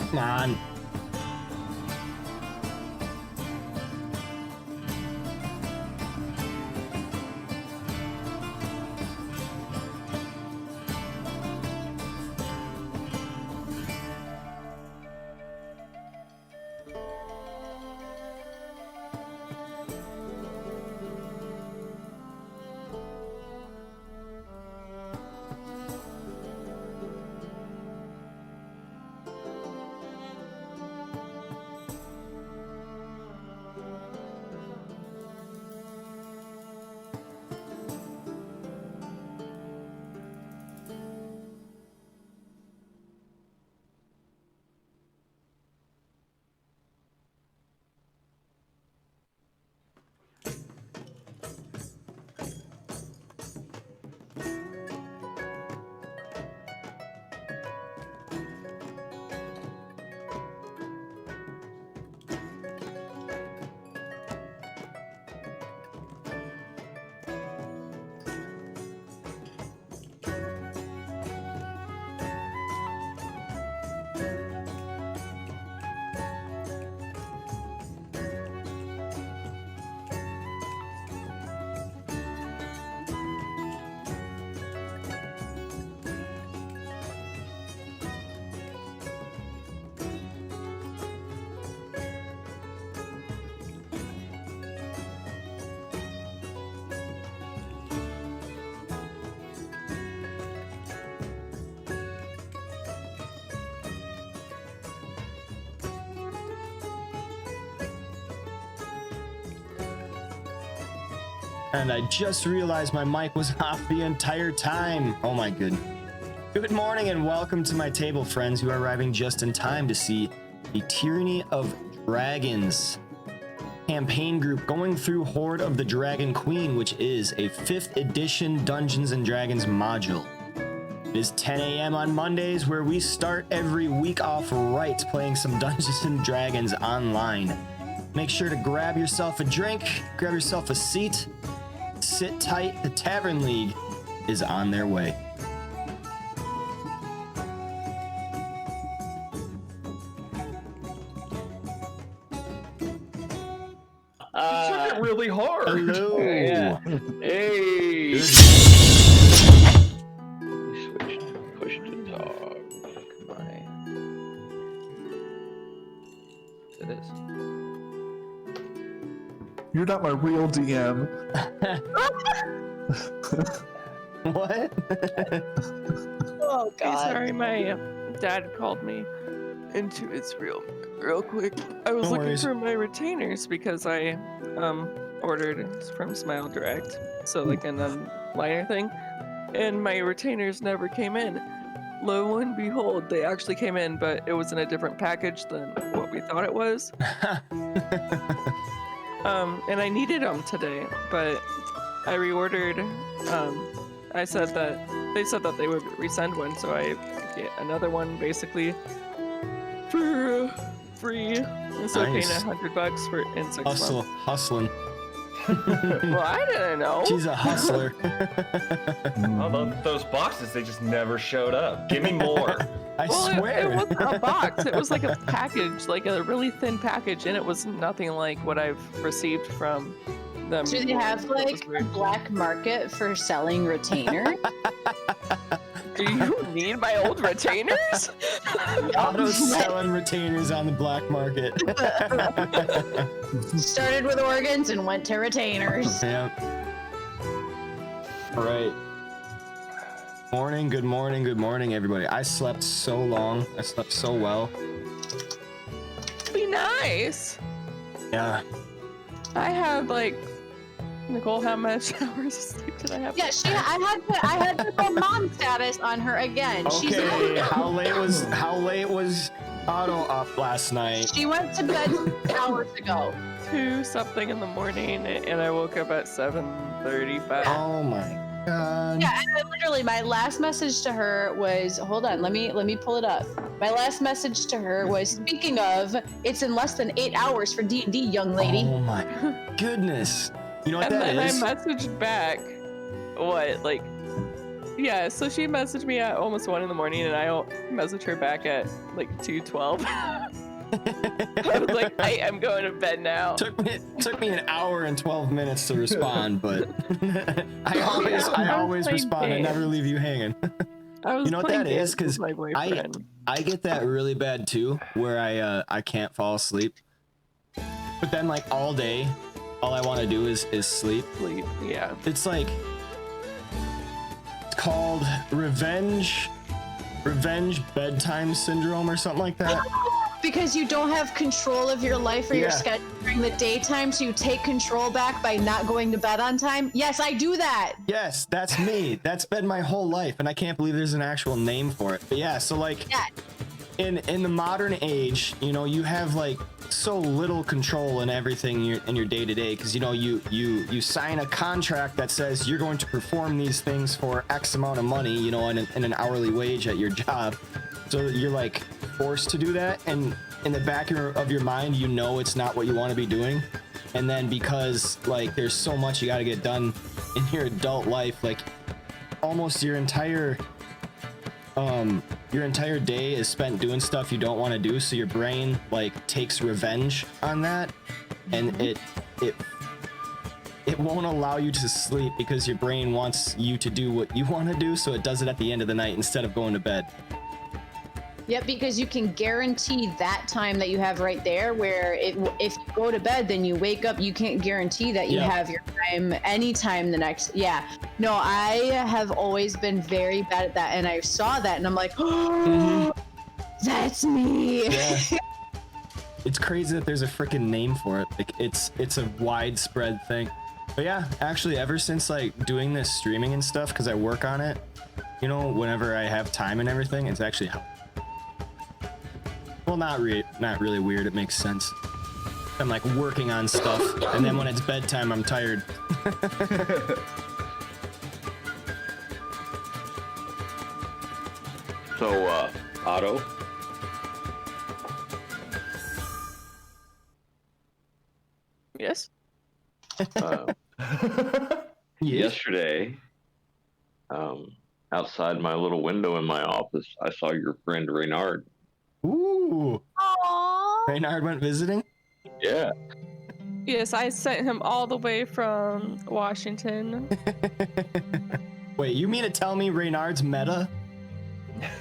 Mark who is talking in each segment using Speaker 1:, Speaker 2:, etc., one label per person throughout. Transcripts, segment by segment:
Speaker 1: Come on. And I just realized my mic was off the entire time. Oh my good. Good morning and welcome to my table, friends. You are arriving just in time to see the Tyranny of Dragons campaign group going through Hoard of the Dragon Queen, which is a 5th edition Dungeons and Dragons module. It is 10 a.m. on Mondays, where we start every week off right playing some Dungeons and Dragons online. Make sure to grab yourself a drink, grab yourself a seat, sit tight. The Tavern League is on their way.
Speaker 2: Took it really hard.
Speaker 1: Hello.
Speaker 2: Yeah. Hey. Push to talk. Come on. It is.
Speaker 3: You're not my real DM.
Speaker 1: What?
Speaker 4: Oh
Speaker 5: Hey,
Speaker 4: god.
Speaker 5: sorry, my dad called me into his real quick. I was
Speaker 1: No
Speaker 5: looking
Speaker 1: worries.
Speaker 5: for my retainers because I ordered from Smile Direct, so like an liner thing, and my retainers never came in. Lo and behold, they actually came in, but it was in a different package than what we thought it was. And I needed them today, but I reordered. I said that they said that they would resend one, so I get another one basically for free instead
Speaker 1: Nice.
Speaker 5: of paying $100 for in 6 months.
Speaker 1: Hustling.
Speaker 5: Well, I didn't know.
Speaker 1: She's a hustler.
Speaker 2: Although those boxes, they just never showed up. Give me more.
Speaker 1: I
Speaker 5: Well,
Speaker 1: swear.
Speaker 5: it wasn't a box. It was like a package, like a really thin package, and it was nothing like what I've received from them.
Speaker 4: Do they have
Speaker 5: It was
Speaker 4: like a
Speaker 5: weird.
Speaker 4: black market for selling retainers?
Speaker 5: Do you need my old retainers?
Speaker 1: Auto selling retainers on the black market.
Speaker 4: Started with organs and went to retainers.
Speaker 1: Yeah. All right. Good morning, everybody. I slept so long. I slept so well.
Speaker 5: Be nice.
Speaker 1: Yeah.
Speaker 5: I had like Nicole. How much hours of sleep did I have?
Speaker 4: Yeah, I had to go mom status on her again.
Speaker 1: Okay. How late was Otto up last night?
Speaker 4: She went to bed hours ago.
Speaker 5: 2 something in the morning, and I woke up at 7:35.
Speaker 1: Oh my god.
Speaker 4: Yeah, and I literally my last message to her was, hold on, let me pull it up. My last message to her was, speaking of, it's in less than 8 hours for D&D, young lady.
Speaker 1: Oh my goodness. You know what
Speaker 5: And
Speaker 1: that
Speaker 5: then
Speaker 1: is?
Speaker 5: I messaged back, what, like Yeah, so she messaged me at almost 1 in the morning, and I messaged her back at like 2:12. I was like, I am going to bed now.
Speaker 1: Took me an hour and 12 minutes to respond, but I always respond. I never leave you hanging. You know what that is? Because I get that really bad too, where I can't fall asleep. But then like all day, all I want to do is sleep.
Speaker 5: Sleep, yeah.
Speaker 1: It's like it's called revenge bedtime syndrome or something like that.
Speaker 4: Because you don't have control of your life or your schedule during the daytime, so you take control back by not going to bed on time. Yes, I do that.
Speaker 1: Yes, that's me. That's been my whole life, and I can't believe there's an actual name for it. But yeah, so like in the modern age, you know, you have like so little control in everything in your day-to-day, because you know you sign a contract that says you're going to perform these things for X amount of money, you know, in an hourly wage at your job. So you're like forced to do that, and in the back of your mind, you know it's not what you want to be doing. And then because like there's so much you got to get done in your adult life, like almost your entire day is spent doing stuff you don't want to do, so your brain like takes revenge on that, and it won't allow you to sleep because your brain wants you to do what you want to do, so it does it at the end of the night instead of going to bed.
Speaker 4: Yep, because you can guarantee that time that you have right there, where if you go to bed, then you wake up, you can't guarantee that you have your time anytime the next. Yeah. No, I have always been very bad at that, and I saw that, and I'm like, oh, that's me.
Speaker 1: Yeah. It's crazy that there's a freaking name for it. Like it's a widespread thing. But yeah, actually, ever since like doing this streaming and stuff, because I work on it, you know, whenever I have time and everything, it's actually helped. Well, not really weird. It makes sense. I'm like working on stuff, and then when it's bedtime, I'm tired.
Speaker 6: So, Otto?
Speaker 5: Yes?
Speaker 6: Yesterday, outside my little window in my office, I saw your friend Reynard.
Speaker 1: Ooh.
Speaker 4: Aww.
Speaker 1: Reynard went visiting?
Speaker 6: Yeah.
Speaker 5: Yes, I sent him all the way from Washington.
Speaker 1: Wait, you mean to tell me Reynard's meta?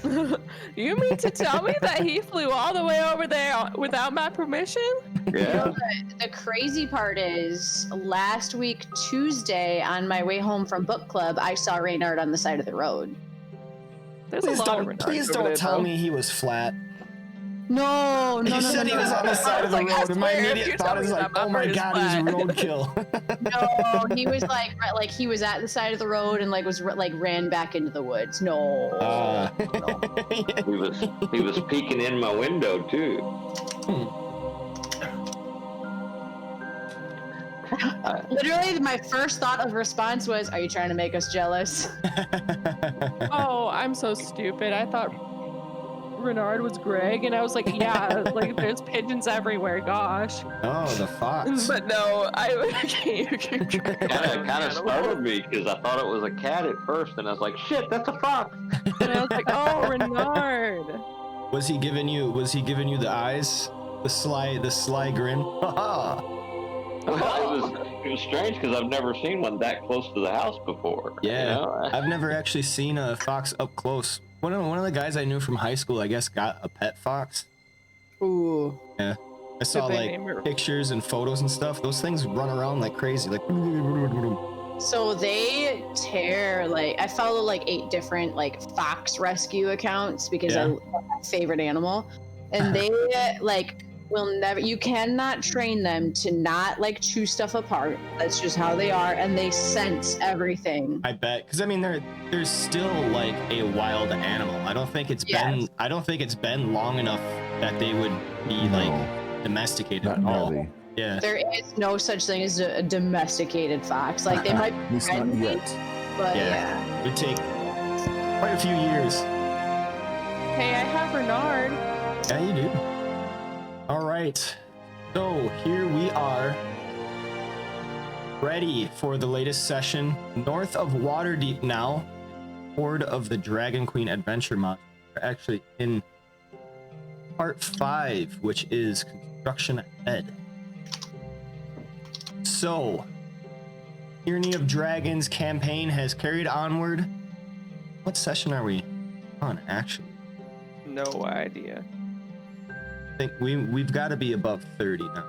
Speaker 5: You mean to tell me that he flew all the way over there without my permission?
Speaker 6: Yeah.
Speaker 4: The crazy part is, last week Tuesday, on my way home from book club, I saw Reynard on the side of the road.
Speaker 1: Please don't tell me he was flat.
Speaker 4: No.
Speaker 1: You said he was on the side of the road, and my immediate thought is like, oh my god, he's roadkill.
Speaker 4: No, he was like he was at the side of the road and was ran back into the woods. No.
Speaker 6: He was peeking in my window too.
Speaker 4: Literally, my first thought of response was, "Are you trying to make us jealous?"
Speaker 5: Oh, I'm so stupid. I thought Renard was Greg, and I was like, yeah, like there's pigeons everywhere. Gosh.
Speaker 1: Oh, the fox.
Speaker 5: But no,
Speaker 6: kind of startled me because I thought it was a cat at first, and I was like, shit, that's a fox.
Speaker 5: And I was like, oh, Renard.
Speaker 1: Was he giving you the eyes, the sly grin?
Speaker 6: It was strange because I've never seen one that close to the house before.
Speaker 1: Yeah,
Speaker 6: you know?
Speaker 1: I've never actually seen a fox up close. One of the guys I knew from high school, I guess, got a pet fox.
Speaker 4: Ooh.
Speaker 1: Yeah, I saw like pictures and photos and stuff. Those things run around like crazy, like.
Speaker 4: So they tear I follow 8 different fox rescue accounts because I love my favorite animal, and they will never. You cannot train them to not chew stuff apart. That's just how they are, and they sense everything.
Speaker 1: I bet, because I mean they're still a wild animal. I don't think it's been long enough that they would be domesticated at all.
Speaker 3: Really.
Speaker 1: Yeah.
Speaker 4: There is no such thing as a domesticated fox. They might be friendly, but
Speaker 1: it would take quite a few years.
Speaker 5: Hey, I have Renard.
Speaker 1: Yeah, you do. All right, so here we are, ready for the latest session, north of Waterdeep now. Hoard of the Dragon Queen adventure module. We're actually in part 5, which is construction ahead. So, Tyranny of Dragons campaign has carried onward. What session are we on, actually?
Speaker 5: No idea.
Speaker 1: I think we've got to be above 30 now.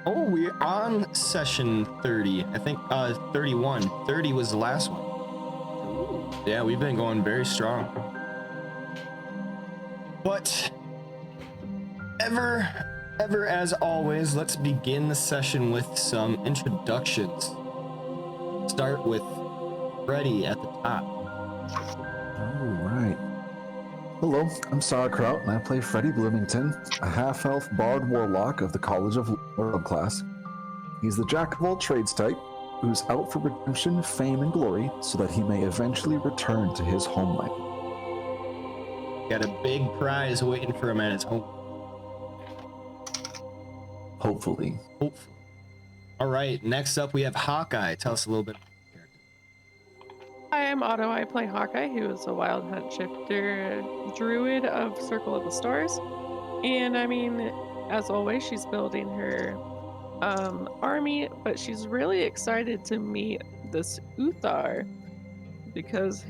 Speaker 1: Oh, we're on session 30. I think 31. 30 was the last one. Yeah, we've been going very strong. But ever as always, let's begin the session with some introductions. Start with Freddy at the top.
Speaker 3: All right. Hello, I'm Sauerkraut, and I play Freddy Bloomington, a half-elf bard warlock of the College of Lore class. He's the jack of all trades type, who's out for redemption, fame, and glory, so that he may eventually return to his homeland.
Speaker 1: Got a big prize waiting for him at his home.
Speaker 3: Hopefully.
Speaker 1: Hopefully. All right, next up we have Hawkeye. Tell us a little bit.
Speaker 5: Hi, I'm Otto. I play Hawkeye, who is a wild hunt shifter druid of Circle of the Stars. And I mean, as always, she's building her army, but she's really excited to meet this Uthar because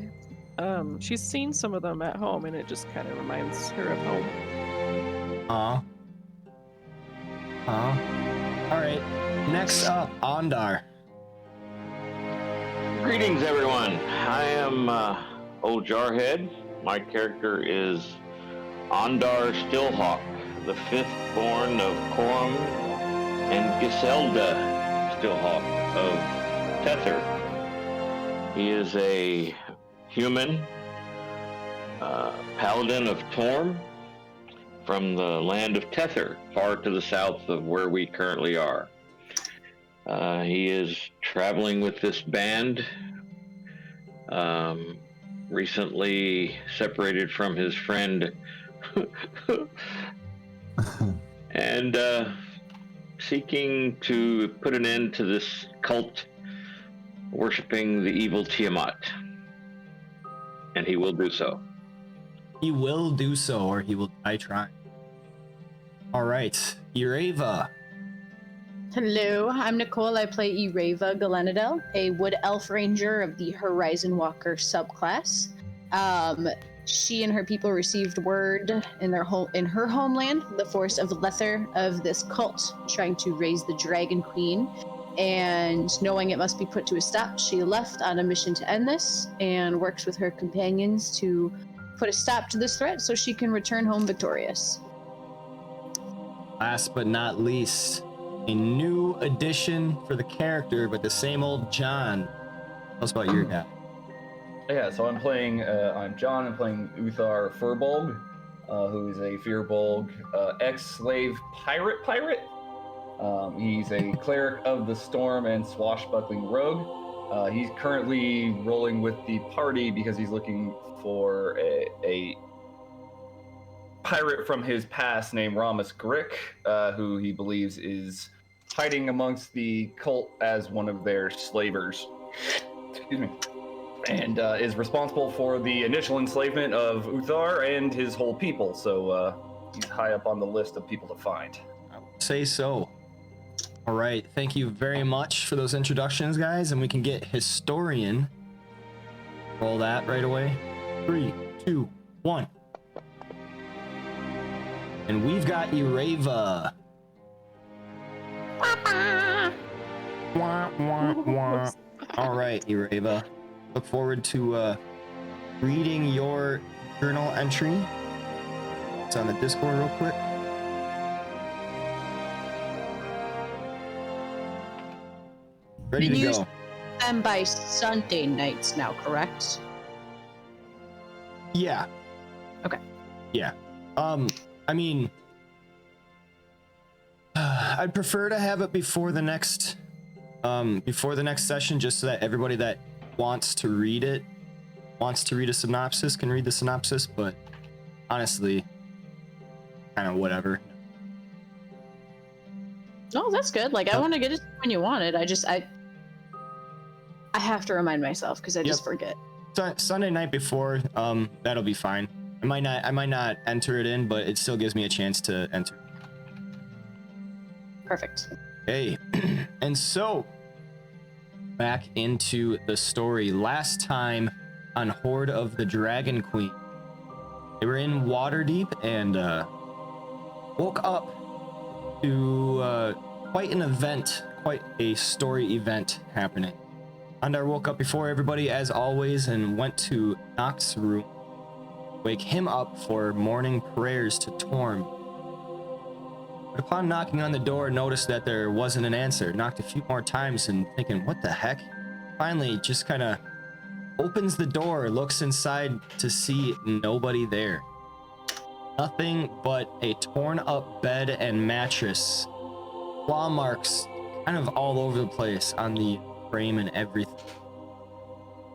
Speaker 5: she's seen some of them at home, and it just kind of reminds her of home.
Speaker 1: All right, next up, Ondar.
Speaker 6: Greetings, everyone. I am Old Jarhead. My character is Ondar Stillhawk, the fifth born of Coram and Giselda Stillhawk of Tether. He is a human paladin of Torm from the land of Tether, far to the south of where we currently are. He is traveling with this band, recently separated from his friend, and seeking to put an end to this cult worshiping the evil Tiamat. And he will do so.
Speaker 1: He will do so, or he will die trying. All right, Ireva.
Speaker 4: Hello, I'm Nicole. I play Ireva Galenadel, a wood elf ranger of the Horizon Walker subclass. She and her people received word in her homeland, the force of Lether, of this cult trying to raise the Dragon Queen. And knowing it must be put to a stop, she left on a mission to end this and works with her companions to put a stop to this threat so she can return home victorious.
Speaker 1: Last but not least, a new addition for the character, but the same old John. Tell us about your guy.
Speaker 2: Yeah, so I'm John. I'm playing Uthar Furbolg, who is a Firbolg ex-slave pirate. He's a cleric of the storm and swashbuckling rogue. He's currently rolling with the party because he's looking for a pirate from his past named Ramus Grick, who he believes is hiding amongst the cult as one of their slavers. Excuse me. And is responsible for the initial enslavement of Uthar and his whole people. So he's high up on the list of people to find.
Speaker 1: I would say so. All right, thank you very much for those introductions, guys, and we can get Historian. Roll that right away. 3, 2, 1. And we've got Ireva. Wah, wah, wah. All right, Ireva. Look forward to reading your journal entry. It's on the Discord real quick. Ready to go.
Speaker 4: And by Sunday nights now, correct?
Speaker 1: Yeah.
Speaker 4: Okay.
Speaker 1: Yeah. I mean, I'd prefer to have it before the next before the next session, just so that everybody that wants to read a synopsis can read the synopsis, but honestly, kind of whatever.
Speaker 4: No, that's good. Like, I want to get it when you want it. I have to remind myself because I just forget.
Speaker 1: Sunday night before, that'll be fine. I might not enter it in, but it still gives me a chance to enter.
Speaker 4: Perfect.
Speaker 1: Okay. And so back into the story. Last time on Hoard of the Dragon Queen, they were in Waterdeep and woke up to quite an event, quite a story event happening. Andar woke up before everybody as always and went to Noct's room, wake him up for morning prayers to Torm. But upon knocking on the door, noticed that there wasn't an answer. Knocked a few more times and thinking, what the heck? Finally, just kind of opens the door, looks inside to see nobody there. Nothing but a torn up bed and mattress. Claw marks kind of all over the place on the frame and everything.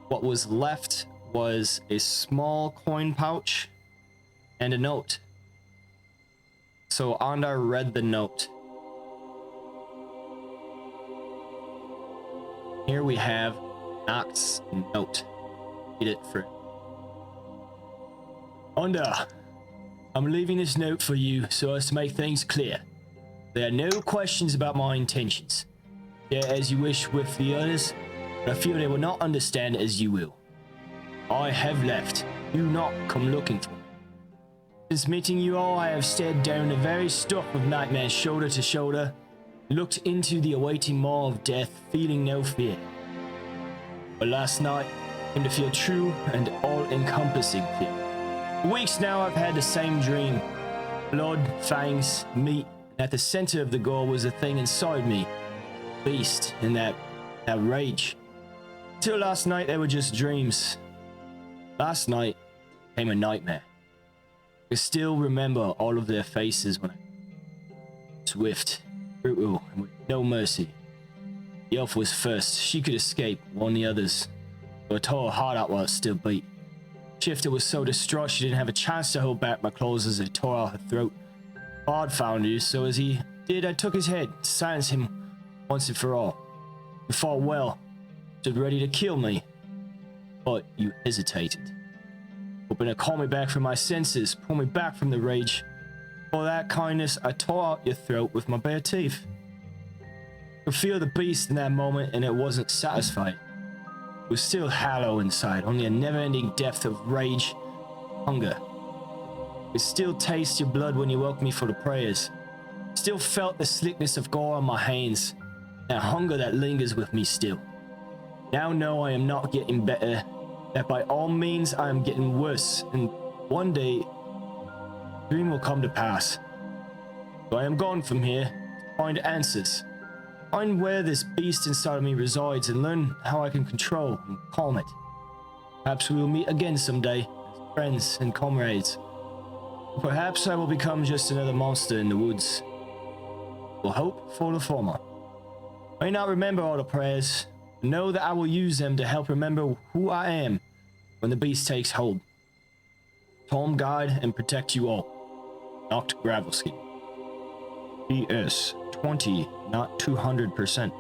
Speaker 1: What was left was a small coin pouch and a note. So Andar read the note. Here we have Noct's note. Read it for Andar. I'm leaving this note for you so as to make things clear. There are no questions about my intentions. Share as you wish with the others, but I fear they will not understand as you will. I have left. Do not come looking for me. Since meeting you all, I have stared down the very stalk of nightmares shoulder to shoulder, looked into the awaiting maw of death, feeling no fear. But last night, I came to feel true and all-encompassing fear. For weeks now, I've had the same dream. Blood, fangs, meat, and at the center of the gore was a thing inside me. Beast, in that rage. Till last night, they were just dreams. Last night came a nightmare. I still remember all of their faces when I... Swift, brutal, and with no mercy. The elf was first. She could escape, warn the others. So I tore her heart out while it still beat. Shifter was so distraught she didn't have a chance to hold back my claws as I tore out her throat. Bard found her, so as he did, I took his head, silenced him once and for all. You fought well, stood ready to kill me, but you hesitated. Hoping to call me back from my senses, pull me back from the rage. For that kindness, I tore out your throat with my bare teeth. I could feel the beast in that moment, and it wasn't satisfied. It was still hollow inside, only a never-ending depth of rage, hunger. I could still taste your blood when you woke me for the prayers. Still felt the slickness of gore on my hands, that hunger that lingers with me still. Now know I am not getting better, that by all means I am getting worse, and one day, the dream will come to pass. So I am gone from here to find answers. Find where this beast inside of me resides and learn how I can control and calm it. Perhaps we will meet again someday as friends and comrades. Or perhaps I will become just another monster in the woods. We'll hope for the former. I may not remember all the prayers, but know that I will use them to help remember who I am when the beast takes hold. Torm guide and protect you all. Noct Gravelsky. P.S. 20, not 200%.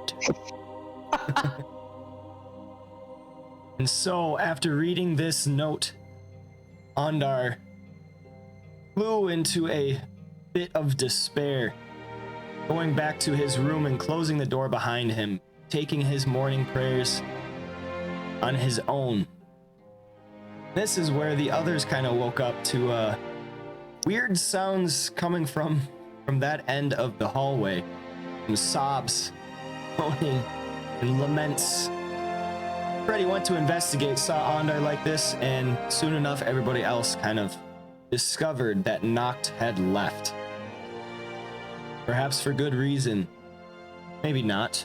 Speaker 1: And so, after reading this note, Andar flew into a bit of despair, going back to his room and closing the door behind him, taking his morning prayers on his own. This is where the others kind of woke up to weird sounds coming from that end of the hallway. Some sobs, moaning, and laments. Freddy went to investigate, saw Andar like this, and soon enough everybody else kind of discovered that Noct had left. Perhaps for good reason. Maybe not.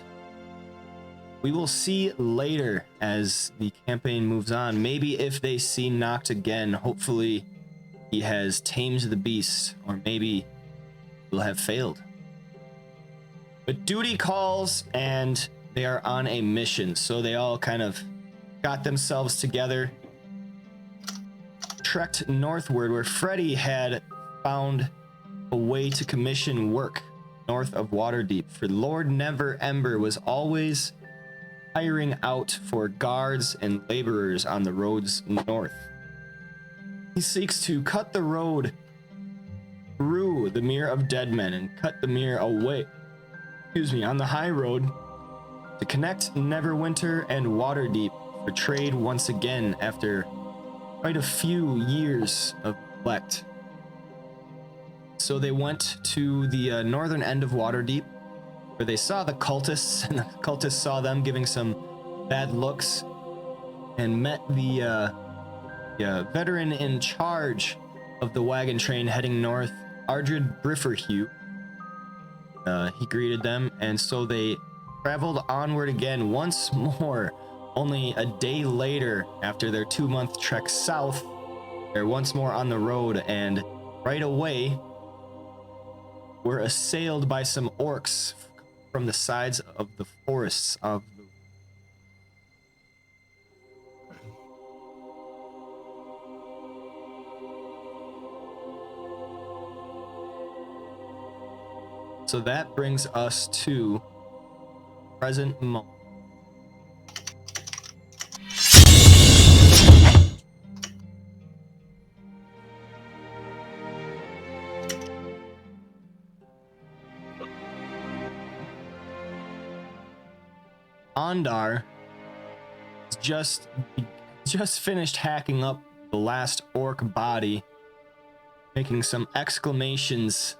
Speaker 1: We will see later as the campaign moves on. Maybe if they see Noct again, hopefully he has tamed the beast, or maybe will have failed. But duty calls, and they are on a mission. So they all kind of got themselves together, trekked northward, where Freddy had found a way to commission work north of Waterdeep. For Lord Never Ember was always hiring out for guards and laborers on the roads north. He seeks to cut the road through the Mere of Dead Men and cut the Mere away, on the high road to connect Neverwinter and Waterdeep for trade once again after quite a few years of neglect. So they went to the northern end of Waterdeep, where they saw the cultists, and the cultists saw them giving some bad looks, and met the veteran in charge of the wagon train heading north, Ardred Brifferhue. He greeted them, and so they traveled onward again once more. Only a day later, after their 2-month trek south, they're once more on the road, and right away were assailed by some orcs from the sides of the forests of the... So that brings us to present moment. Ondar just finished hacking up the last orc body, making some exclamations.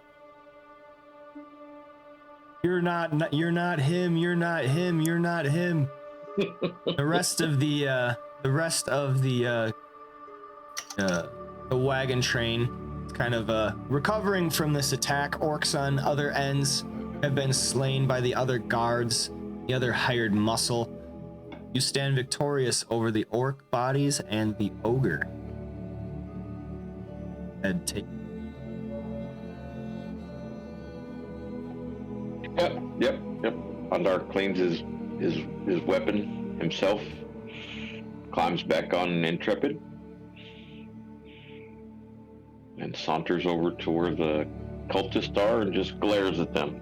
Speaker 1: You're not him, you're not him, you're not him. The rest of the wagon train is kind of recovering from this attack. Orcs on other ends have been slain by the other guards, the other hired muscle. You stand victorious over the orc bodies and the ogre. Head take.
Speaker 6: Yep. Ondar cleans his weapon himself, climbs back on an Intrepid, and saunters over to where the cultists are and just glares at them.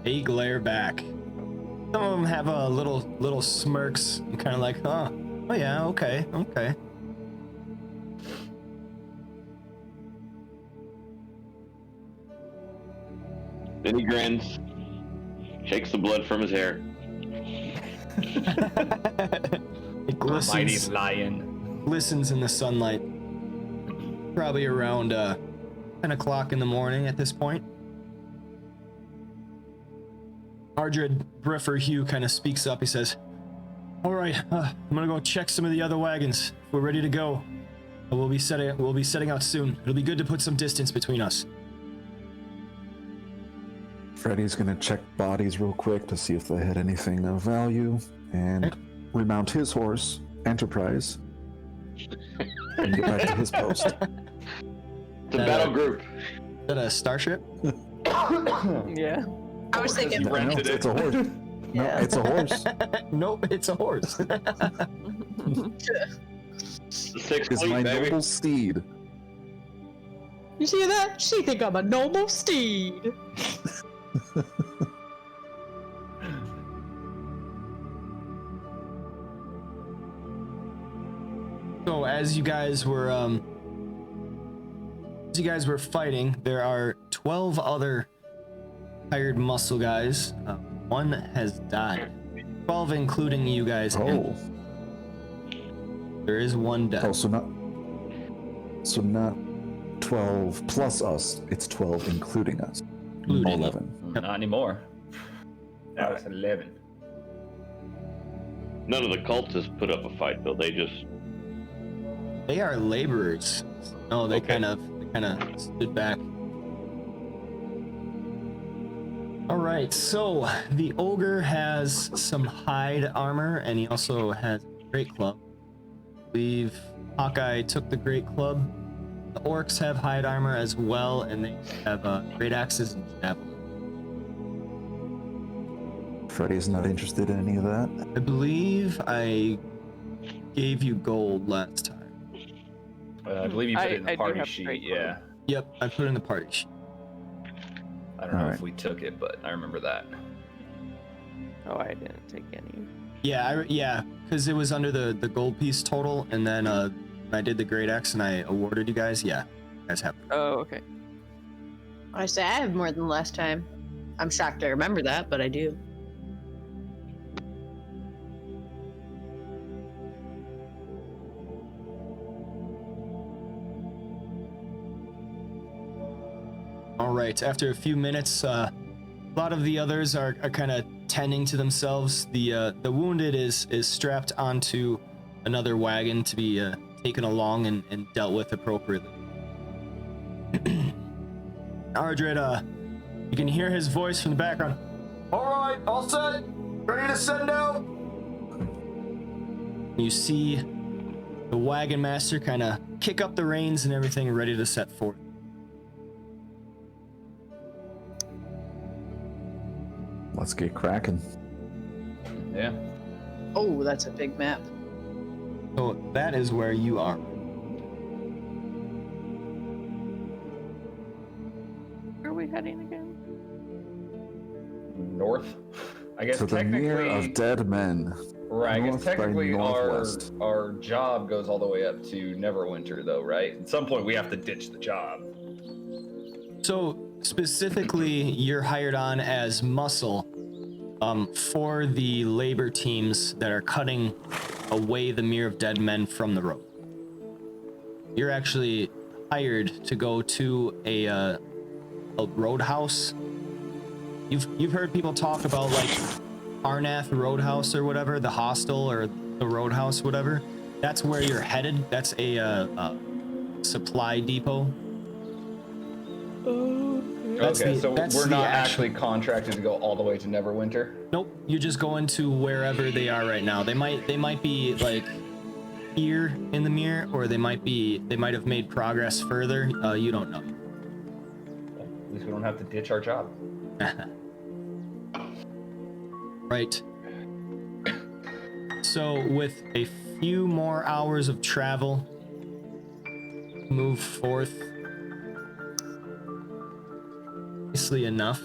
Speaker 1: They glare back. Some of them have a little smirks and kind of like, oh yeah, okay.
Speaker 6: Then he grins, shakes the blood from his hair.
Speaker 1: It glistens,
Speaker 2: Mighty lion.
Speaker 1: glistens in the sunlight. Probably around 10 o'clock in the morning at this point. Ardred Brifferhue kind of speaks up. He says, all right, I'm gonna go check some of the other wagons. We're ready to go. We'll be setting out soon. It'll be good to put some distance between us.
Speaker 3: Freddy's gonna check bodies real quick to see if they had anything of value, and remount his horse, Enterprise, and get back to his post.
Speaker 6: It's a battle group.
Speaker 1: Is that a starship?
Speaker 5: Yeah.
Speaker 4: I was thinking
Speaker 3: No, it's a horse. No,
Speaker 4: Yeah.
Speaker 3: it's a horse.
Speaker 1: Nope, it's a horse.
Speaker 6: Six
Speaker 3: It's my noble steed.
Speaker 4: You see that? She think I'm a noble steed.
Speaker 1: So as you guys were fighting, there are 12 other hired muscle guys. One has died. 12 including you guys.
Speaker 3: Oh.
Speaker 1: And there is one dead.
Speaker 3: Oh, so not 12 plus us. It's 12 including us.
Speaker 1: Including
Speaker 3: 11.
Speaker 1: Yep.
Speaker 2: Not anymore. That was 11.
Speaker 6: None of the cultists put up a fight though.
Speaker 1: They are laborers. No, they
Speaker 6: Okay.
Speaker 1: kind of stood back. All right, so the ogre has some hide armor, and he also has a great club. I believe Hawkeye took the great club. The orcs have hide armor as well, and they have great axes and javelin.
Speaker 3: Freddy's not interested in any of that.
Speaker 1: I believe I gave you gold last time.
Speaker 2: I believe you put it in
Speaker 5: I
Speaker 2: the
Speaker 5: do
Speaker 2: party
Speaker 5: have
Speaker 2: sheet.
Speaker 5: great
Speaker 2: Yeah.
Speaker 1: Yep, I put it in the party sheet.
Speaker 2: I don't know
Speaker 3: Alright.
Speaker 2: if we took it, but I remember that.
Speaker 5: Oh, I didn't take any.
Speaker 1: Yeah, because it was under the gold piece total, and then I did the Great X and I awarded you guys. Yeah, you guys have.
Speaker 5: Oh, okay.
Speaker 4: I say I have more than last time. I'm shocked I remember that, but I do.
Speaker 1: All right. After a few minutes, a lot of the others are kind of tending to themselves. The wounded is strapped onto another wagon to be taken along and dealt with appropriately. Ardred, you can hear his voice from the background. All right, all set, ready to send out. You see the wagon master kind of kick up the reins and everything, ready to set forth.
Speaker 3: Let's get cracking.
Speaker 2: Yeah.
Speaker 4: Oh, that's a big map.
Speaker 1: So that is where you are.
Speaker 5: Where are we heading again?
Speaker 2: North. I guess
Speaker 3: To the Mere
Speaker 2: technically.
Speaker 3: of Dead Men.
Speaker 2: Right. I guess
Speaker 3: North by
Speaker 2: technically
Speaker 3: northwest.
Speaker 2: our job goes all the way up to Neverwinter, though, right? At some point, we have to ditch the job.
Speaker 1: So specifically, you're hired on as muscle for the labor teams that are cutting away the Mere of Dead Men from the road. You're actually hired to go to a roadhouse. You've heard people talk about like Arnath Roadhouse or whatever, the hostel or the roadhouse, whatever. That's where you're headed. That's a supply depot. That's
Speaker 2: Okay,
Speaker 1: the-
Speaker 2: so
Speaker 1: that's
Speaker 2: we're
Speaker 1: the
Speaker 2: not
Speaker 1: actual-
Speaker 2: actually contracted to go all the way to Neverwinter.
Speaker 1: Nope, you just go into wherever they are right now. They might be like here in the mirror, or they might have made progress further. You don't know.
Speaker 2: At least we don't have to ditch our job.
Speaker 1: Right. So with a few more hours of travel, move forth. Nicely enough.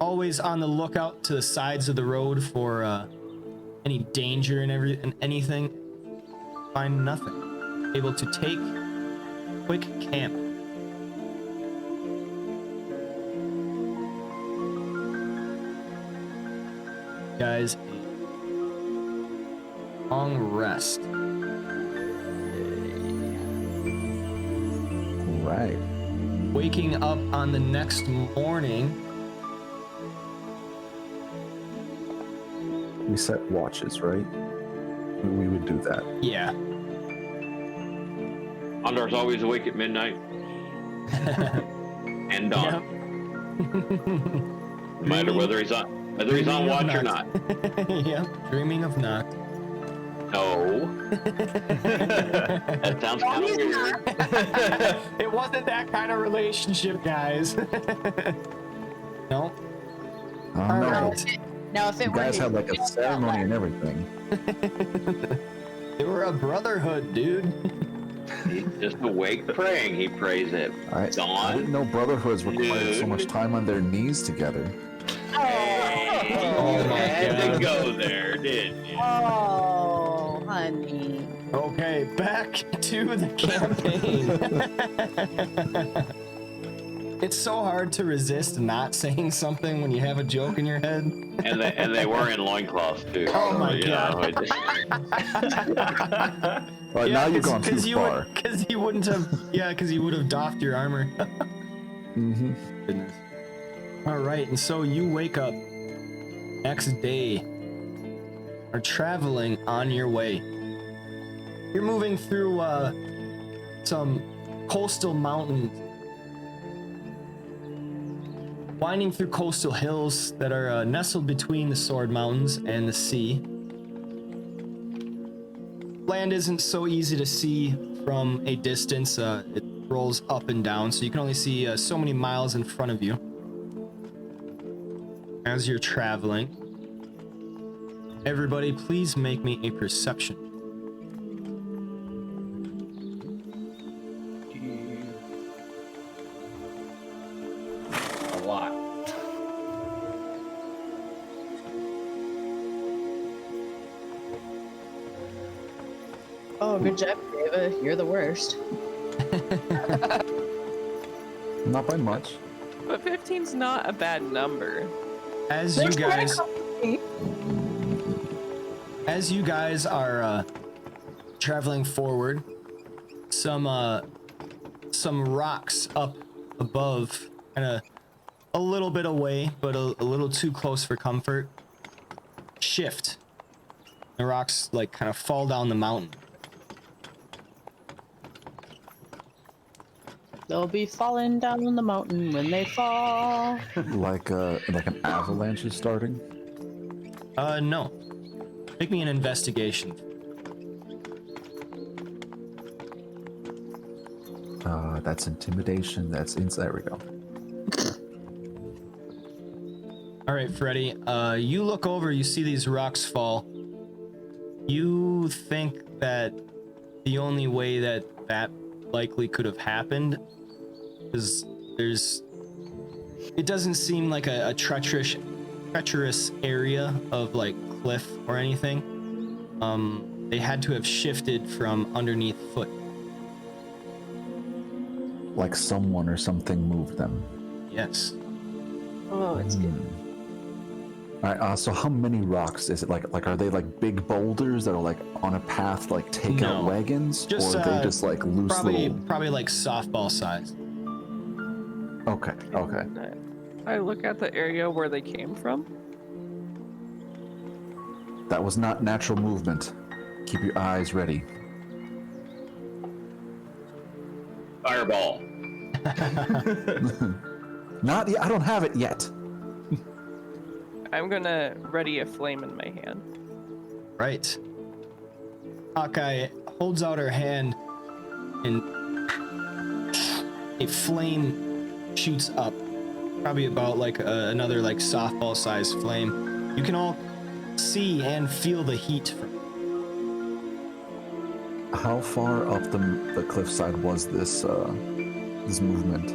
Speaker 1: Always on the lookout to the sides of the road for any danger and anything. Find nothing. Able to take quick camp. Guys, a long rest.
Speaker 3: Right.
Speaker 1: Waking up on the next morning.
Speaker 3: We set watches, right? We would do that.
Speaker 1: Yeah.
Speaker 6: Andar's always awake at midnight and dawn. No matter whether he's on
Speaker 1: Dreaming of
Speaker 6: watch or
Speaker 1: Noct.
Speaker 6: not.
Speaker 1: Yep, dreaming of Noct.
Speaker 6: No. That sounds kind of weird.
Speaker 1: It wasn't that kind of relationship, guys. No.
Speaker 3: Oh,
Speaker 1: All
Speaker 3: no.
Speaker 1: right.
Speaker 4: Now, if it
Speaker 3: You guys
Speaker 4: were
Speaker 3: had like a ceremony and everything.
Speaker 1: They were a brotherhood, dude.
Speaker 6: He's just awake praying. He prays at
Speaker 3: I
Speaker 6: dawn.
Speaker 3: didn't know brotherhoods required so
Speaker 6: Noon.
Speaker 3: much time on their knees together.
Speaker 1: Oh
Speaker 6: You
Speaker 1: my
Speaker 6: had to
Speaker 1: God.
Speaker 6: go there, didn't you?
Speaker 4: Oh, honey.
Speaker 1: Okay, back to the campaign. It's so hard to resist not saying something when you have a joke in your head.
Speaker 6: And they were in loincloths too.
Speaker 1: Oh my
Speaker 6: you
Speaker 1: God.
Speaker 6: know, it just-
Speaker 3: All right, now you've gone too far.
Speaker 1: Because you wouldn't have. Yeah, because you would have doffed your armor.
Speaker 3: Mm-hmm.
Speaker 1: Goodness. All right, and so you wake up next day, are traveling on your way. You're moving through some coastal mountains, winding through coastal hills that are nestled between the Sword Mountains and the sea. Land isn't so easy to see from a distance. It rolls up and down, so you can only see so many miles in front of you as you're traveling. Everybody, please make me a perception.
Speaker 2: A lot.
Speaker 4: Oh, good job, Ava. You're the worst.
Speaker 3: Not by much.
Speaker 5: But 15's not a bad number.
Speaker 1: As you guys are traveling forward, some rocks up above, kind of a little bit away, but a little too close for comfort, shift. The rocks like kind of fall down the mountain.
Speaker 4: They'll be falling down the mountain when they fall.
Speaker 3: Like an avalanche is starting.
Speaker 1: No. Make me an investigation.
Speaker 3: That's intimidation. That's insight. There we go.
Speaker 1: All right, Freddy. You look over, you see these rocks fall. You think that the only way that likely could have happened is it doesn't seem like a treacherous area of like cliff or anything. They had to have shifted from underneath foot.
Speaker 3: Like someone or something moved them.
Speaker 1: Yes.
Speaker 4: Oh, it's good.
Speaker 3: All right. So how many rocks is it? Like are they like big boulders that are like on a path, like take out wagons,
Speaker 1: Just,
Speaker 3: or are they just like loose
Speaker 1: probably like softball size.
Speaker 3: Okay. Okay.
Speaker 5: I look at the area where they came from.
Speaker 3: That was not natural movement. Keep your eyes ready.
Speaker 6: Fireball.
Speaker 3: Not yet. I don't have it yet.
Speaker 5: I'm gonna ready a flame in my hand.
Speaker 1: Right. Hawkeye holds out her hand and a flame shoots up. Probably about like another like softball sized flame. You can all see and feel the heat from it.
Speaker 3: How far up the cliffside was this this movement?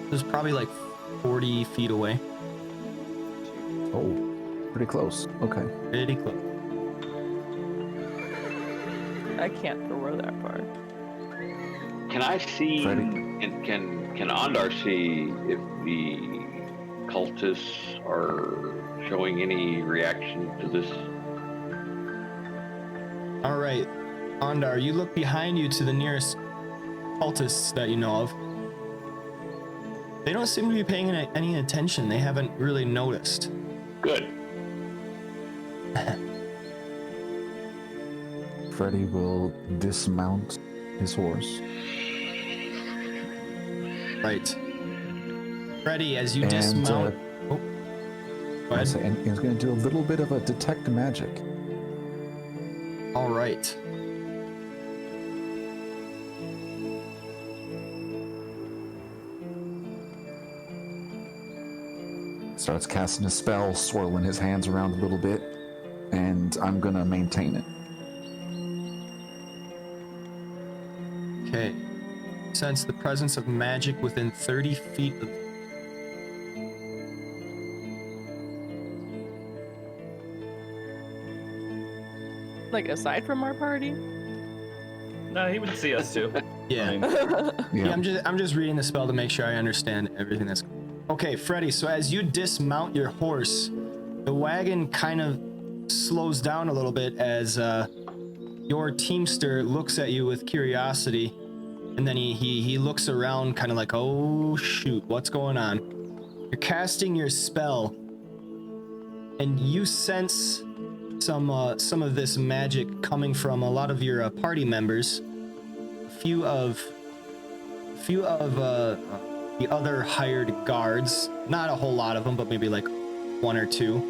Speaker 1: It was probably like 40 feet away.
Speaker 3: Oh, pretty close. Okay.
Speaker 1: Pretty close.
Speaker 5: I can't throw that far.
Speaker 6: Can I see?
Speaker 3: Freddy?
Speaker 6: And can Ondar see if the cultists are showing any reaction to this?
Speaker 1: All right, Ondar, you look behind you to the nearest cultists that you know of. They don't seem to be paying any attention. They haven't really noticed.
Speaker 6: Good.
Speaker 3: Freddy will dismount his horse.
Speaker 1: Right. Freddy, as you
Speaker 3: And,
Speaker 1: dismount. Oh. Go ahead.
Speaker 3: And he's going to do a little bit of a detect magic.
Speaker 1: All right.
Speaker 3: Starts casting a spell, swirling his hands around a little bit, and I'm going to maintain it.
Speaker 1: Okay. Sense the presence of magic within 30 feet of.
Speaker 5: Like aside from our party?
Speaker 2: No, he would see us too.
Speaker 1: Yeah.
Speaker 2: I mean,
Speaker 1: Yeah, I'm just reading the spell to make sure I understand everything that's. Okay, Freddy. So as you dismount your horse, the wagon kind of slows down a little bit as your teamster looks at you with curiosity, and then he looks around, kind of like, oh shoot, what's going on? You're casting your spell, and you sense some of this magic coming from a lot of your party members. A few of the other hired guards, not a whole lot of them, but maybe like one or two.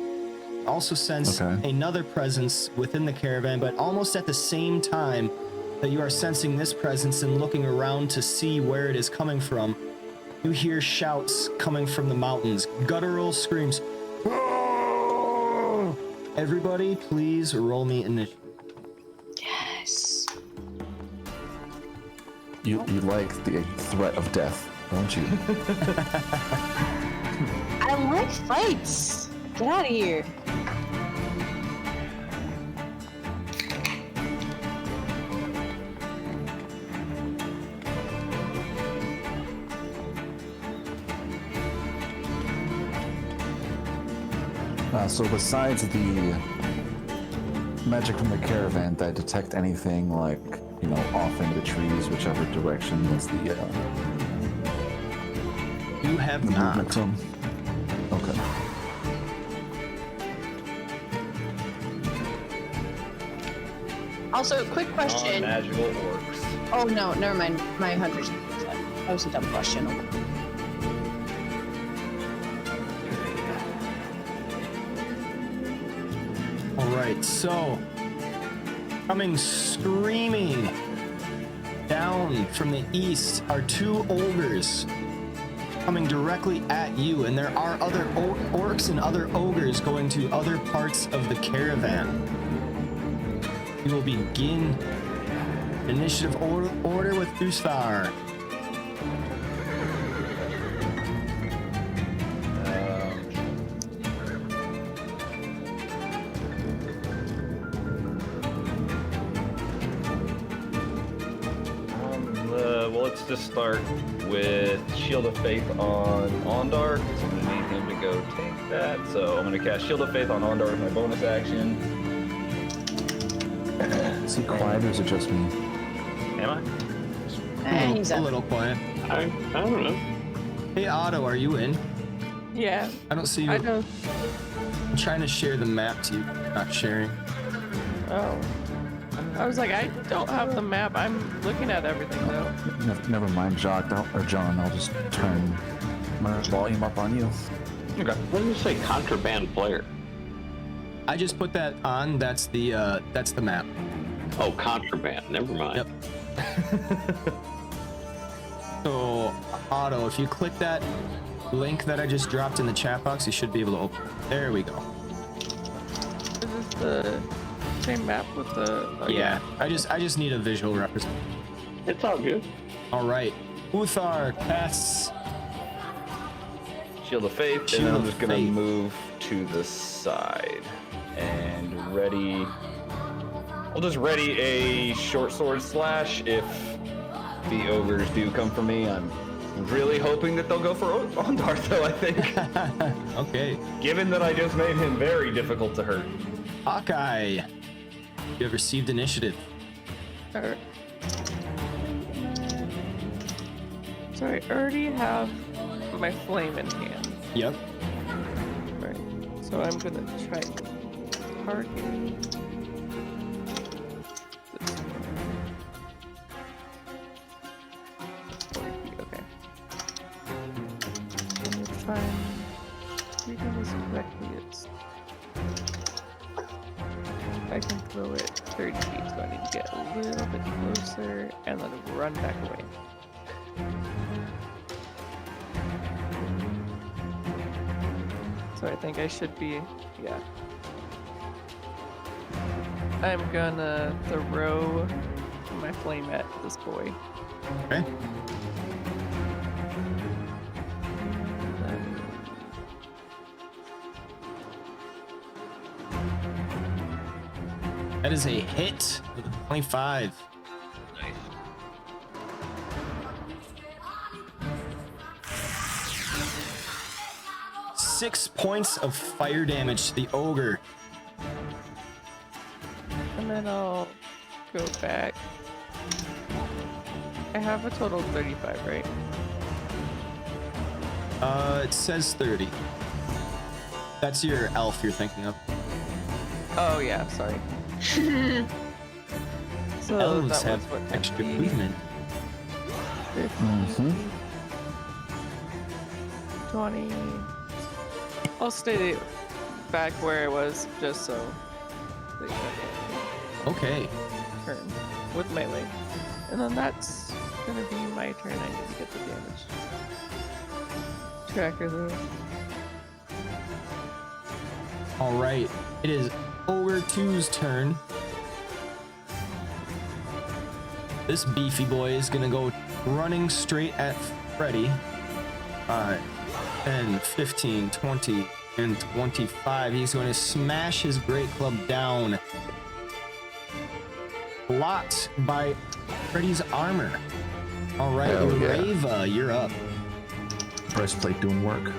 Speaker 1: Also sense another presence within the caravan, but almost at the same time that you are sensing this presence and looking around to see where it is coming from, you hear shouts coming from the mountains, guttural screams. Everybody, please roll me initiative.
Speaker 4: Yes.
Speaker 3: You like the threat of death, don't you?
Speaker 4: I like fights. Get out of here.
Speaker 3: So besides the magic from the caravan that detect anything like, you know, off into the trees, whichever direction was the
Speaker 1: You have
Speaker 3: movement
Speaker 1: not.
Speaker 3: from. Okay.
Speaker 4: Also, quick question.
Speaker 2: Non-magical orcs.
Speaker 4: Oh no, never mind. My hunter's. That was a dumb question.
Speaker 1: Alright, so coming screaming down from the east are two ogres coming directly at you, and there are other orcs and other ogres going to other parts of the caravan. We will begin initiative order with Uthar.
Speaker 2: Well, let's just start with Shield of Faith on Ondar, because I'm going to need him to go take that. So I'm going to cast Shield of Faith on Ondar with my bonus action.
Speaker 3: Is he quiet or is it just me?
Speaker 2: Am
Speaker 4: He's
Speaker 1: A
Speaker 4: up.
Speaker 1: little quiet.
Speaker 6: I don't know.
Speaker 1: Hey Otto, are you in?
Speaker 5: Yeah,
Speaker 1: I don't see you.
Speaker 5: I know.
Speaker 1: I'm trying to share the map to you. Not sharing.
Speaker 5: Oh. I was like, I don't have the map. I'm looking at everything though.
Speaker 3: Never mind, John. I'll just turn my volume up on you.
Speaker 2: I? Okay.
Speaker 6: What does it say? Contraband player.
Speaker 1: I just put that on. That's the map.
Speaker 6: Oh, contraband. Never mind.
Speaker 1: Yep. So, Otto, if you click that link that I just dropped in the chat box, you should be able to open it. There we go.
Speaker 5: Is this the same map with the? Oh,
Speaker 1: Yeah, I just need a visual representation.
Speaker 6: It's all good.
Speaker 1: All right, Uthar casts.
Speaker 2: Shield of Faith, and
Speaker 1: Shield
Speaker 2: then I'm
Speaker 1: of
Speaker 2: just going to
Speaker 1: Faith.
Speaker 2: move to the side. And ready... I'll just ready a short sword slash if the ogres do come for me. I'm really hoping that they'll go for Ondar, though, I think.
Speaker 1: Okay,
Speaker 2: Given that I just made him very difficult to hurt.
Speaker 1: Hawkeye, you have received initiative.
Speaker 5: Alright. So I already have my flame in hand.
Speaker 1: Yep.
Speaker 5: Right. So I'm gonna try targeting this one. 40 feet, okay. If I'm reading this correctly, I can throw it 30 feet, so I need to get a little bit closer and then run back away. So I think I should be, yeah. I'm gonna throw my flame at this boy.
Speaker 1: Okay. That is a hit with a 25.
Speaker 2: Nice.
Speaker 1: Six points of fire damage to the ogre.
Speaker 5: And then I'll go back. I have a total of 35, right?
Speaker 1: It says 30. That's your elf you're thinking of.
Speaker 5: Oh yeah, sorry. So
Speaker 1: Elves
Speaker 5: that was
Speaker 1: have
Speaker 5: what,
Speaker 1: extra
Speaker 5: 50,
Speaker 1: movement.
Speaker 5: 50, 20. I'll stay back where I was just so they can
Speaker 1: Okay.
Speaker 5: turn with melee. And then that's gonna be my turn. I need to get the damage tracker though.
Speaker 1: All right, it is Ogre 2's turn. This beefy boy is gonna go running straight at Freddy. 10, 15, 20, and 25. He's going to smash his great club down. Blocked by Freddy's armor. All right,
Speaker 3: Hell yeah.
Speaker 1: Rava, you're up.
Speaker 3: Breastplate doing work.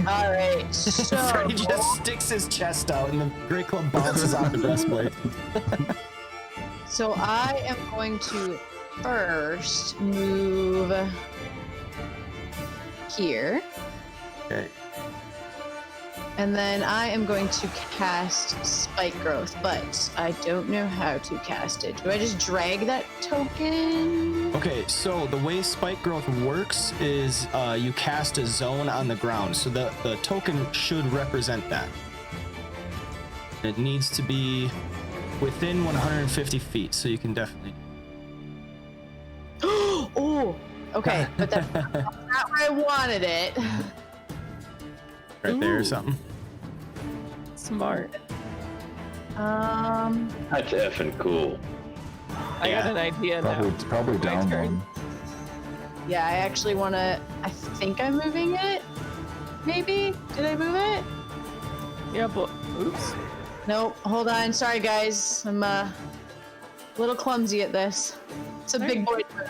Speaker 4: All right, so
Speaker 1: Freddy just sticks his chest out and the great club bounces off the breastplate.
Speaker 4: so I am going to first move here,
Speaker 1: Okay.
Speaker 4: and then I am going to cast Spike Growth, but I don't know how to cast it. Do I just drag that token?
Speaker 1: Okay, so the way Spike Growth works is you cast a zone on the ground, so the token should represent that. It needs to be within 150 feet, so you can definitely...
Speaker 4: Oh, okay, but that's not where I wanted it.
Speaker 1: Right there or
Speaker 5: Ooh.
Speaker 1: something.
Speaker 5: Smart.
Speaker 6: That's effing cool.
Speaker 5: I got
Speaker 1: Yeah.
Speaker 5: an idea now.
Speaker 3: Probably
Speaker 5: My
Speaker 3: down
Speaker 5: turn.
Speaker 3: one.
Speaker 4: Yeah, I actually want to. I think I'm moving it. Maybe? Did I move it?
Speaker 5: Yeah, but oops.
Speaker 4: Nope. Hold on. Sorry, guys. I'm a little clumsy at this. It's a big boy turn.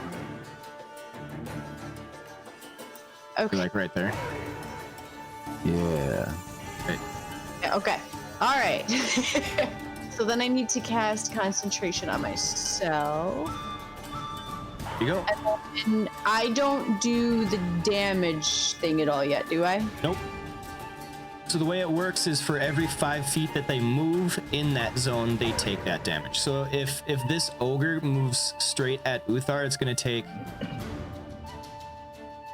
Speaker 4: Okay.
Speaker 1: Like right there.
Speaker 3: Yeah.
Speaker 4: Yeah, okay. All right. So then I need to cast concentration on myself.
Speaker 1: Here you go.
Speaker 4: And I don't do the damage thing at all yet, do I?
Speaker 1: Nope. So the way it works is for every 5 feet that they move in that zone, they take that damage. So if this ogre moves straight at Uthar, it's gonna take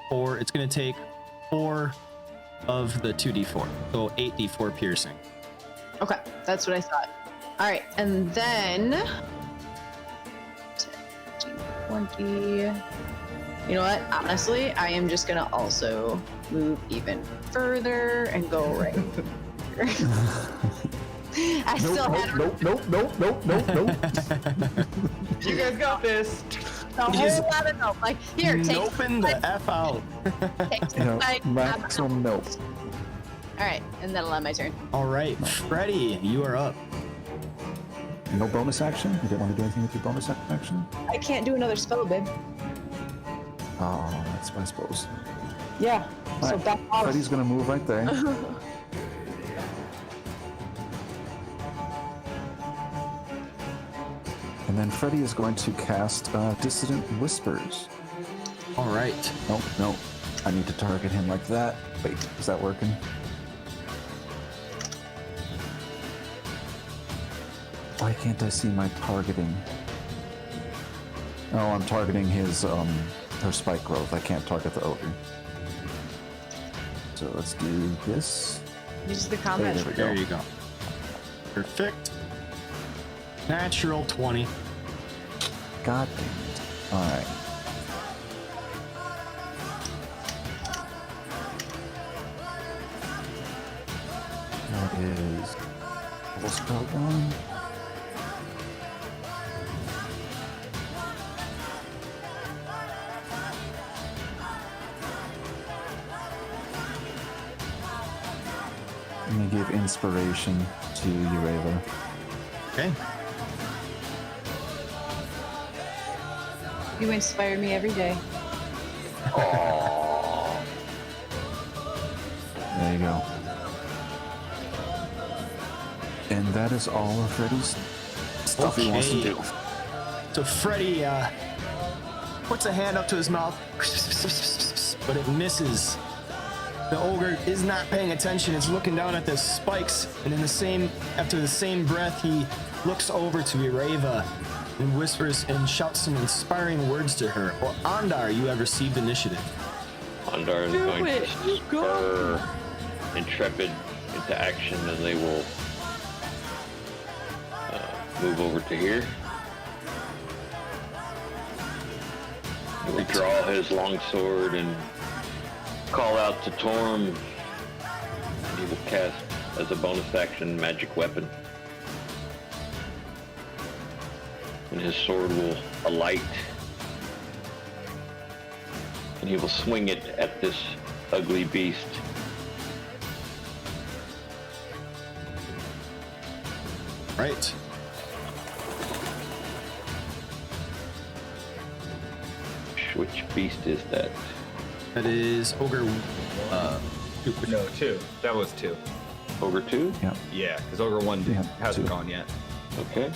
Speaker 1: 4. It's gonna take 4 of the 2d4, so 8d4 piercing.
Speaker 4: Okay, that's what I thought. All right, and then 10, 20. You know what? Honestly, I am just gonna also move even further and go right here. I still had
Speaker 3: Nope.
Speaker 2: You guys got this.
Speaker 4: a whole lot of nope. Like, here, take
Speaker 1: Noping the F out.
Speaker 3: You know,
Speaker 4: Spike,
Speaker 3: maximum nope.
Speaker 4: All right, and that'll end my turn.
Speaker 1: All right, Freddy, you are up.
Speaker 3: No bonus action? You don't want to do anything with your bonus action?
Speaker 4: I can't do another spell, babe.
Speaker 3: Oh, that's I suppose.
Speaker 4: Yeah. So
Speaker 3: Alright,
Speaker 4: back off.
Speaker 3: Freddy's gonna move right there. And then Freddy is going to cast Dissident Whispers.
Speaker 1: All right.
Speaker 3: Nope. I need to target him like that. Wait, is that working? Why can't I see my targeting? Oh, I'm targeting his her spike growth. I can't target the ogre. So let's do this.
Speaker 4: Use the combat.
Speaker 3: There we
Speaker 1: There
Speaker 3: go.
Speaker 1: you go. Perfect. Natural 20.
Speaker 3: God damn it. Alright. That is double spell 1. I'm gonna give inspiration to Ureva.
Speaker 1: Okay.
Speaker 4: You inspire me every day.
Speaker 3: There you go. And that is all of Freddy's stuff he wants to
Speaker 1: Okay.
Speaker 3: do.
Speaker 1: So Freddy puts a hand up to his mouth, but it misses. The ogre is not paying attention. It's looking down at the spikes, and after the same breath, he looks over to Ireva and whispers and shouts some inspiring words to her. Well, Andar, you have received initiative.
Speaker 6: Ondar is
Speaker 5: Do
Speaker 6: going
Speaker 5: it.
Speaker 6: to spur Intrepid into action, and they will move over to here. He will draw his longsword and call out to Torm, and he will cast as a bonus action magic weapon. And his sword will alight. And he will swing it at this ugly beast.
Speaker 1: Right.
Speaker 6: Which beast is that?
Speaker 1: That is Ogre.
Speaker 2: No, 2. That was 2.
Speaker 6: Ogre 2?
Speaker 2: Yeah, because Ogre 1
Speaker 3: Yeah,
Speaker 2: hasn't
Speaker 3: 2.
Speaker 2: gone yet.
Speaker 6: Okay.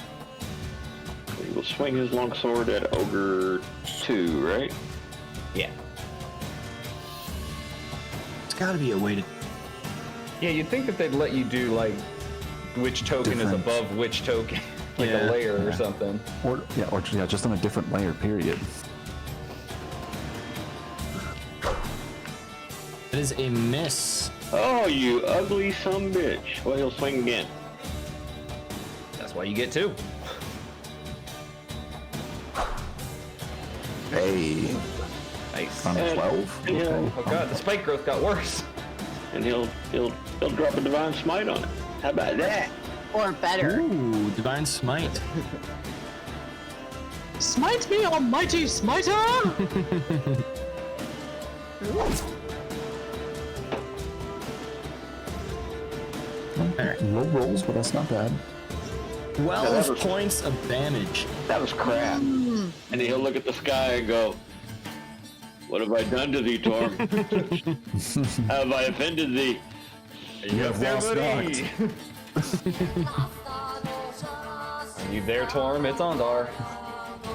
Speaker 6: He will swing his longsword at Ogre 2, right?
Speaker 2: Yeah.
Speaker 1: It's got to be a way to.
Speaker 2: Yeah, you'd think that they'd let you do, like, which token is
Speaker 3: Different.
Speaker 2: above which token. Like
Speaker 1: Yeah.
Speaker 2: a layer or
Speaker 3: Yeah.
Speaker 2: something.
Speaker 3: Or just on a different layer, period.
Speaker 1: That is a miss.
Speaker 6: Oh, you ugly sumbitch. Well, he'll swing again.
Speaker 2: That's why you get 2.
Speaker 3: Hey,
Speaker 2: Nice.
Speaker 3: on
Speaker 6: And-
Speaker 3: 12.
Speaker 6: and he'll-
Speaker 3: Okay.
Speaker 2: Oh god, the spike growth got worse.
Speaker 6: And he'll drop a divine smite on it. How about that?
Speaker 4: Or better.
Speaker 1: Ooh, Divine Smite.
Speaker 4: Smite me, almighty smiter!
Speaker 3: Low rolls, but that's not bad.
Speaker 1: 12 points of damage.
Speaker 6: That was crap. And he'll look at the sky and go, "What have I done to thee, Torm? Have I offended thee?"
Speaker 3: You have lost
Speaker 2: Somebody. Are you there, Torm? It's Ondar.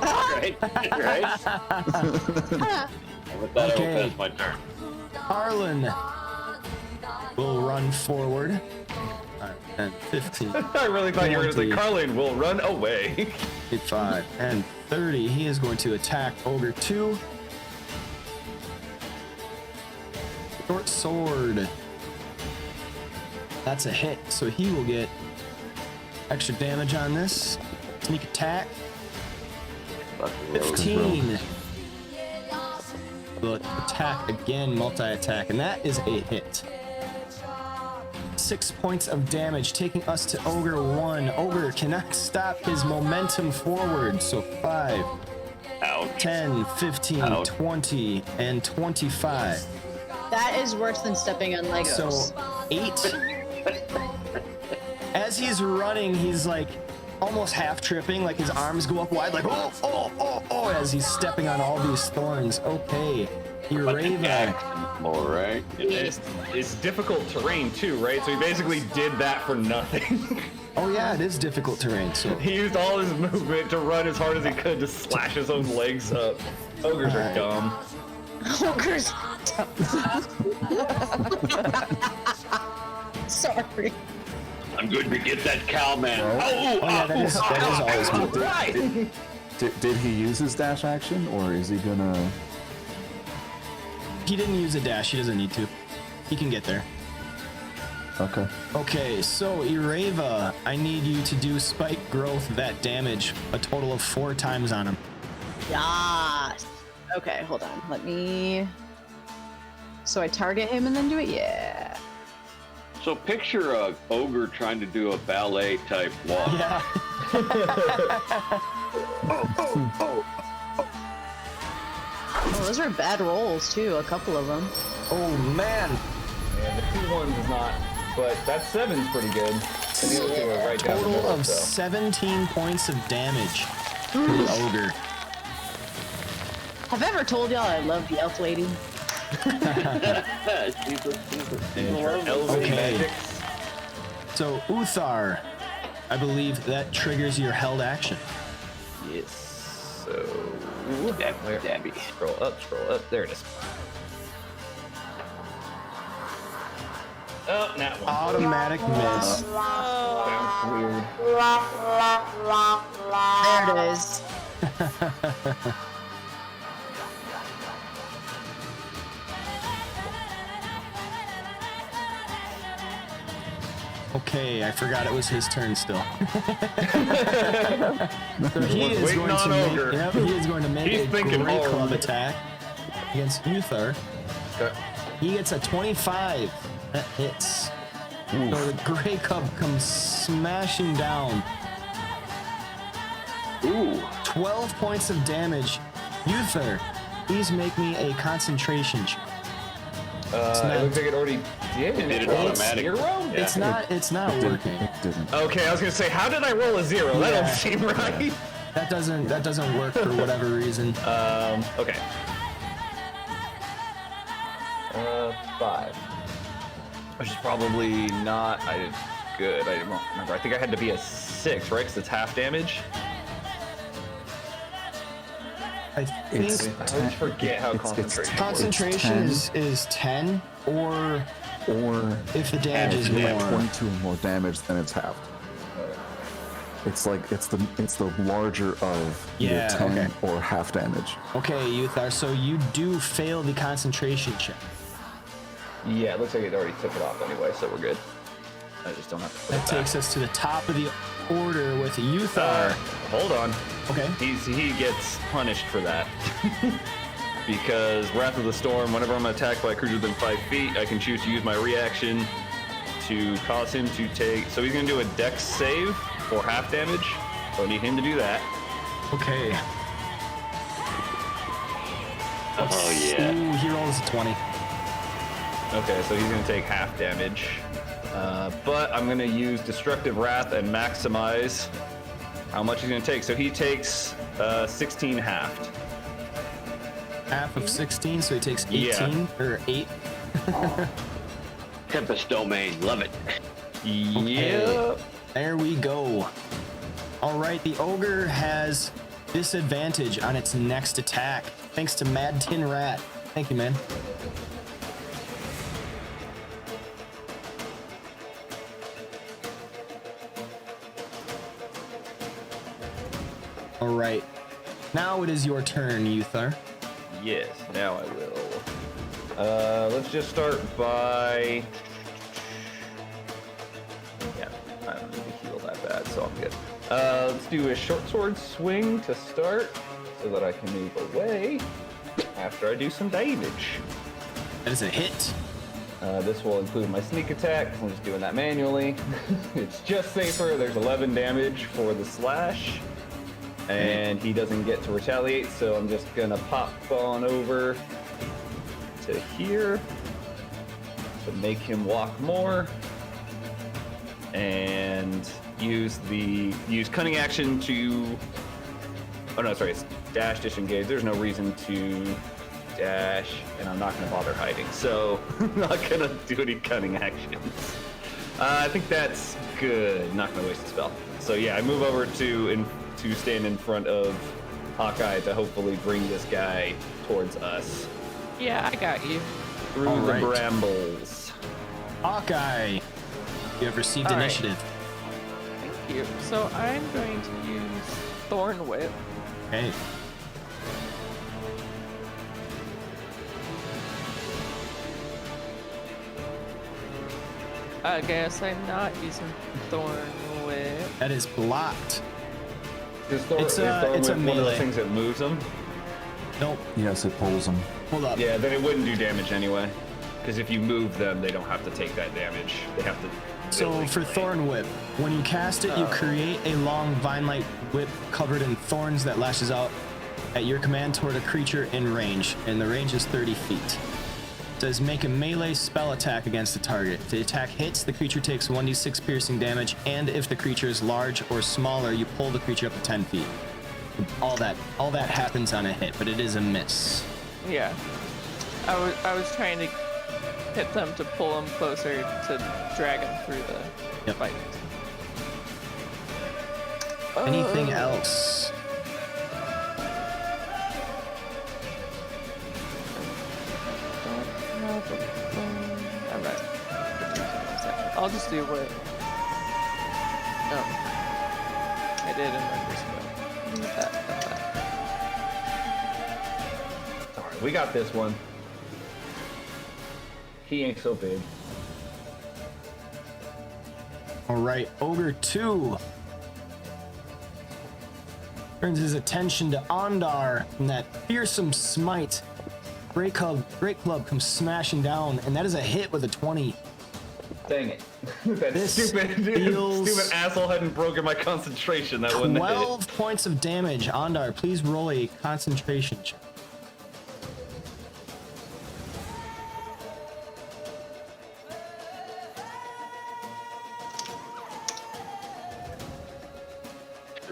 Speaker 6: Right? Right? With that,
Speaker 1: Okay.
Speaker 6: I will pass my turn.
Speaker 1: Harlan will run forward. 10, 15,
Speaker 2: I really thought you were going to say
Speaker 1: 20.
Speaker 2: Carlin will run away.
Speaker 1: 25, and 30. He is going to attack Ogre 2. Short sword. That's a hit, so he will get extra damage on this. Sneak attack. 15. Will attack again, multi-attack, and that is a hit. 6 points of damage, taking us to Ogre 1. Ogre cannot stop his momentum forward, so 5,
Speaker 6: Ouch.
Speaker 1: 10, 15,
Speaker 6: Ouch.
Speaker 1: 20, and 25.
Speaker 4: That is worse than stepping on Legos.
Speaker 1: So 8. As he's running, he's like almost half tripping, like his arms go up wide, like oh, as he's stepping on all these thorns. Okay, Ureva.
Speaker 6: More, right?
Speaker 2: It's difficult terrain too, right? So he basically did that for nothing.
Speaker 1: Oh yeah, it is difficult terrain. So
Speaker 2: He used all his movement to run as hard as he could to slash his own legs up. Ogres are dumb.
Speaker 4: Ogres. Sorry.
Speaker 6: I'm going to get that cow man.
Speaker 1: oh yeah, that is always good.
Speaker 2: Right.
Speaker 3: Did he use his dash action, or is he gonna?
Speaker 1: He didn't use a dash. He doesn't need to. He can get there.
Speaker 3: Okay.
Speaker 1: Okay, so Ureva, I need you to do spike growth that damage a total of 4 times on him.
Speaker 4: Yes. Okay, hold on. Let me. So I target him and then do it? Yeah.
Speaker 6: So picture a ogre trying to do a ballet type walk.
Speaker 1: Yeah.
Speaker 4: Oh, those are bad rolls too. A couple of them.
Speaker 1: Oh man.
Speaker 2: Yeah, the 2 1s is not, but that 7's pretty good. And the other 2 are right down the
Speaker 1: Total
Speaker 2: middle,
Speaker 1: of
Speaker 2: so.
Speaker 1: 17 points of damage to the ogre.
Speaker 4: Have I ever told y'all I love the elf lady?
Speaker 2: And her elven
Speaker 1: Okay.
Speaker 2: magics.
Speaker 1: So Uthar, I believe that triggers your held action.
Speaker 2: Yes. So.
Speaker 6: Dabby, dabby.
Speaker 2: Scroll up, scroll up. There it is. Oh, that one.
Speaker 1: Automatic miss.
Speaker 2: Sounds weird.
Speaker 4: There it is.
Speaker 1: Okay, I forgot it was his turn still. So he
Speaker 2: Was
Speaker 1: is
Speaker 2: waiting
Speaker 1: going
Speaker 2: on
Speaker 1: to make,
Speaker 2: Ogre.
Speaker 1: yep, he is going to make
Speaker 2: He's
Speaker 1: a
Speaker 2: thinking
Speaker 1: great
Speaker 2: hard.
Speaker 1: club attack against Uthar.
Speaker 2: Okay.
Speaker 1: He gets a 25. That hits. So the Grey Cub comes smashing down.
Speaker 6: Ooh.
Speaker 1: 12 points of damage. Uther, please make me a concentration check.
Speaker 2: It looks like it already did.
Speaker 6: It did it
Speaker 2: rolled
Speaker 6: automatic.
Speaker 2: 0?
Speaker 6: Yeah.
Speaker 1: It's not working.
Speaker 3: It didn't.
Speaker 2: Okay, I was gonna say, how did I roll a 0? That
Speaker 1: Yeah.
Speaker 2: don't seem right.
Speaker 1: That doesn't work for whatever reason.
Speaker 2: Okay. 5. Which is probably not good. I don't remember. I think I had to be a 6, right? Because it's half damage.
Speaker 1: I think
Speaker 3: It's
Speaker 2: I always forget how concentration works.
Speaker 1: concentration
Speaker 3: 10.
Speaker 1: is 10, or
Speaker 3: Or
Speaker 1: if the damage is
Speaker 3: if you have
Speaker 1: more.
Speaker 3: 22 or more damage, then it's halved. It's like it's the larger of
Speaker 1: Yeah,
Speaker 3: either 10
Speaker 1: okay.
Speaker 3: or half damage.
Speaker 1: Okay, Uthar, so you do fail the concentration check.
Speaker 2: Yeah, it looks like it already took it off anyway, so we're good. I just don't have to put
Speaker 1: That
Speaker 2: it back.
Speaker 1: takes us to the top of the order with Uthar.
Speaker 2: Hold on.
Speaker 1: Okay.
Speaker 2: He gets punished for that. Because Wrath of the Storm, whenever I'm attacked by a creature within 5 feet, I can choose to use my reaction to cause him to take... So he's going to do a dex save for half damage. So I need him to do that.
Speaker 1: Okay.
Speaker 6: Oh, yeah.
Speaker 1: Ooh, he rolls a 20.
Speaker 2: Okay, so he's going to take half damage. But I'm going to use Destructive Wrath and maximize how much he's going to take. So he takes 16 halved.
Speaker 1: Half of 16, so he takes 18
Speaker 2: Yeah.
Speaker 1: or 8.
Speaker 6: Tempest Domain. Love it.
Speaker 2: Yep.
Speaker 1: There we go. All right, the ogre has disadvantage on its next attack, thanks to Mad Tin Rat. Thank you, man. All right, now it is your turn, Uthar.
Speaker 2: Yes, now I will. Let's just start by... Yeah, I don't need to heal that bad, so I'm good. Let's do a short sword swing to start, so that I can move away after I do some damage.
Speaker 1: That is a hit.
Speaker 2: This will include my sneak attack, 'cause I'm just doing that manually. It's just safer. There's 11 damage for the slash. And he doesn't get to retaliate, so I'm just gonna pop on over to here to make him walk more, and use cunning action to. Oh no, sorry, it's dash, disengage. There's no reason to dash, and I'm not gonna bother hiding, so I'm not gonna do any cunning actions. I think that's good. Not gonna waste a spell. So yeah, I move over to stand in front of Hawkeye to hopefully bring this guy towards us
Speaker 5: Yeah, I got you.
Speaker 2: through
Speaker 1: All
Speaker 2: the
Speaker 1: right.
Speaker 2: brambles.
Speaker 1: Hawkeye, you have received
Speaker 5: All right.
Speaker 1: initiative.
Speaker 5: Thank you. So I'm going to use Thorn Whip.
Speaker 1: Okay.
Speaker 5: I guess I'm not using Thorn Whip.
Speaker 1: That is blocked.
Speaker 2: Is Thor,
Speaker 1: It's
Speaker 2: is
Speaker 1: a-
Speaker 2: Thorn
Speaker 1: it's a
Speaker 2: Whip one of
Speaker 1: melee.
Speaker 2: those things that moves him?
Speaker 1: Nope.
Speaker 3: Yes, it pulls them.
Speaker 1: Hold up.
Speaker 2: Yeah, then it wouldn't do damage anyway. Because if you move them, they don't have to take that damage. They have to.
Speaker 1: So
Speaker 2: literally
Speaker 1: for
Speaker 2: claim.
Speaker 1: Thorn Whip, when you cast it, you create a long vine-like whip covered in thorns that lashes out at your command toward a creature in range, and the range is 30 feet. It says make a melee spell attack against the target. If the attack hits, the creature takes 1d6 piercing damage, and if the creature is large or smaller, you pull the creature up to 10 feet. All that happens on a hit, but it is a miss.
Speaker 5: Yeah. I was trying to hit them to pull them closer to drag them through the
Speaker 1: Yep.
Speaker 5: fight.
Speaker 1: Anything else?
Speaker 5: I'm not. I'll just do what. I did in my first go. That.
Speaker 2: All right, we got this one. He ain't so big.
Speaker 1: All right, Ogre 2 turns his attention to Ondar, and that fearsome smite. Great Club comes smashing down, and that is a hit with a 20.
Speaker 2: Dang it. That
Speaker 1: This
Speaker 2: stupid asshole hadn't broken my concentration. That wouldn't have hit
Speaker 1: 12 points of damage. Ondar, please roll a concentration check.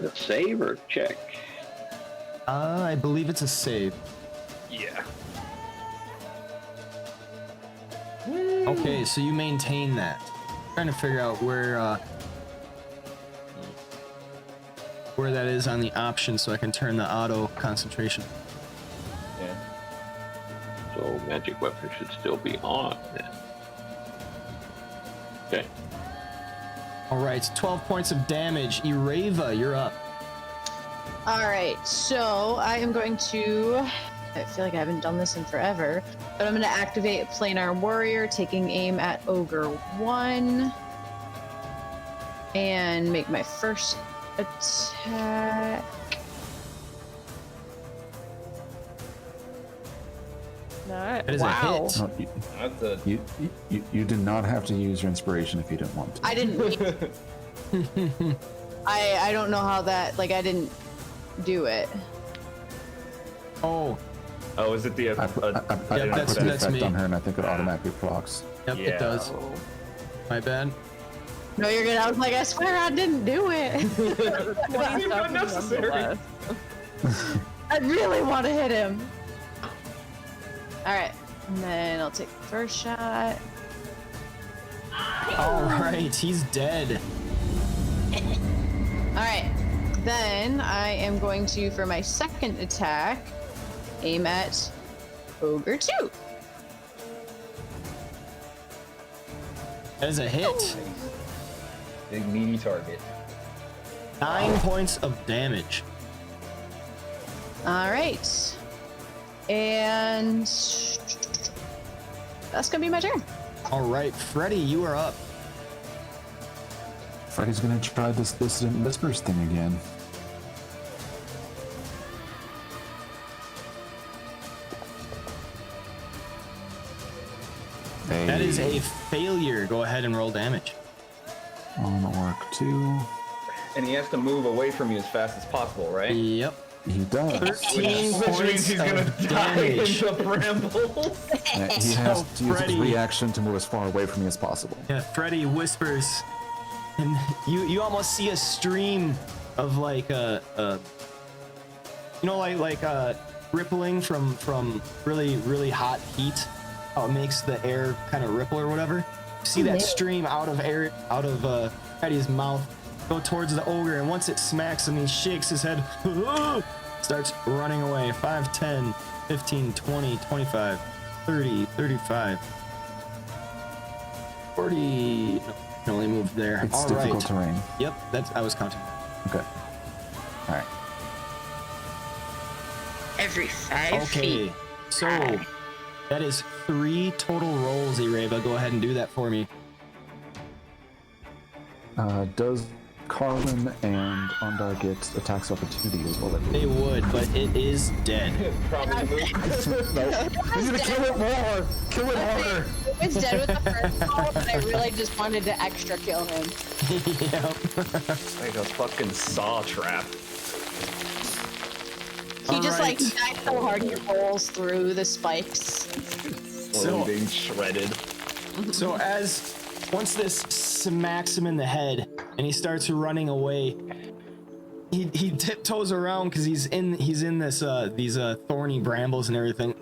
Speaker 6: A save or check?
Speaker 1: I believe it's a save.
Speaker 2: Yeah.
Speaker 1: Okay, so you maintain that. Trying to figure out where that is on the option so I can turn the auto concentration.
Speaker 2: Yeah.
Speaker 6: So magic weapon should still be on then. Okay.
Speaker 1: All right, 12 points of damage. Ireva, you're up.
Speaker 4: All right, so I am going to. I feel like I haven't done this in forever, but I'm going to activate Planar Warrior, taking aim at Ogre 1, and make my first attack.
Speaker 5: Not.
Speaker 1: That is a hit.
Speaker 3: No,
Speaker 2: That's a.
Speaker 3: you did not have to use your inspiration if you didn't want to.
Speaker 4: I didn't. I don't know how that. Like, I didn't do it.
Speaker 1: Oh,
Speaker 2: Oh, is it the?
Speaker 3: I
Speaker 1: that's-
Speaker 3: put the
Speaker 1: that's
Speaker 3: effect
Speaker 1: me.
Speaker 3: on her, and I think it automatically procs.
Speaker 1: yep,
Speaker 2: Yeah.
Speaker 1: it does.
Speaker 5: Oh.
Speaker 1: My bad.
Speaker 4: No, you're good. I was like, I swear I didn't do it.
Speaker 2: That seemed unnecessary.
Speaker 5: Nonetheless.
Speaker 4: I really want to hit him. All right, and then I'll take the first shot.
Speaker 1: All right, he's dead.
Speaker 4: All right, then I am going to, for my second attack, aim at Ogre 2.
Speaker 1: That is a hit.
Speaker 2: Big meaty target.
Speaker 1: 9 points of damage.
Speaker 4: All right, and that's gonna be my turn.
Speaker 1: All right, Freddy, you are up.
Speaker 3: Freddy's gonna try this dissident whispers thing again.
Speaker 1: That is a failure. Go ahead and roll damage.
Speaker 3: on orc 2.
Speaker 2: And he has to move away from you as fast as possible, right?
Speaker 1: Yep.
Speaker 3: He does.
Speaker 1: 13
Speaker 2: Which means
Speaker 1: points
Speaker 2: he's gonna
Speaker 1: of
Speaker 2: die in
Speaker 1: damage.
Speaker 2: the brambles.
Speaker 3: He has
Speaker 1: So
Speaker 3: to use
Speaker 1: Freddy-
Speaker 3: his reaction to move as far away from me as possible.
Speaker 1: Yeah, Freddy whispers, and you almost see a stream of like rippling from really hot heat. How it makes the air kind of ripple or whatever. You see that stream out of Freddy's mouth go towards the ogre, and once it smacks him, he shakes his head, starts running away. 5, 10, 15, 20, 25, 30, 35, 40. No, can only move there.
Speaker 3: It's
Speaker 1: All
Speaker 3: difficult
Speaker 1: right.
Speaker 3: terrain.
Speaker 1: Yep, I was counting.
Speaker 3: Okay. All right.
Speaker 4: Every 5
Speaker 1: Okay, so that is 3 total rolls, Ireva. Go ahead and do that for me.
Speaker 3: Does Carlin and Ondar get attacks opportunity as well?
Speaker 1: They would, but it is dead.
Speaker 2: Probably move.
Speaker 3: We need to kill it more! Kill it harder!
Speaker 4: It's dead with the first call, but I really just wanted to extra kill him.
Speaker 1: Yep.
Speaker 2: Like a fucking saw trap.
Speaker 4: He just
Speaker 1: Alright.
Speaker 4: like dies so hard he rolls through the spikes.
Speaker 2: Slowly
Speaker 1: So-
Speaker 2: being shredded.
Speaker 1: So once this smacks him in the head and he starts running away, he tiptoes around because he's in this these thorny brambles and everything.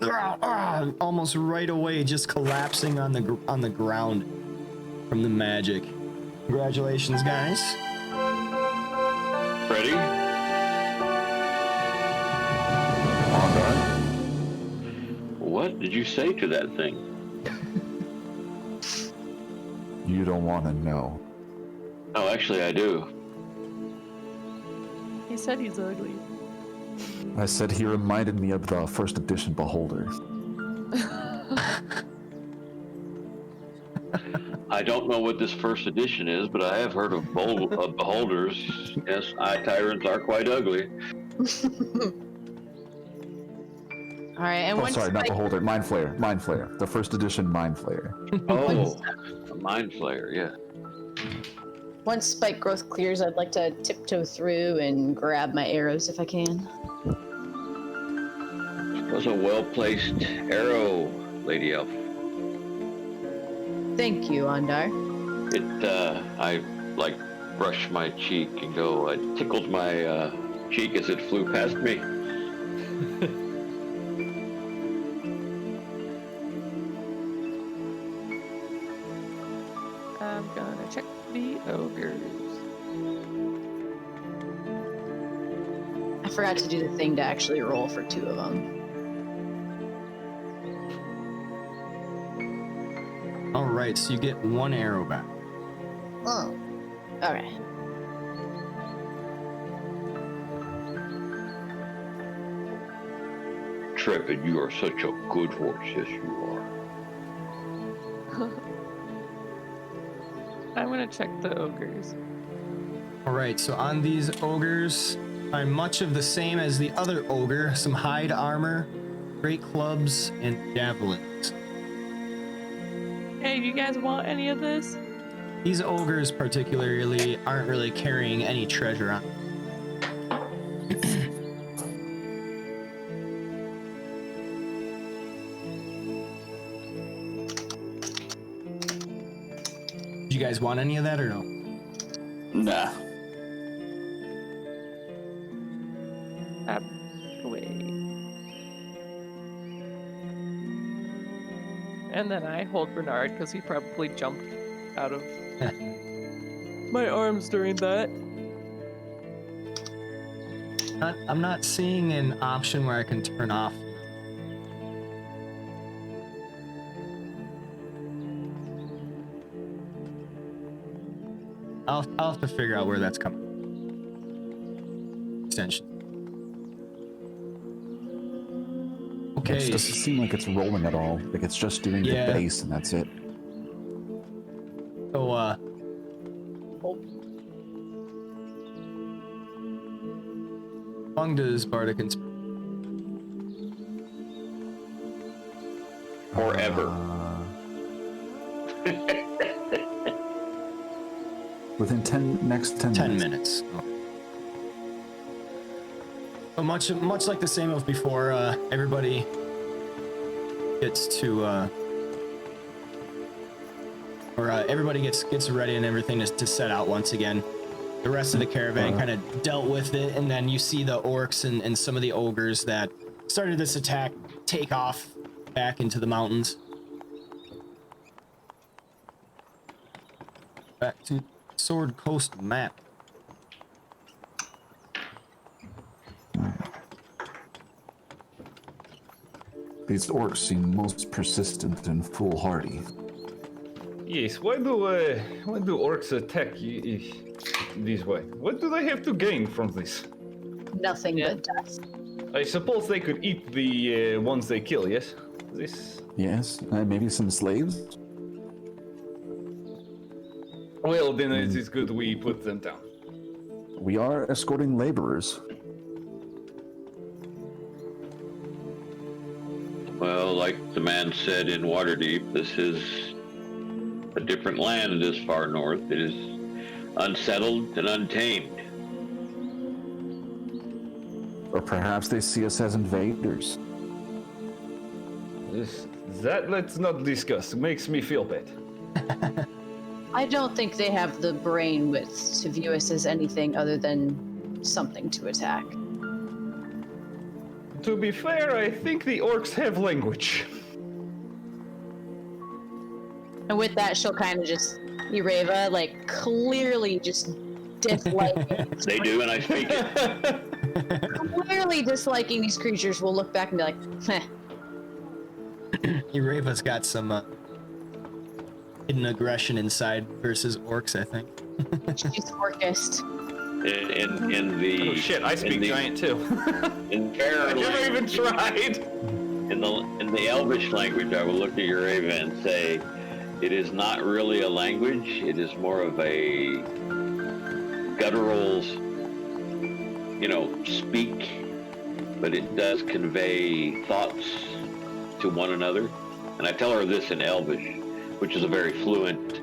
Speaker 1: Almost right away, just collapsing on the ground from the magic. Congratulations, guys.
Speaker 6: Freddy?
Speaker 3: Ondar?
Speaker 6: What did you say to that thing?
Speaker 3: You don't want to know.
Speaker 6: Oh, actually, I do.
Speaker 5: He said he's ugly.
Speaker 3: I said he reminded me of the first edition Beholder.
Speaker 6: I don't know what this first edition is, but I have heard of beholders. Yes, eye tyrants are quite ugly.
Speaker 4: All right, and
Speaker 3: Oh,
Speaker 4: once
Speaker 3: sorry, not the
Speaker 4: Spike,
Speaker 3: holder. Mind Flayer. The first edition Mind Flayer.
Speaker 6: Oh, a mind flayer, yeah.
Speaker 4: once Spike growth clears, I'd like to tiptoe through and grab my arrows if I can.
Speaker 6: It was a well-placed arrow, Lady Elf.
Speaker 4: Thank you, Ondar.
Speaker 6: I like brushed my cheek and I tickled my cheek as it flew past me.
Speaker 5: I'm gonna check the ogres.
Speaker 4: I forgot to do the thing to actually roll for 2 of them.
Speaker 1: All right, so you get 1 arrow back.
Speaker 4: Oh. Okay.
Speaker 6: Trepid, you are such a good horse, yes you are.
Speaker 5: I'm gonna check the ogres.
Speaker 1: All right, so on these ogres, find much of the same as the other ogre, some hide armor, great clubs, and javelins.
Speaker 5: Hey, you guys want any of this?
Speaker 1: These ogres particularly aren't really carrying any treasure on. Do you guys want any of that or no?
Speaker 7: Nah.
Speaker 5: Away. And then I hold Bernard because he probably jumped out of my arms during that.
Speaker 1: I'm not seeing an option where I can turn off. I'll have to figure out where that's coming. Extension. Okay.
Speaker 3: It doesn't seem like it's rolling at all. Like it's just doing
Speaker 1: Yeah.
Speaker 3: the base and that's it.
Speaker 1: So, how long does Bardic Inspiration?
Speaker 6: Forever.
Speaker 3: Within 10 minutes.
Speaker 1: 10 minutes. So much like the same of before, everybody gets to, everybody gets ready and everything to set out once again. The rest of the caravan kind of dealt with it, and then you see the orcs and some of the ogres that started this attack take off back into the mountains. Back to Sword Coast map.
Speaker 3: These orcs seem most persistent and foolhardy.
Speaker 2: Yes, why do orcs attack this way? What do they have to gain from this?
Speaker 4: Nothing but death.
Speaker 2: I suppose they could eat the ones they kill, yes? This...
Speaker 3: Yes, maybe some slaves?
Speaker 2: Well, then it is good we put them down.
Speaker 3: We are escorting laborers.
Speaker 6: Well, like the man said in Waterdeep, this is a different land this far north. It is unsettled and untamed.
Speaker 3: Or perhaps they see us as invaders.
Speaker 2: That let's not discuss. It makes me feel bad.
Speaker 4: I don't think they have the brain width to view us as anything other than something to attack.
Speaker 2: To be fair, I think the orcs have language.
Speaker 4: And with that, she'll kind of just, Ireva, like, clearly just disliking.
Speaker 6: They do, and I speak it.
Speaker 4: Clearly disliking these creatures will look back and be like, heh.
Speaker 1: Ireva's got some hidden aggression inside versus orcs, I think.
Speaker 4: She's orcist.
Speaker 6: In the
Speaker 2: Oh shit, I speak giant too.
Speaker 6: in fair
Speaker 2: I never even tried.
Speaker 6: in the Elvish language, I will look at Ureva and say, it is not really a language. It is more of a guttural, speak but it does convey thoughts to one another. And I tell her this in Elvish, which is a very fluent,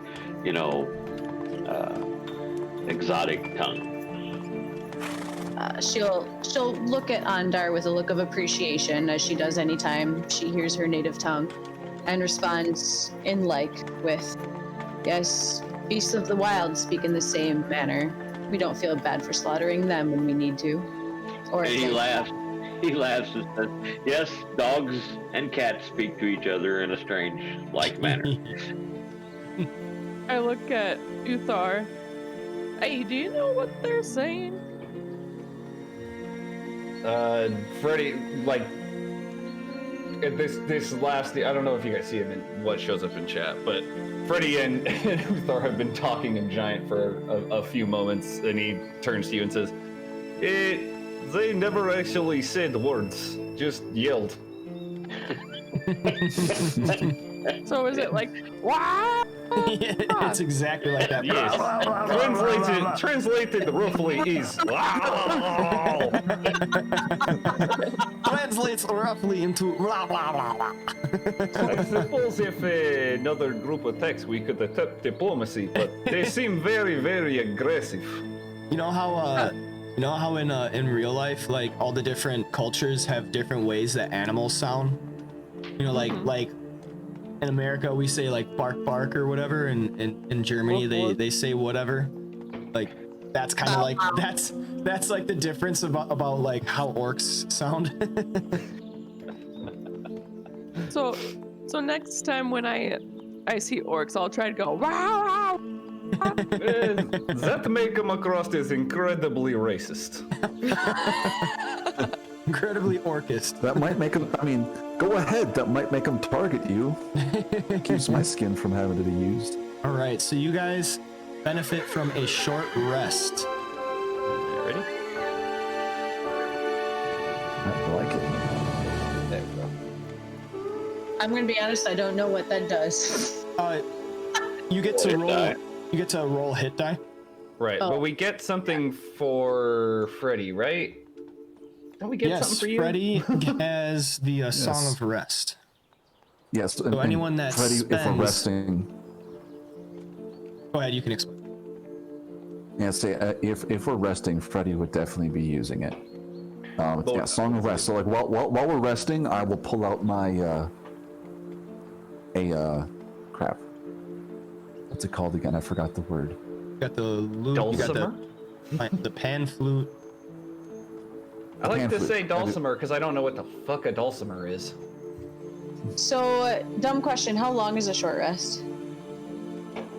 Speaker 6: exotic tongue.
Speaker 4: She'll look at Andar with a look of appreciation, as she does anytime she hears her native tongue, and responds in like with, "Yes, beasts of the wild speak in the same manner. We don't feel bad for slaughtering them when we need to." Or
Speaker 6: And he laughs. He laughs and says, "Yes, dogs and cats speak to each other in a strange, like manner."
Speaker 5: I look at Uthar. Hey, do you know what they're saying?
Speaker 2: Freddy, like, this last, I don't know if you guys see him in what shows up in chat, but Freddy and Uthar have been talking in Giant for a few moments, and he turns to you and says, they never actually said words, just yelled.
Speaker 5: So is it like, wow?
Speaker 1: It's exactly like that.
Speaker 2: Yes. Translated roughly is wow.
Speaker 1: Translates roughly into blah blah blah blah.
Speaker 2: I suppose if another group attacks, we could attempt diplomacy, but they seem very, very aggressive.
Speaker 1: You know how in real life, like all the different cultures have different ways that animals sound. Like in America we say like bark bark or whatever, and in Germany they say whatever. Like that's kind of like that's like the difference about like how orcs sound.
Speaker 5: So next time when I see orcs, I'll try to go wow.
Speaker 2: That may come across as incredibly racist.
Speaker 1: Incredibly orcist.
Speaker 3: That might make them, go ahead, that might make them target you. Keeps my skin from having to be used.
Speaker 1: All right, so you guys benefit from a short rest.
Speaker 2: Ready?
Speaker 3: I like it.
Speaker 2: There we go.
Speaker 4: I'm gonna be honest, I don't know what that does.
Speaker 1: You get to
Speaker 6: Hit
Speaker 1: roll.
Speaker 6: die.
Speaker 1: You get to roll hit die.
Speaker 2: Right,
Speaker 4: Oh.
Speaker 2: but we get something for Freddy, right? Don't we get something
Speaker 1: Yes,
Speaker 2: for you?
Speaker 1: Freddie has the Song
Speaker 3: Yes.
Speaker 1: of Rest.
Speaker 3: Yes,
Speaker 1: So anyone that
Speaker 3: Freddy, if we're
Speaker 1: spends-
Speaker 3: resting,
Speaker 1: Go ahead, you can explain.
Speaker 3: yeah, say if we're resting, Freddy would definitely be using it. Yeah, Song of Rest. So like while we're resting, I will pull out my crap. What's it called again? I forgot the word.
Speaker 1: You got the lute.
Speaker 2: Dulcimer?
Speaker 1: You got the pan flute.
Speaker 2: I like
Speaker 3: Pan
Speaker 2: to
Speaker 3: flute.
Speaker 2: say dulcimer because I don't know what the fuck a dulcimer is.
Speaker 4: So, dumb question, how long is a short rest?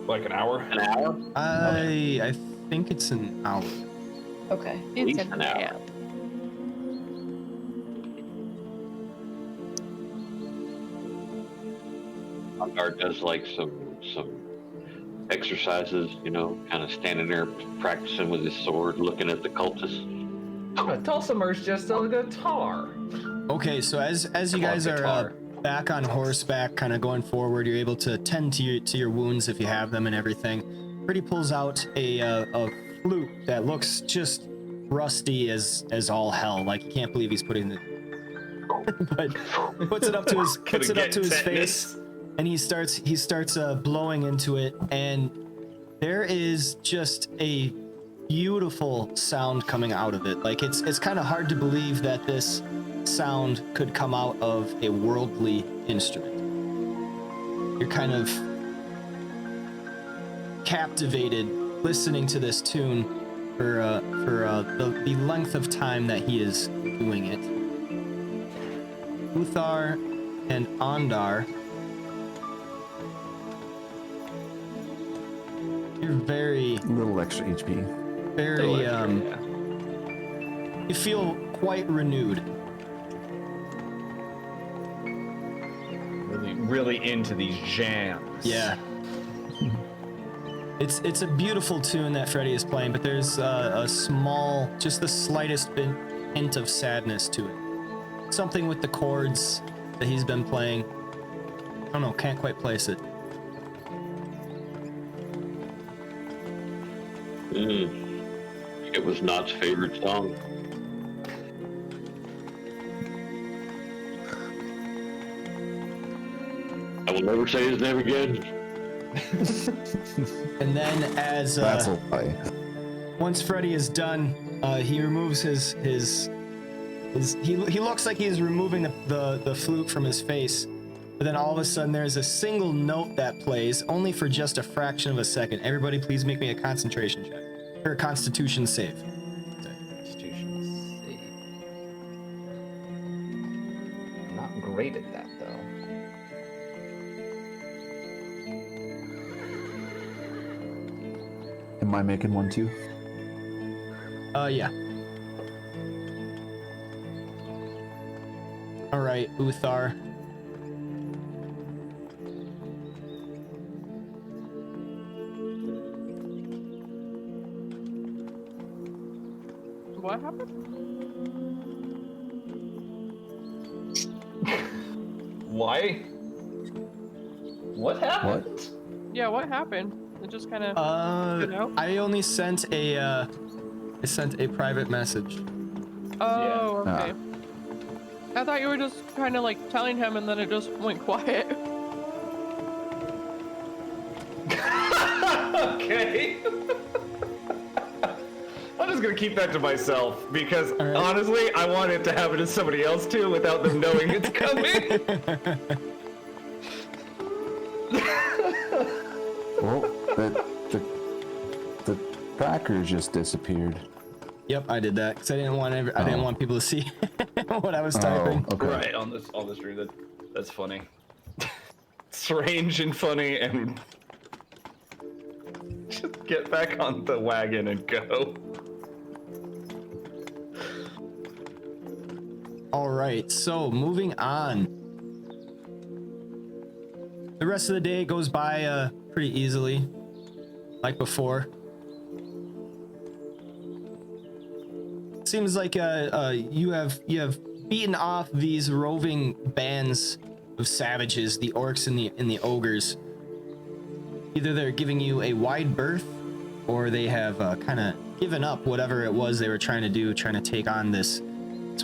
Speaker 2: Like an hour?
Speaker 6: An hour?
Speaker 1: I think it's an hour.
Speaker 4: Okay.
Speaker 5: It's
Speaker 6: least
Speaker 5: a
Speaker 6: an hour.
Speaker 5: nap.
Speaker 6: Andar does like some exercises, kind of standing there practicing with his sword, looking at the cultists.
Speaker 2: A dulcimer's just a guitar.
Speaker 1: Okay, so as you guys are back on horseback, kind of going forward, you're able to tend to your wounds if you have them and everything. Freddy pulls out a flute that looks just rusty as all hell. Like you can't believe he's putting it, but puts it up to his face, and he starts blowing into it, and there is just a beautiful sound coming out of it. Like it's kind of hard to believe that this sound could come out of a worldly instrument. You're kind of captivated listening to this tune for the length of time that he is doing it. Uthar and Andar, you're very
Speaker 3: A little extra HP.
Speaker 1: you feel quite renewed.
Speaker 2: Really into these jams.
Speaker 1: Yeah. It's a beautiful tune that Freddy is playing, but there's a small, just the slightest hint of sadness to it. Something with the chords that he's been playing. I don't know, can't quite place it.
Speaker 6: It was Knott's favorite song. I will never say his name again.
Speaker 1: And then as
Speaker 3: That's a lie.
Speaker 1: once Freddy is done, he removes his he looks like he's removing the flute from his face. But then all of a sudden there's a single note that plays only for just a fraction of a second. Everybody please make me a concentration check. Or a constitution save.
Speaker 2: Constitution save. I'm not great at that though.
Speaker 3: Am I making one too?
Speaker 1: Yeah. All right, Uthar.
Speaker 5: What happened?
Speaker 2: Why? What happened?
Speaker 3: What?
Speaker 5: Yeah, what happened? It just kind of. out?
Speaker 1: I only sent a private message.
Speaker 5: Oh,
Speaker 3: Yeah.
Speaker 5: okay. I thought you were just kind of like telling him, and then it just went quiet.
Speaker 2: Okay. I'm just gonna keep that to myself because
Speaker 1: right.
Speaker 2: honestly, I want it to happen to somebody else too without them knowing it's coming.
Speaker 3: Well, the tracker just disappeared.
Speaker 1: Yep, I did that because I didn't want people to see what I was typing.
Speaker 3: Oh, okay.
Speaker 2: Right on the stream. That's funny. Strange and funny, and just get back on the wagon and go.
Speaker 1: All right, so moving on. The rest of the day goes by pretty easily, like before. Seems like you have beaten off these roving bands of savages, the orcs and the ogres. Either they're giving you a wide berth, or they have kind of given up whatever it was they were trying to do, trying to take on this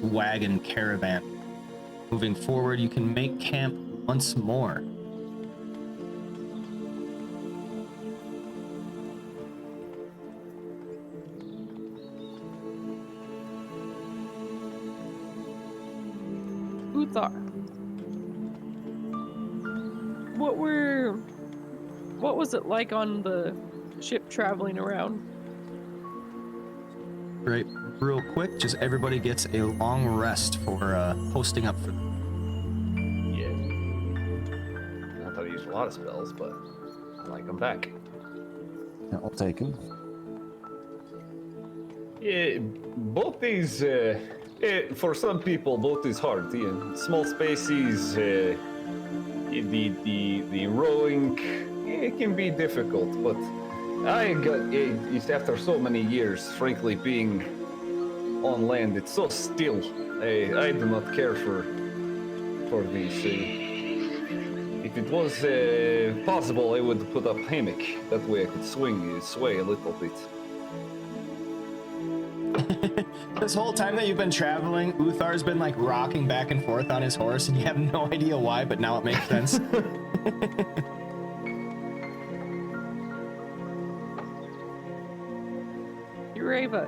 Speaker 1: wagon caravan. Moving forward, you can make camp once more.
Speaker 5: Uthar. What was it like on the ship traveling around?
Speaker 1: Right, real quick, just everybody gets a long rest for hosting up for them.
Speaker 2: Yeah. I thought I used a lot of spells, but I like them back.
Speaker 3: Yeah, I'll take him.
Speaker 2: Yeah, both these, for some people, both is hard. Yeah, small spaces, the rowing, it can be difficult. But I got it's after so many years, frankly, being on land, it's so still. I do not care for these. If it was possible, I would put up hammock. That way I could sway a little bit.
Speaker 1: This whole time that you've been traveling, Uthar's been like rocking back and forth on his horse, and you have no idea why, but now it makes sense.
Speaker 5: Ureva.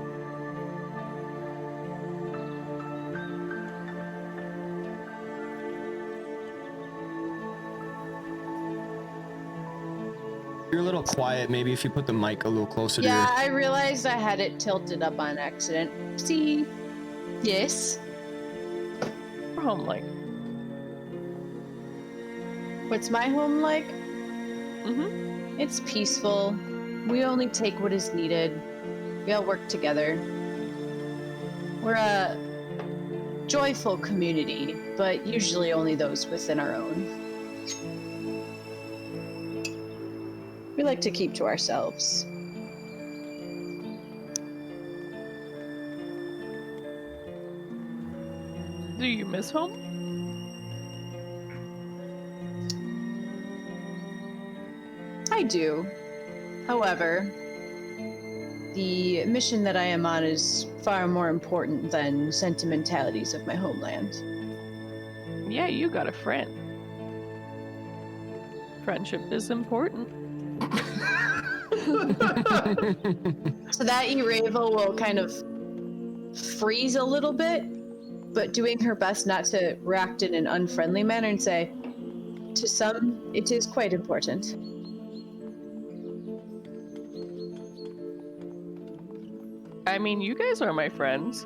Speaker 1: You're a little quiet. Maybe if you put the mic a little closer to
Speaker 4: Yeah, I realized I had it tilted up on accident. See? Yes.
Speaker 5: We're home like.
Speaker 4: What's my home like?
Speaker 5: Mm-hmm.
Speaker 4: It's peaceful. We only take what is needed. We all work together. We're a joyful community, but usually only those within our own. We like to keep to ourselves.
Speaker 5: Do you miss home?
Speaker 4: I do. However, the mission that I am on is far more important than sentimentalities of my homeland.
Speaker 5: Yeah, you got a friend. friendship is important.
Speaker 4: So that Ereva will kind of freeze a little bit, but doing her best not to react in an unfriendly manner and say, to some, it is quite important.
Speaker 5: I mean, you guys are my friends.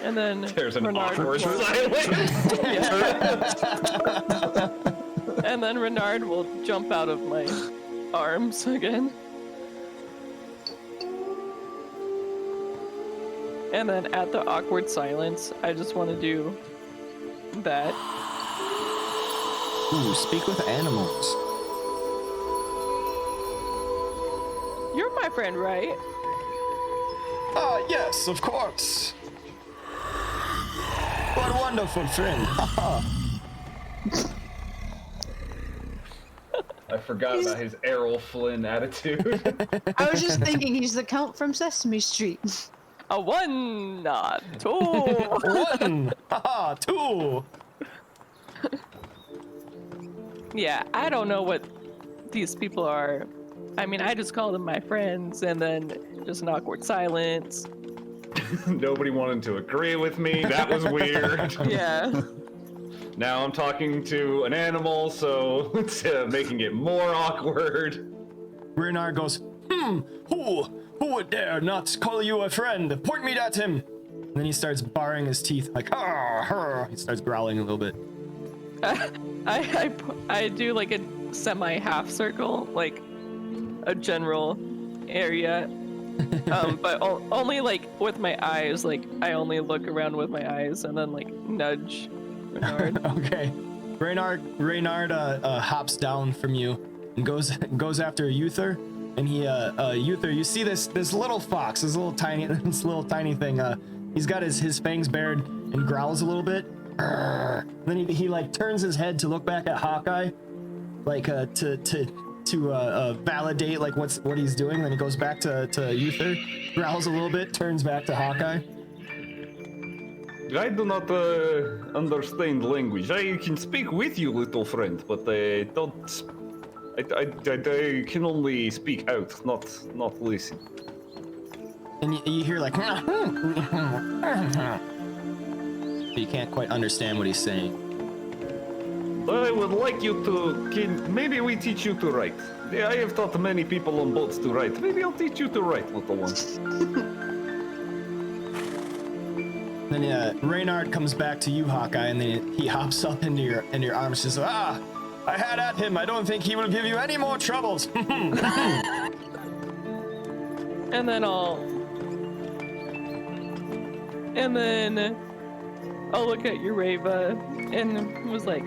Speaker 5: And then
Speaker 2: There's an
Speaker 5: Renard
Speaker 2: awkward
Speaker 5: will-
Speaker 2: silence.
Speaker 5: And then Renard will jump out of my arms again. And then at the awkward silence, I just want to do that.
Speaker 1: Ooh, speak with animals.
Speaker 5: You're my friend, right?
Speaker 1: Ah, yes, of course. What a wonderful friend.
Speaker 2: I forgot about his Errol Flynn attitude.
Speaker 4: I was just thinking he's the Count from Sesame Street.
Speaker 5: A 1, not 2.
Speaker 1: 1, haha, 2.
Speaker 5: Yeah, I don't know what these people are. I mean, I just call them my friends, and then just an awkward silence.
Speaker 2: Nobody wanted to agree with me. That was weird.
Speaker 5: Yeah.
Speaker 2: Now I'm talking to an animal, so it's making it more awkward.
Speaker 1: Renard goes, who would dare not call you a friend? Point me at him. And then he starts baring his teeth like, he starts growling a little bit.
Speaker 5: I do like a semi-half circle, like a general area, but only like with my eyes. Like I only look around with my eyes and then like nudge Renard.
Speaker 1: Okay. Reynard hops down from you and goes after Uther. And he, Uther, you see this little fox, this little tiny thing. He's got his fangs bared and growls a little bit. And then he like turns his head to look back at Hawkeye, like to validate like what he's doing. Then he goes back to Uther, growls a little bit, turns back to Hawkeye.
Speaker 2: I do not understand language. I can speak with you, little friend, but I don't. I can only speak out, not listen.
Speaker 1: And you hear like, you can't quite understand what he's saying.
Speaker 2: I would like you to. Maybe we teach you to write. Yeah, I have taught many people on boats to write. Maybe I'll teach you to write, little one.
Speaker 1: Then Reynard comes back to you, Hawkeye, and then he hops up into your arms and says, I had at him. I don't think he will give you any more troubles.
Speaker 5: And then I'll look at Ureva and was like,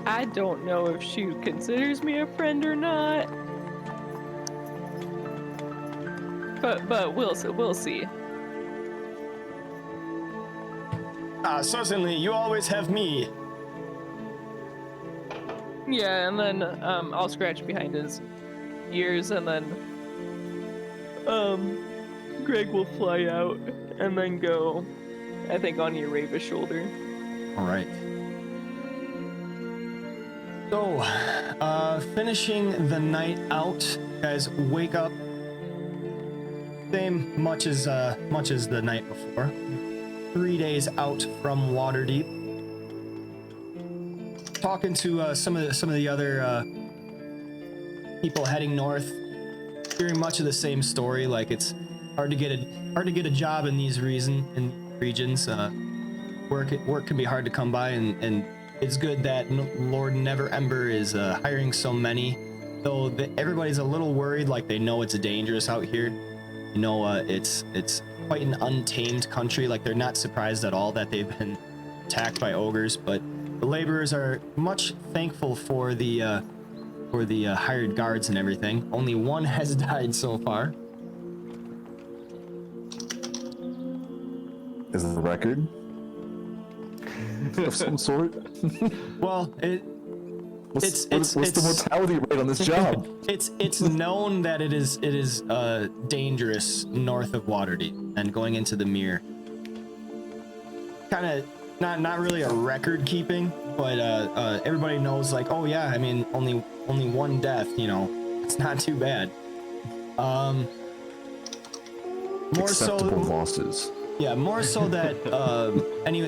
Speaker 5: I don't know if she considers me a friend or not. But we'll see.
Speaker 1: Certainly, you always have me.
Speaker 5: Yeah, and then I'll scratch behind his ears, and then Greg will fly out and then go, I think, on Ureva's shoulder.
Speaker 1: All right. So, finishing the night out, guys wake up same much as the night before. 3 days out from Waterdeep. Talking to some of the other people heading north, hearing much of the same story. Like it's hard to get a job in these regions. Work can be hard to come by, and it's good that Lord Neverember is hiring so many. Though everybody's a little worried, like they know it's dangerous out here. You know, it's quite an untamed country. Like they're not surprised at all that they've been attacked by ogres, but the laborers are much thankful for the hired guards and everything. Only one has died so far.
Speaker 3: Is it a record of some sort?
Speaker 1: Well,
Speaker 3: What's the mortality rate on this job?
Speaker 1: It's known that it is dangerous north of Waterdeep and going into the Mere. kind of not really a record keeping, but everybody knows like, oh yeah, I mean only one death, you know, it's not too bad. More
Speaker 3: Acceptable
Speaker 1: so,
Speaker 3: losses.
Speaker 1: yeah, more so that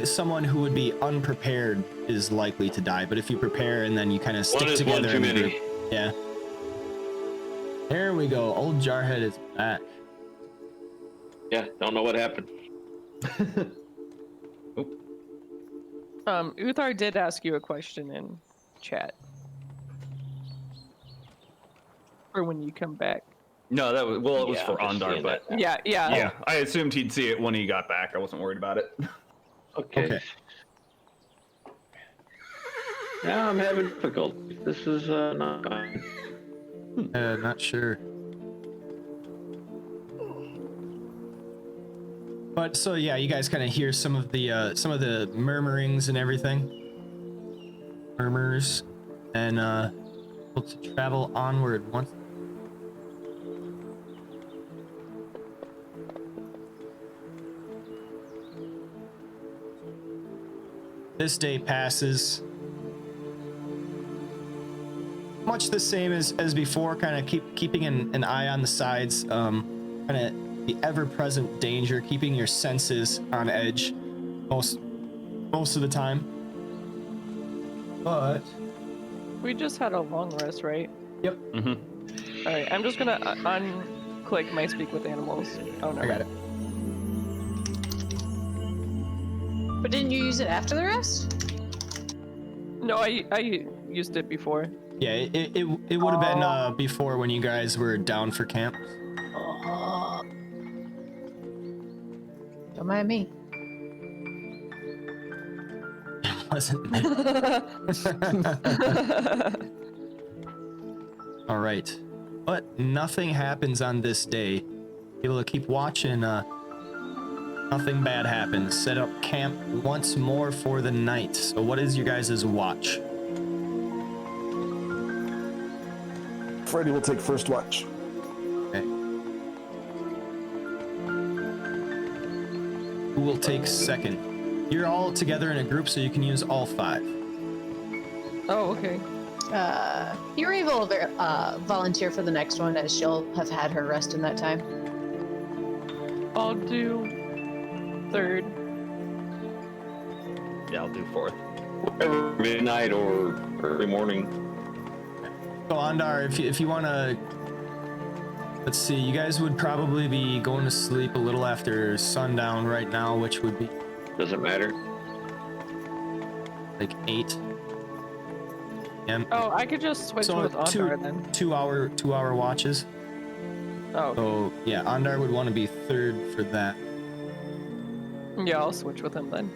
Speaker 1: someone who would be unprepared is likely to die, but if you prepare and then you kind of stick
Speaker 6: One is one
Speaker 1: together
Speaker 6: too
Speaker 1: in a
Speaker 6: many.
Speaker 1: group, yeah. There we go. Old Jarhead is back.
Speaker 6: Yeah, don't know what happened.
Speaker 5: Uthar did ask you a question in chat. For when you come back.
Speaker 2: No, that was it was
Speaker 6: Yeah,
Speaker 2: for
Speaker 6: I'm just
Speaker 2: Ondar,
Speaker 6: seeing
Speaker 2: but
Speaker 6: that.
Speaker 5: Yeah.
Speaker 2: yeah, I assumed he'd see it when he got back. I wasn't worried about it.
Speaker 6: Okay. Now I'm having difficulty. This is not fine.
Speaker 1: Not sure. But so yeah, you guys kind of hear some of the murmurings and everything. Murmurs, and able to travel onward once. This day passes. Much the same as before, kind of keeping an eye on the sides, kind of the ever-present danger, keeping your senses on edge most of the time. But
Speaker 5: We just had a long rest, right?
Speaker 1: yep,
Speaker 5: All right, I'm just gonna unclick my speak with animals. Oh no.
Speaker 1: I got it.
Speaker 4: But didn't you use it after the rest?
Speaker 5: No, I used it before.
Speaker 1: Yeah, it would have been before when you guys were down for camp.
Speaker 4: Don't mind me.
Speaker 1: Wasn't it? All right, but nothing happens on this day. Able to keep watching. Nothing bad happens. Set up camp once more for the night. So what is your guys' watch?
Speaker 3: Freddy will take first watch.
Speaker 1: Okay. Who will take second? You're all together in a group, so you can use all 5.
Speaker 5: Oh, okay.
Speaker 4: You're able to volunteer for the next one, as she'll have had her rest in that time.
Speaker 5: I'll do third.
Speaker 2: Yeah, I'll do fourth.
Speaker 6: Whatever, midnight or early morning.
Speaker 1: So Ondar, if you want to, let's see, you guys would probably be going to sleep a little after sundown right now, which would be
Speaker 6: Doesn't matter.
Speaker 1: like 8.
Speaker 5: Oh, I could just switch
Speaker 1: So
Speaker 5: with Ondar then.
Speaker 1: 2 hour watches.
Speaker 5: Oh,
Speaker 1: So yeah, Ondar would want to be third for that.
Speaker 5: yeah, I'll switch with him then.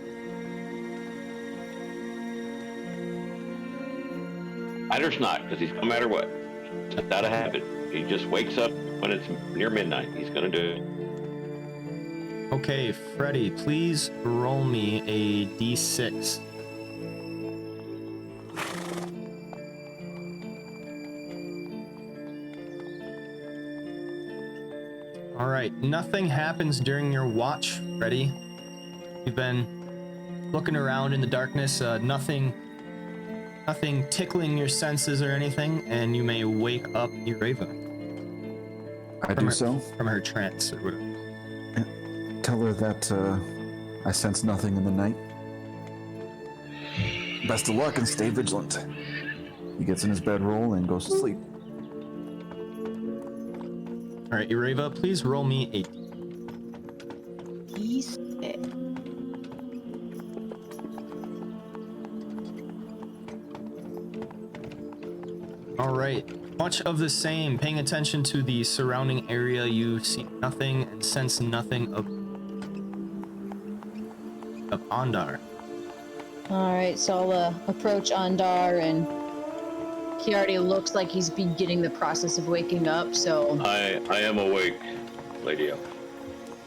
Speaker 6: Matters not, because he's no matter what. It's not a habit. He just wakes up when it's near midnight. He's gonna do it.
Speaker 1: Okay, Freddy, please roll me a d6. All right, nothing happens during your watch, Freddy. You've been looking around in the darkness, nothing tickling your senses or anything, and you may wake up Ureva
Speaker 3: I do so.
Speaker 1: from her trance or whatever.
Speaker 3: Tell her that I sense nothing in the night. Best of luck and stay vigilant. He gets in his bedroll and goes to sleep.
Speaker 1: All right, Ureva, please roll me a All right, much of the same. Paying attention to the surrounding area, you see nothing and sense nothing of Ondar.
Speaker 4: All right, so I'll approach Ondar, and he already looks like he's beginning the process of waking up. So
Speaker 6: I am awake, Lady.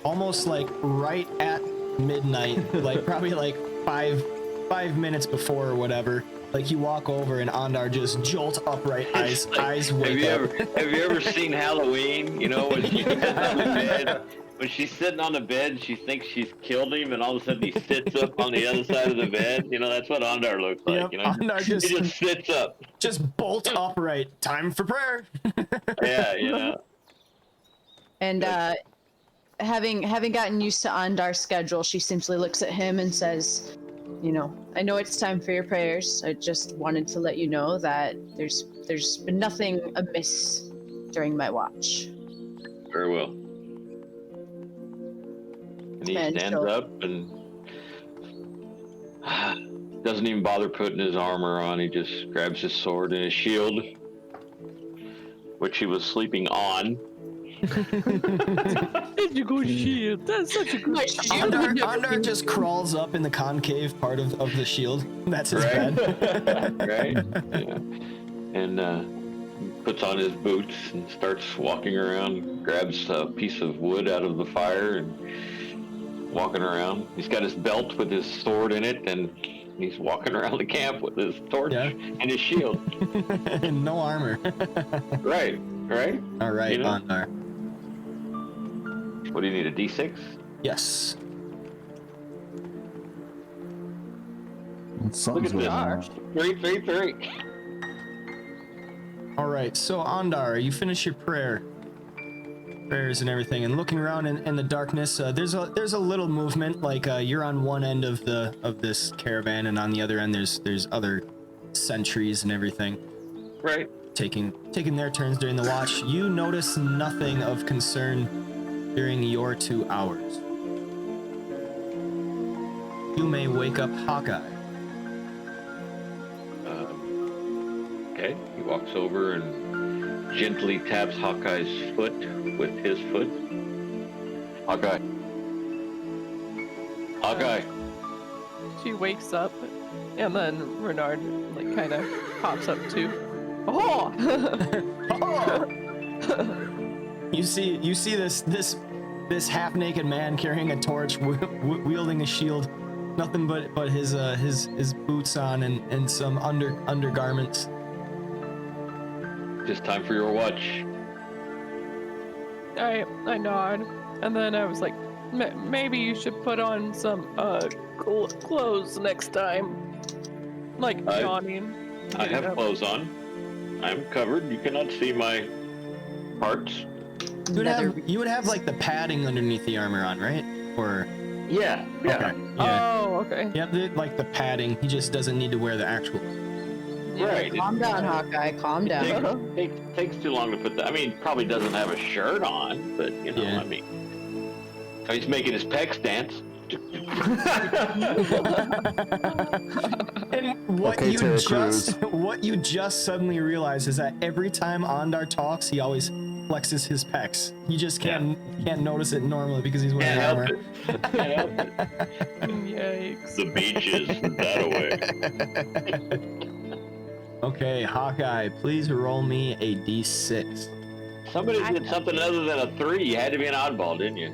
Speaker 1: Almost like right at midnight, like probably like five minutes before or whatever. Like you walk over and Ondar just jolts upright, eyes wake up.
Speaker 6: Have you ever seen Halloween? You know, when you get out of bed when she's sitting on the bed, she thinks she's killed him, and all of a sudden he sits up on the other side of the bed. You know, that's what Ondar looks like.
Speaker 1: Yep,
Speaker 6: You know,
Speaker 1: Ondar
Speaker 6: he just sits up.
Speaker 1: just bolt upright. Time for prayer.
Speaker 6: Yeah, you know.
Speaker 4: And having gotten used to Ondar's schedule, she simply looks at him and says, "You know, I know it's time for your prayers. I just wanted to let you know that there's been nothing amiss during my watch."
Speaker 6: Very well. And he
Speaker 4: And
Speaker 6: stands
Speaker 4: so-
Speaker 6: up and doesn't even bother putting his armor on. He just grabs his sword and his shield, which he was sleeping on.
Speaker 5: Did you go shield? That's such a good
Speaker 4: My shield would never
Speaker 1: Ondar
Speaker 4: be-
Speaker 1: just crawls up in the concave part of the shield. That's his
Speaker 6: Right.
Speaker 1: bed.
Speaker 6: Right? Yeah. And puts on his boots and starts walking around, grabs a piece of wood out of the fire and walking around. He's got his belt with his sword in it, and he's walking around the camp with his torch
Speaker 1: Yeah.
Speaker 6: and his shield.
Speaker 1: No armor.
Speaker 6: Right, right?
Speaker 1: All right,
Speaker 6: You know?
Speaker 1: Ondar.
Speaker 6: What do you need, a D6?
Speaker 1: Yes.
Speaker 3: Something's
Speaker 6: Look
Speaker 3: going
Speaker 6: at
Speaker 3: on.
Speaker 6: 3.
Speaker 1: All right. So Ondar, you finish your prayers and everything, and looking around in the darkness, there's a little movement. Like you're on one end of this caravan, and on the other end there's other sentries and everything
Speaker 6: Right.
Speaker 1: taking their turns during the watch. You notice nothing of concern during your 2 hours. You may wake up Hawkeye.
Speaker 6: Okay, he walks over and gently taps Hawkeye's foot with his foot. Hawkeye. Hawkeye.
Speaker 5: She wakes up, and then Renard like kind of pops up too. Oh!
Speaker 1: You see this half-naked man carrying a torch, wielding a shield, nothing but his boots on and some undergarments.
Speaker 6: Just time for your watch.
Speaker 5: I nod, and then I was like, maybe you should put on some clothes next time. Like yawning.
Speaker 6: I have clothes on. I'm covered. You cannot see my parts.
Speaker 1: You would have like the padding underneath the armor on, right? Or
Speaker 6: Yeah.
Speaker 1: okay, yeah,
Speaker 5: Oh, okay.
Speaker 1: yep, like the padding. He just doesn't need to wear the actual.
Speaker 6: Right.
Speaker 4: Calm down, Hawkeye. Calm down.
Speaker 6: Takes too long to put that. I mean, probably doesn't have a shirt on, but you know,
Speaker 1: Yeah.
Speaker 6: I mean, he's making his pecs dance.
Speaker 1: And what
Speaker 3: Okay, Terry
Speaker 1: what you just suddenly realize is that every time Ondar talks, he always flexes his pecs. You just can't notice it normally because he's wearing
Speaker 6: Can't help
Speaker 1: armor.
Speaker 6: it. Can't help it.
Speaker 5: Yikes.
Speaker 6: The beaches that away.
Speaker 1: Okay, Hawkeye, please roll me a d6.
Speaker 6: Somebody did something other than a 3. You had to be an oddball, didn't you?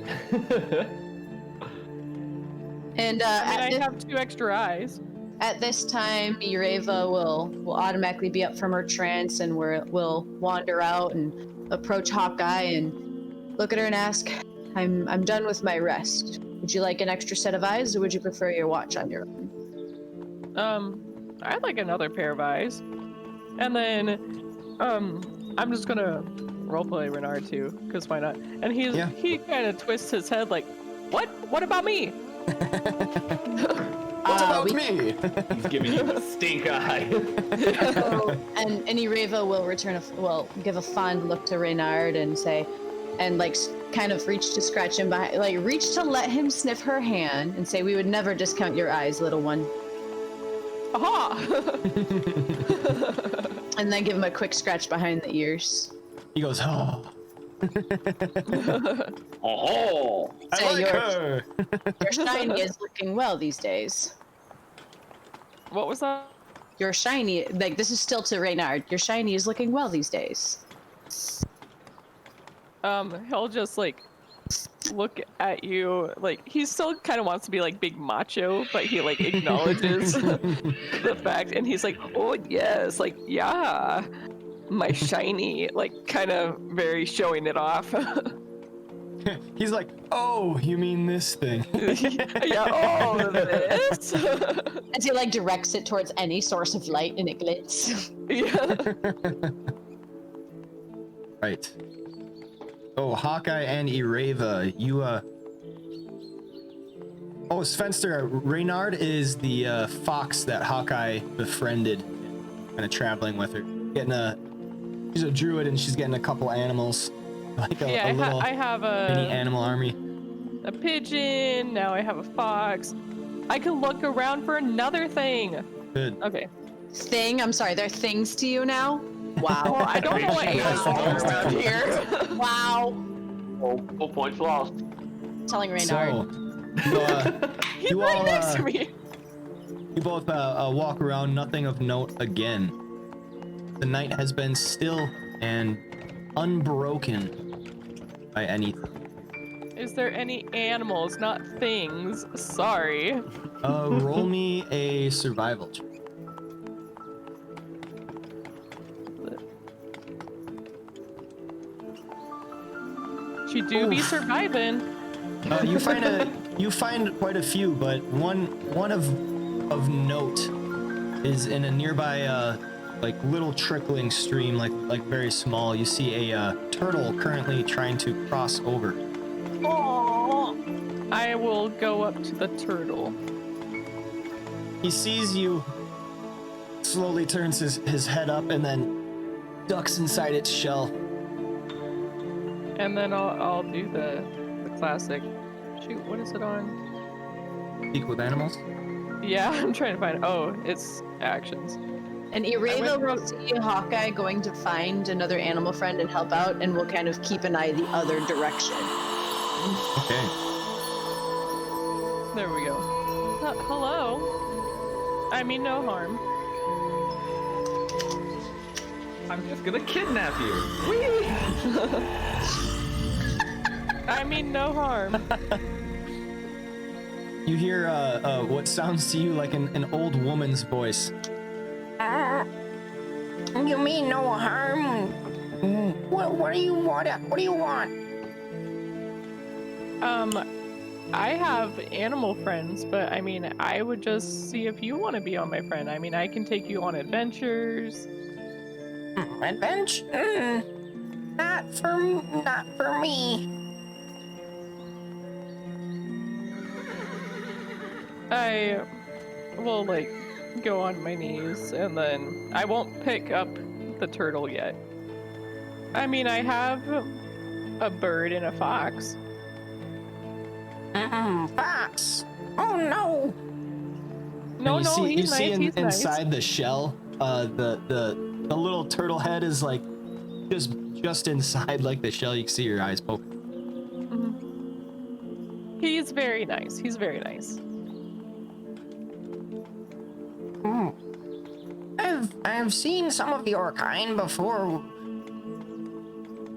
Speaker 4: And
Speaker 5: I have 2 extra eyes.
Speaker 4: at this time, Ureva will automatically be up from her trance, and we'll wander out and approach Hawkeye and look at her and ask, I'm done with my rest. Would you like an extra set of eyes, or would you prefer your watch on your own?
Speaker 5: I'd like another pair of eyes. And then, I'm just gonna roleplay Renard too, because why not? And he kind of twists his head like, what? What about me?
Speaker 1: What about me?
Speaker 2: He's giving you the stink eye.
Speaker 4: And Ureva will give a fond look to Reynard and say, and like kind of reach to scratch him behind, like reach to let him sniff her hand and say, "We would never discount your eyes, little one."
Speaker 5: Aha!
Speaker 4: And then give him a quick scratch behind the ears.
Speaker 1: He goes, oh.
Speaker 6: Oh,
Speaker 1: I
Speaker 4: Say
Speaker 1: like
Speaker 4: your-
Speaker 1: her.
Speaker 4: Your shiny is looking well these days.
Speaker 5: What was that?
Speaker 4: Your shiny, like this is still to Reynard. Your shiny is looking well these days.
Speaker 5: He'll just like look at you, like he still kind of wants to be like big macho, but he like acknowledges the fact, and he's like, oh yes, like yeah, my shiny, like kind of very showing it off.
Speaker 1: He's like, oh, you mean this thing?
Speaker 5: Yeah, oh, this.
Speaker 4: As he like directs it towards any source of light and it glits.
Speaker 5: Yeah.
Speaker 1: Right. Oh, Hawkeye and Ireva, you Oh, Svenster, Reynard is the fox that Hawkeye befriended, kind of traveling with her. She's a druid and she's getting a couple animals, like a little
Speaker 5: I have a
Speaker 1: mini animal army.
Speaker 5: A pigeon. Now I have a fox. I can look around for another thing.
Speaker 1: Good.
Speaker 5: Okay.
Speaker 4: Thing? I'm sorry, they're things to you now? Wow.
Speaker 5: Well, I don't know what animals are around here.
Speaker 4: Wow.
Speaker 6: Full points lost.
Speaker 4: Telling Reynard.
Speaker 1: So,
Speaker 5: He's
Speaker 1: you
Speaker 5: right
Speaker 1: all,
Speaker 5: next to me.
Speaker 1: you both walk around, nothing of note again. The night has been still and unbroken by anything.
Speaker 5: Is there any animals, not things? Sorry.
Speaker 1: Roll me a survival check.
Speaker 5: She do be surviving.
Speaker 1: You find quite a few, but one of note is in a nearby like little trickling stream, like very small. You see a turtle currently trying to cross over.
Speaker 5: Aww. I will go up to the turtle.
Speaker 1: He sees you, slowly turns his head up, and then ducks inside its shell.
Speaker 5: And then I'll do the classic. Shoot, what is it on?
Speaker 1: Speak with animals.
Speaker 5: Yeah, I'm trying to find. Oh, it's actions.
Speaker 4: And Ireva will see Hawkeye going to find another animal friend and help out, and we'll kind of keep an eye the other direction.
Speaker 1: Okay.
Speaker 5: There we go. Hello. I mean no harm.
Speaker 2: I'm just gonna kidnap you. Whee!
Speaker 5: I mean no harm.
Speaker 1: You hear what sounds to you like an old woman's voice.
Speaker 7: You mean no harm? What do you want? What do you want?
Speaker 5: I have animal friends, but I mean, I would just see if you want to be on my friend. I mean, I can take you on adventures.
Speaker 7: Adventure? Not for me.
Speaker 5: I will like go on my knees and then I won't pick up the turtle yet. I mean, I have a bird and a fox.
Speaker 7: Fox. Oh no.
Speaker 5: No,
Speaker 1: And
Speaker 5: no,
Speaker 1: you
Speaker 5: he's
Speaker 1: see
Speaker 5: nice. He's
Speaker 1: inside
Speaker 5: nice.
Speaker 1: the shell, the little turtle head is like just inside like the shell. You can see your eyes poke.
Speaker 5: He's very nice. He's very nice.
Speaker 7: I've seen some of your kind before.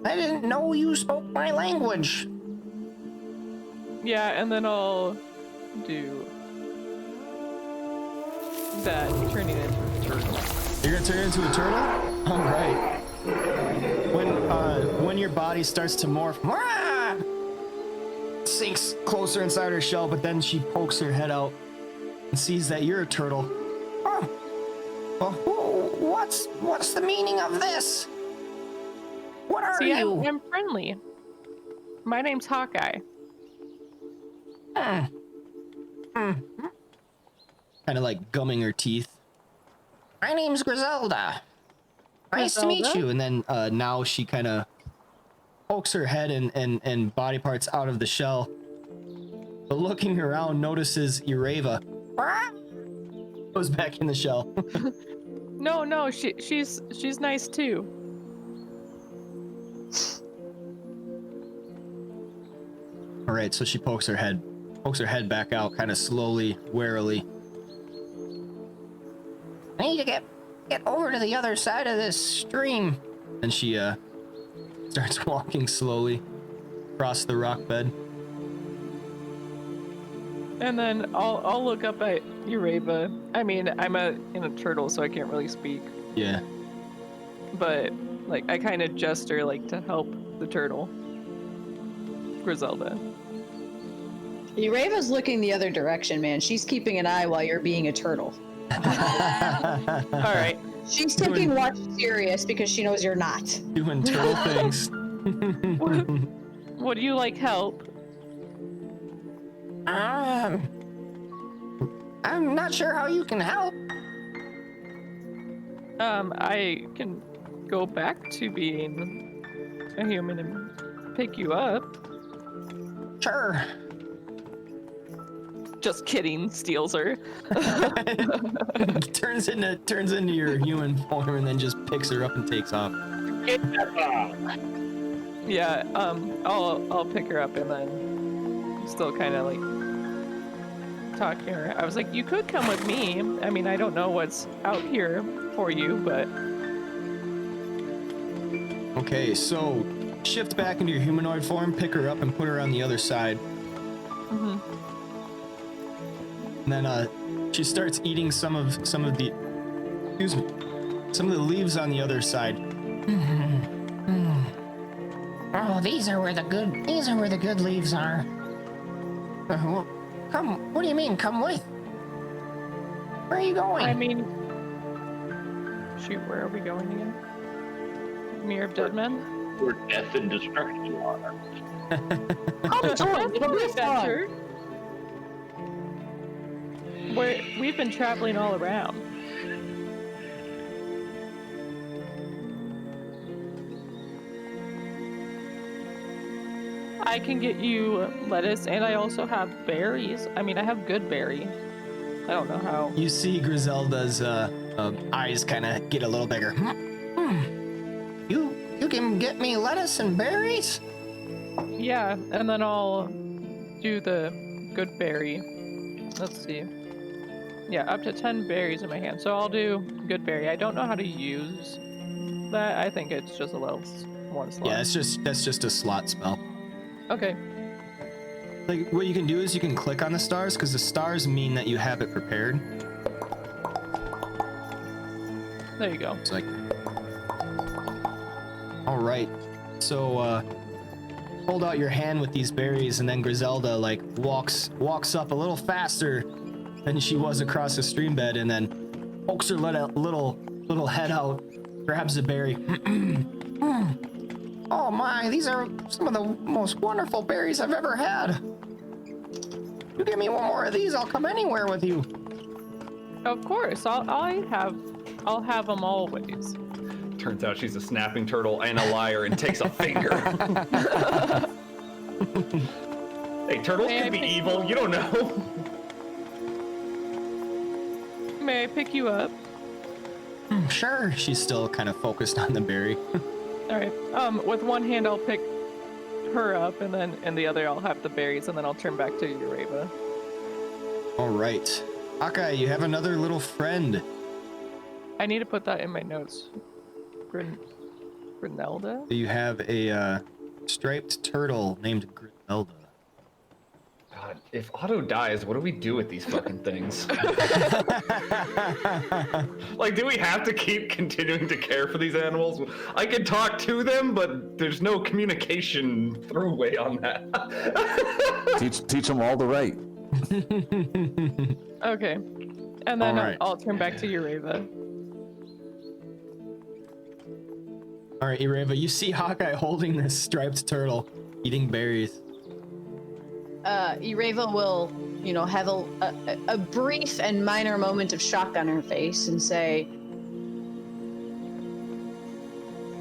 Speaker 7: I didn't know you spoke my language.
Speaker 5: Yeah, and then I'll do that, turning into a turtle.
Speaker 1: You're gonna turn into a turtle? All right. When your body starts to morph, sinks closer inside her shell, but then she pokes her head out and sees that you're a turtle.
Speaker 7: Oh. Well, what's the meaning of this? What are
Speaker 5: See,
Speaker 7: you?
Speaker 5: I'm friendly. My name's Hawkeye.
Speaker 1: Kind of like gumming her teeth.
Speaker 7: My name's Griselda. Nice to meet
Speaker 5: Griselda?
Speaker 7: you.
Speaker 1: And then now she kind of pokes her head and body parts out of the shell. But looking around, notices Ireva. Goes back in the shell.
Speaker 5: No, she's nice too.
Speaker 1: All right, so she pokes her head back out, kind of slowly, warily.
Speaker 7: I need to get over to the other side of this stream.
Speaker 1: And she starts walking slowly across the rock bed.
Speaker 5: And then I'll look up at Ireva. I mean, I'm in a turtle, so I can't really speak.
Speaker 1: Yeah.
Speaker 5: But like, I kind of gesture like to help the turtle. Griselda.
Speaker 4: Erava's looking the other direction, man. She's keeping an eye while you're being a turtle.
Speaker 5: All right.
Speaker 4: She's taking watch serious because she knows you're not.
Speaker 1: Doing turtle things.
Speaker 5: Would you like help?
Speaker 7: I'm not sure how you can help.
Speaker 5: I can go back to being a human and pick you up.
Speaker 7: Sure.
Speaker 5: Just kidding, steals her.
Speaker 1: turns into your human form and then just picks her up and takes off.
Speaker 5: Yeah, I'll pick her up and then still kind of like talking to her. I was like, you could come with me. I mean, I don't know what's out here for you, but
Speaker 1: Okay, so shift back into your humanoid form, pick her up, and put her on the other side.
Speaker 5: mhm.
Speaker 1: And then she starts eating some of the leaves on the other side.
Speaker 7: Oh, these are where the good leaves are. Well, come. What do you mean? Come with? Where are you going?
Speaker 5: I mean, shoot, where are we going again? Mirror of Dead Men?
Speaker 6: Where death and destruction are.
Speaker 4: Come join. It'll be fun.
Speaker 5: We've been traveling all around. I can get you lettuce, and I also have berries. I mean, I have good berry. I don't know how.
Speaker 1: You see Griselda's eyes kind of get a little bigger.
Speaker 7: You can get me lettuce and berries?
Speaker 5: Yeah, and then I'll do the good berry. Let's see. Yeah, up to 10 berries in my hand. So I'll do good berry. I don't know how to use that. I think it's just a level 1 slot.
Speaker 1: Yeah, that's just a slot spell.
Speaker 5: Okay.
Speaker 1: Like what you can do is you can click on the stars because the stars mean that you have it prepared.
Speaker 5: There you go.
Speaker 1: It's like, all right. So hold out your hand with these berries, and then Griselda like walks up a little faster than she was across the stream bed, and then pokes her little head out, grabs a berry.
Speaker 7: Oh my, these are some of the most wonderful berries I've ever had. You give me one more of these, I'll come anywhere with you.
Speaker 5: Of course, I'll have them always.
Speaker 2: Turns out she's a snapping turtle and a liar and takes a finger. Hey, turtles
Speaker 5: May
Speaker 2: can
Speaker 5: I
Speaker 2: be
Speaker 5: pick-
Speaker 2: evil. You don't know.
Speaker 5: May I pick you up?
Speaker 1: Sure. She's still kind of focused on the berry.
Speaker 5: All right. With one hand, I'll pick her up, and then in the other, I'll have the berries, and then I'll turn back to Ureva.
Speaker 1: All right. Hawkeye, you have another little friend.
Speaker 5: I need to put that in my notes. Grinelda?
Speaker 1: You have a striped turtle named Griselda.
Speaker 2: God, if Otto dies, what do we do with these fucking things? Like, do we have to keep continuing to care for these animals? I can talk to them, but there's no communication throughway on that.
Speaker 3: Teach them all the right.
Speaker 5: Okay. And then
Speaker 1: All right.
Speaker 5: I'll turn back to Ureva.
Speaker 1: All right, Ireva, you see Hawkeye holding this striped turtle, eating berries.
Speaker 4: Ereva will, have a brief and minor moment of shock on her face and say,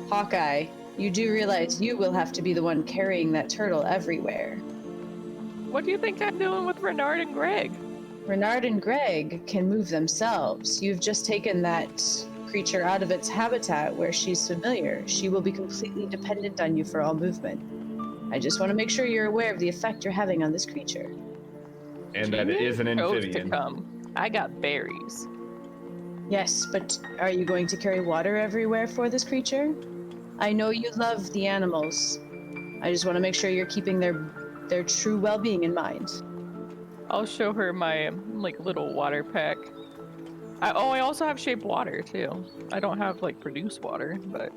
Speaker 4: Hawkeye, you do realize you will have to be the one carrying that turtle everywhere.
Speaker 5: What do you think I'm doing with Renard and Greg?
Speaker 4: Renard and Greg can move themselves. You've just taken that creature out of its habitat where she's familiar. She will be completely dependent on you for all movement. I just want to make sure you're aware of the effect you're having on this creature.
Speaker 2: And that it is an
Speaker 5: Chose to
Speaker 2: amphibian.
Speaker 5: come. I got berries.
Speaker 4: Yes, but are you going to carry water everywhere for this creature? I know you love the animals. I just want to make sure you're keeping their true well-being in mind.
Speaker 5: I'll show her my little water pack. I also have shape water too. I don't have produce water, but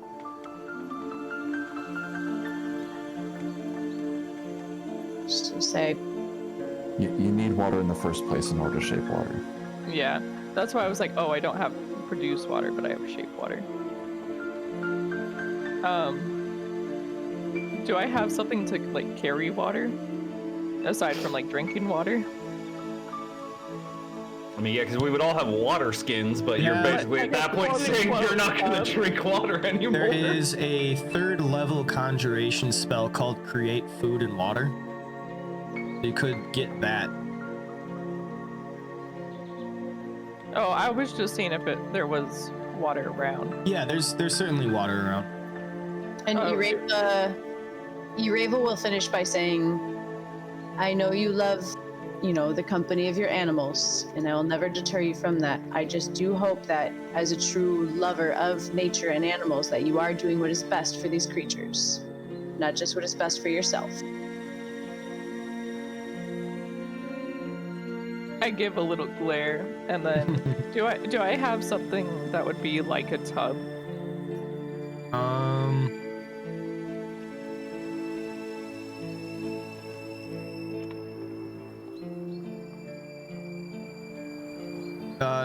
Speaker 4: Just to say,
Speaker 3: You need water in the first place in order to shape water.
Speaker 5: Yeah, that's why I was like, oh, I don't have produced water, but I have shape water. Do I have something to like carry water aside from like drinking water?
Speaker 2: I mean, yeah, because we would all have water skins, but you're
Speaker 1: Yeah.
Speaker 2: basically at that point saying you're not going to drink water anymore.
Speaker 1: There is a 3rd level conjuration spell called Create Food and Water. You could get that.
Speaker 5: Oh, I was just seeing if there was water around.
Speaker 1: Yeah, there's certainly water around.
Speaker 4: and
Speaker 5: Oh,
Speaker 4: Eureva will finish by saying, I know you love, the company of your animals, and I will never deter you from that. I just do hope that as a true lover of nature and animals, that you are doing what is best for these creatures, not just what is best for yourself.
Speaker 5: I give a little glare, and then do I have something that would be like a tub?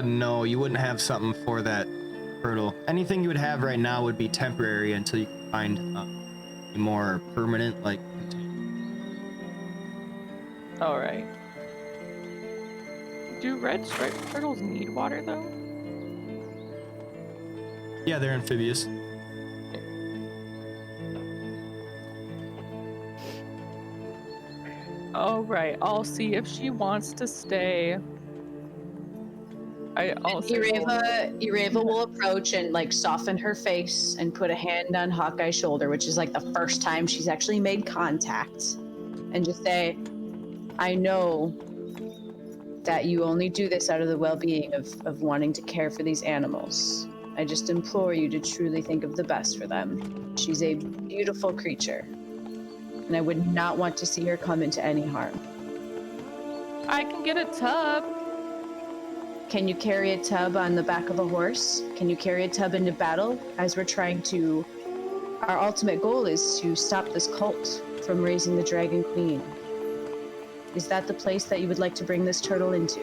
Speaker 1: No, you wouldn't have something for that turtle. Anything you would have right now would be temporary until you find a more permanent, like,
Speaker 5: All right. Do red striped turtles need water though?
Speaker 1: yeah, they're amphibious.
Speaker 5: All right. I'll see if she wants to stay.
Speaker 4: Eureva will approach and like soften her face and put a hand on Hawkeye's shoulder, which is like the first time she's actually made contact, and just say, I know that you only do this out of the well-being of wanting to care for these animals. I just implore you to truly think of the best for them. She's a beautiful creature, and I would not want to see her come into any harm.
Speaker 5: I can get a tub.
Speaker 4: Can you carry a tub on the back of a horse? Can you carry a tub into battle? As we're trying to... Our ultimate goal is to stop this cult from raising the Dragon Queen. Is that the place that you would like to bring this turtle into?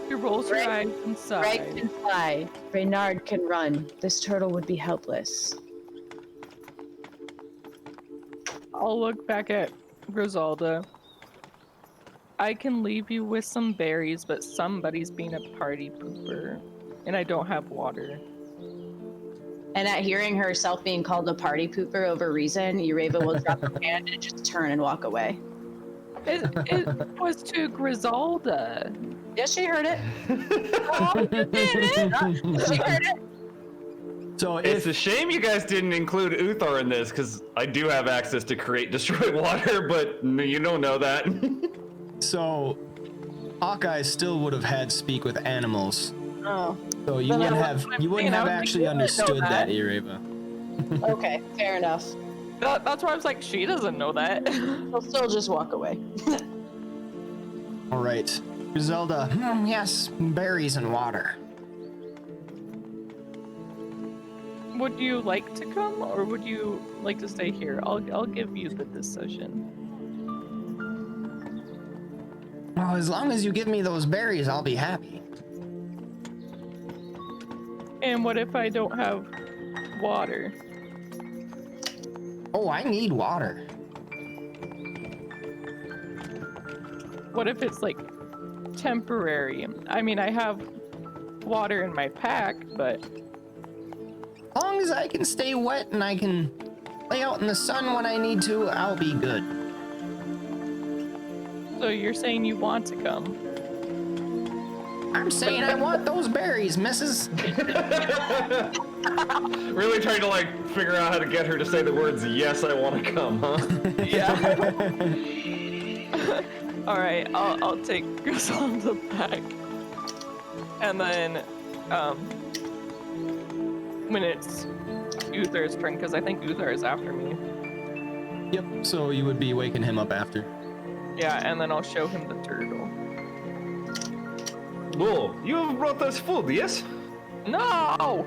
Speaker 5: She rolls her eyes
Speaker 4: Greg
Speaker 5: inside.
Speaker 4: can fly. Reynard can run. This turtle would be helpless.
Speaker 5: I'll look back at Griselda. I can leave you with some berries, but somebody's being a party pooper, and I don't have water.
Speaker 4: And at hearing herself being called a party pooper over reason, Eureva will drop her hand and just turn and walk away.
Speaker 5: It was to Griselda.
Speaker 4: Yes, she heard it.
Speaker 5: Oh, you did it?
Speaker 4: She heard it.
Speaker 1: So
Speaker 2: It's
Speaker 1: if
Speaker 2: a shame you guys didn't include Uthar in this, because I do have access to create destroy water, but you don't know that.
Speaker 1: so, Hawkeye still would have had speak with animals.
Speaker 4: Oh,
Speaker 1: So you
Speaker 4: Then
Speaker 1: wouldn't
Speaker 4: I
Speaker 1: have
Speaker 5: was-
Speaker 1: you wouldn't
Speaker 5: I
Speaker 1: have
Speaker 5: was like,
Speaker 1: actually
Speaker 5: you wouldn't know
Speaker 1: understood that,
Speaker 5: that.
Speaker 1: Ireva.
Speaker 4: okay, fair enough.
Speaker 5: That's why I was like, she doesn't know that.
Speaker 4: She'll still just walk away.
Speaker 1: All right, Griselda. Yes, berries and water.
Speaker 5: Would you like to come, or would you like to stay here? I'll give you the decision.
Speaker 1: Well, as long as you give me those berries, I'll be happy.
Speaker 5: And what if I don't have water?
Speaker 1: Oh, I need water.
Speaker 5: What if it's like temporary? I mean, I have water in my pack, but
Speaker 1: As long as I can stay wet and I can lay out in the sun when I need to, I'll be good.
Speaker 5: so you're saying you want to come?
Speaker 1: I'm saying I want those berries, missus.
Speaker 2: Really trying to like figure out how to get her to say the words, yes, I want to come, huh?
Speaker 5: Yeah. All right, I'll take Griselda back, and then when it's Uther's turn, because I think Uther is after me.
Speaker 1: Yep, so you would be waking him up after.
Speaker 5: Yeah, and then I'll show him the turtle.
Speaker 2: Whoa, you have brought us food, yes?
Speaker 5: No!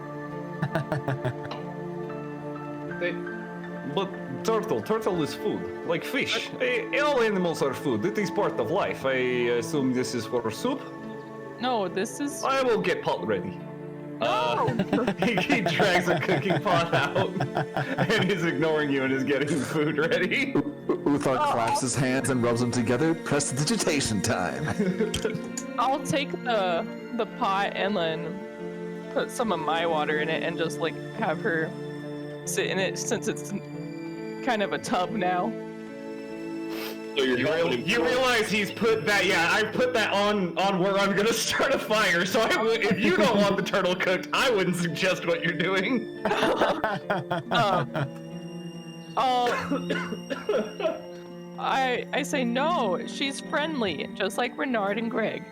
Speaker 2: But
Speaker 8: turtle. Turtle is food, like fish. All animals are food. It is part of life. I assume this is for soup.
Speaker 5: No, this is.
Speaker 8: I will get pot ready. He drags a cooking pot out and is ignoring you and is getting food ready.
Speaker 3: Uthar claps his hands and rubs them together. Prestidigitation time.
Speaker 5: I'll take the pot and then put some of my water in it and just like have her sit in it since it's kind of a tub now.
Speaker 6: So
Speaker 8: You realize he's put that? Yeah, I put that on where I'm gonna start a fire. So I would, if you don't want the turtle cooked, I wouldn't suggest what you're doing.
Speaker 5: I say no. She's friendly, just like Renard and Greg.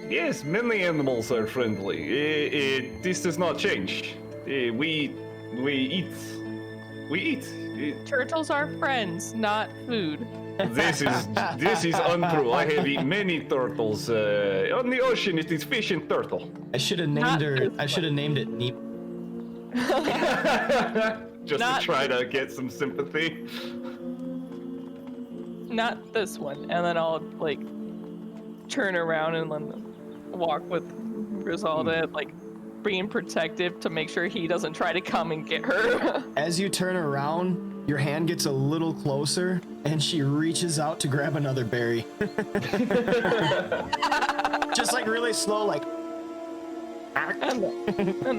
Speaker 8: Yes, many animals are friendly. This does not change. We eat.
Speaker 5: Turtles are friends, not food.
Speaker 8: This is untrue. I have eaten many turtles. On the ocean, it is fish and turtle.
Speaker 1: I should have named her. I should have named it Neep.
Speaker 8: Just
Speaker 5: Not-
Speaker 8: to try to get some sympathy.
Speaker 5: Not this one. And then I'll like turn around and then walk with Griselda, like being protective to make sure he doesn't try to come and get her.
Speaker 1: As you turn around, your hand gets a little closer, and she reaches out to grab another berry. Just like really slow, like.
Speaker 5: and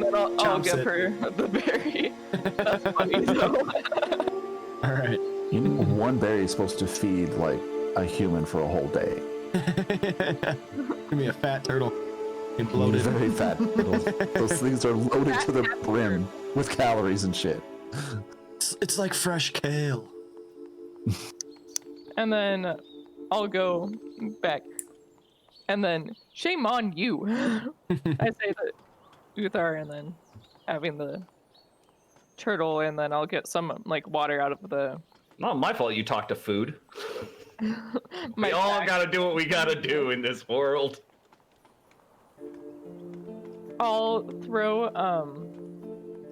Speaker 5: then I'll
Speaker 1: Chomps
Speaker 5: give
Speaker 1: it.
Speaker 5: her the berry. That's funny though.
Speaker 1: All right.
Speaker 3: You know, one berry is supposed to feed like a human for a whole day.
Speaker 1: Give me a fat turtle. And bloated.
Speaker 3: Very fat. Those things are loaded to the brim with calories and shit.
Speaker 1: It's like fresh kale.
Speaker 5: And then I'll go back. And then shame on you. I say that Uthar and then having the turtle and then I'll get some like water out of the
Speaker 8: Not my fault you talk to food.
Speaker 5: my
Speaker 8: We all
Speaker 5: bag.
Speaker 8: gotta do what we gotta do in this world.
Speaker 5: I'll throw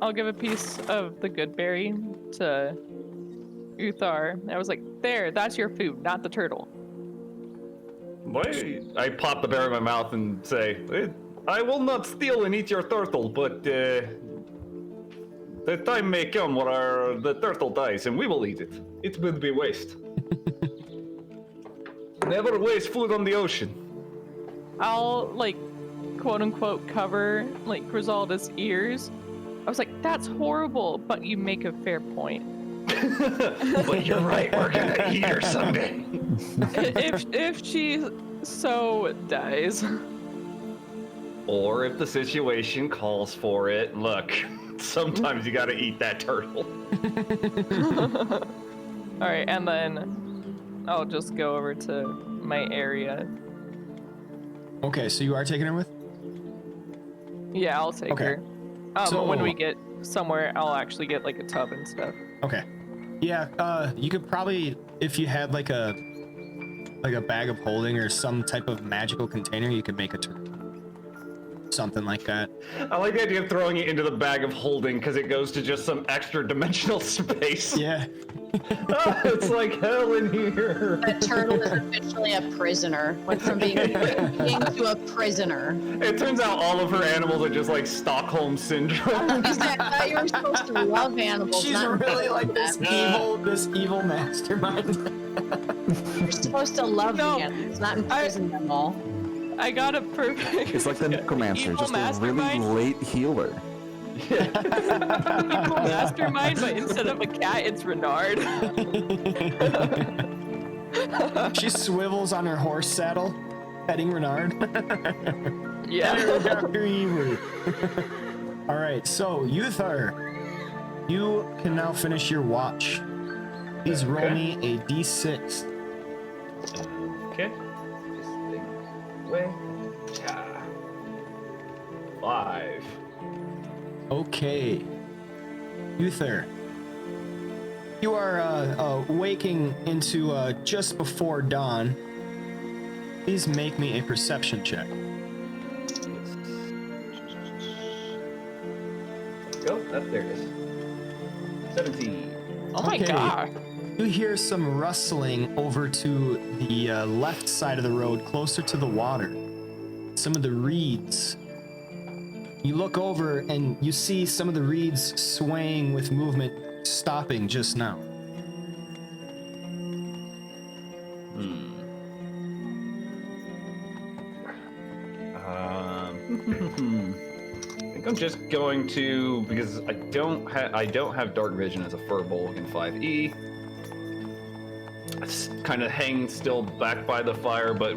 Speaker 5: I'll give a piece of the good berry to Uthar. I was like, there, that's your food, not the turtle.
Speaker 8: Why? I pop the berry in my mouth and say, I will not steal and eat your turtle, but the time may come where the turtle dies and we will eat it. It will be waste. Never waste food on the ocean.
Speaker 5: I'll like quote unquote cover like Griselda's ears. I was like, that's horrible, but you make a fair point.
Speaker 8: But you're right, we're gonna eat her someday.
Speaker 5: if she so dies.
Speaker 8: Or if the situation calls for it, look, sometimes you gotta eat that turtle.
Speaker 5: Alright, and then I'll just go over to my area.
Speaker 1: Okay, so you are taking her with?
Speaker 5: Yeah, I'll take
Speaker 1: Okay.
Speaker 5: her.
Speaker 1: So-
Speaker 5: When we get somewhere, I'll actually get like a tub and stuff.
Speaker 1: Okay. Yeah, you could probably, if you had like a bag of holding or some type of magical container, you could make a turtle. Something like that.
Speaker 8: I like the idea of throwing it into the bag of holding because it goes to just some extra dimensional space.
Speaker 1: Yeah.
Speaker 8: It's like hell in here.
Speaker 4: That turtle is officially a prisoner. Went from being a human being to a prisoner.
Speaker 8: It turns out all of her animals are just like Stockholm syndrome.
Speaker 4: I thought you were supposed to love animals.
Speaker 1: She's
Speaker 4: not
Speaker 1: really like this evil mastermind.
Speaker 4: You're supposed to love
Speaker 5: No,
Speaker 4: the animals, not imprison them all.
Speaker 5: I got a perfect.
Speaker 3: It's like the necromancer,
Speaker 5: Evil
Speaker 3: just a really
Speaker 5: mastermind.
Speaker 3: late healer.
Speaker 5: Evil mastermind, but instead of a cat, it's Renard.
Speaker 1: She swivels on her horse saddle, petting Renard.
Speaker 5: Yeah.
Speaker 1: Dr. Evil. All right, so Uthar, you can now finish your watch. Please roll
Speaker 2: Okay.
Speaker 1: me a d6.
Speaker 2: Okay. Just think away. Yeah. 5.
Speaker 1: Okay. Uthar, you are waking into just before dawn. Please make me a perception check.
Speaker 2: Go. There it is. 17.
Speaker 5: Oh my
Speaker 1: Okay.
Speaker 5: god.
Speaker 1: You hear some rustling over to the left side of the road, closer to the water. Some of the reeds. You look over and you see some of the reeds swaying with movement, stopping just now.
Speaker 8: I think I'm just going to, because I don't have dark vision as a furbolg in 5e. Kind of hang still back by the fire, but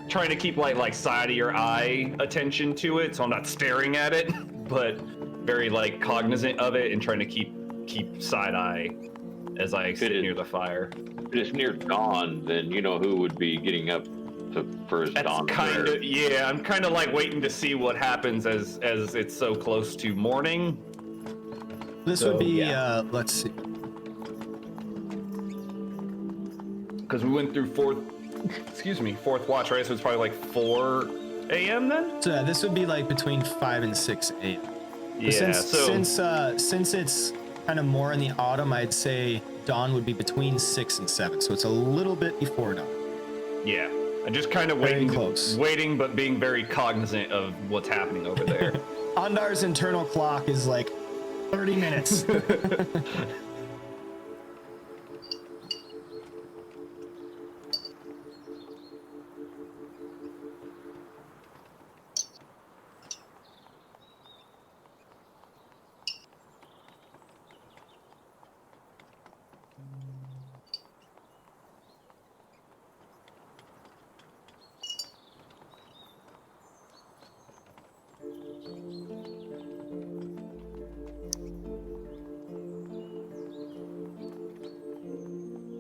Speaker 8: trying to keep like side of your eye attention to it, so I'm not staring at it, but very like cognizant of it and trying to keep side eye as I sit near the fire.
Speaker 6: If it's near dawn, then you know who would be getting up for his dawn.
Speaker 8: Yeah, I'm kind of like waiting to see what happens as it's so close to morning.
Speaker 1: This would be, let's see.
Speaker 8: Because we went through fourth watch, right? So it's probably like 4 a.m. then?
Speaker 1: So this would be like between 5 and 6 a.m.
Speaker 8: Yeah,
Speaker 1: Since it's kind of more in the autumn, I'd say dawn would be between 6 and 7. So it's a little bit before dawn.
Speaker 8: Yeah. I'm just kind of waiting, but being very cognizant of what's happening over there.
Speaker 1: Ondar's internal clock is like 30 minutes.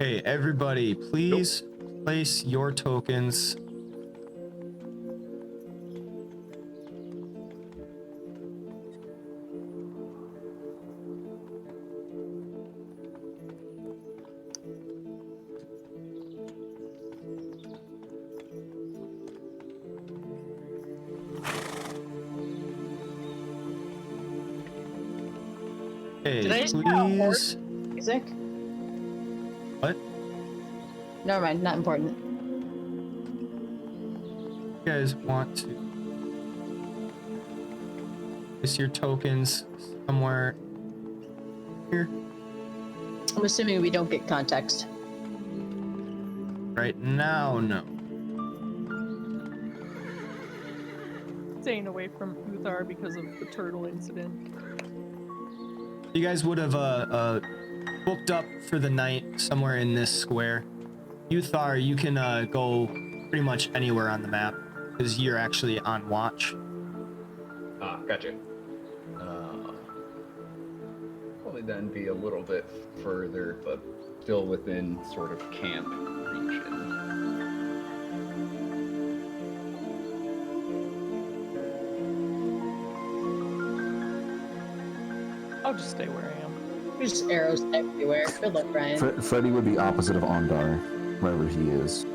Speaker 1: Hey, everybody, please place your tokens.
Speaker 4: Did I just hear a
Speaker 1: Please.
Speaker 4: music?
Speaker 1: What?
Speaker 4: Never mind, not important.
Speaker 1: You guys want to place your tokens somewhere here?
Speaker 4: I'm assuming we don't get context.
Speaker 1: Right now, no.
Speaker 5: Staying away from Uthar because of the turtle incident.
Speaker 1: You guys would have booked up for the night somewhere in this square. Uthar, you can go pretty much anywhere on the map because you're actually on watch.
Speaker 2: Ah, gotcha. Probably then be a little bit further, but still within sort of camp region.
Speaker 5: I'll just stay where I am.
Speaker 4: There's arrows everywhere. Good luck, Brian.
Speaker 3: Freddy would be opposite of Ondar, wherever he is.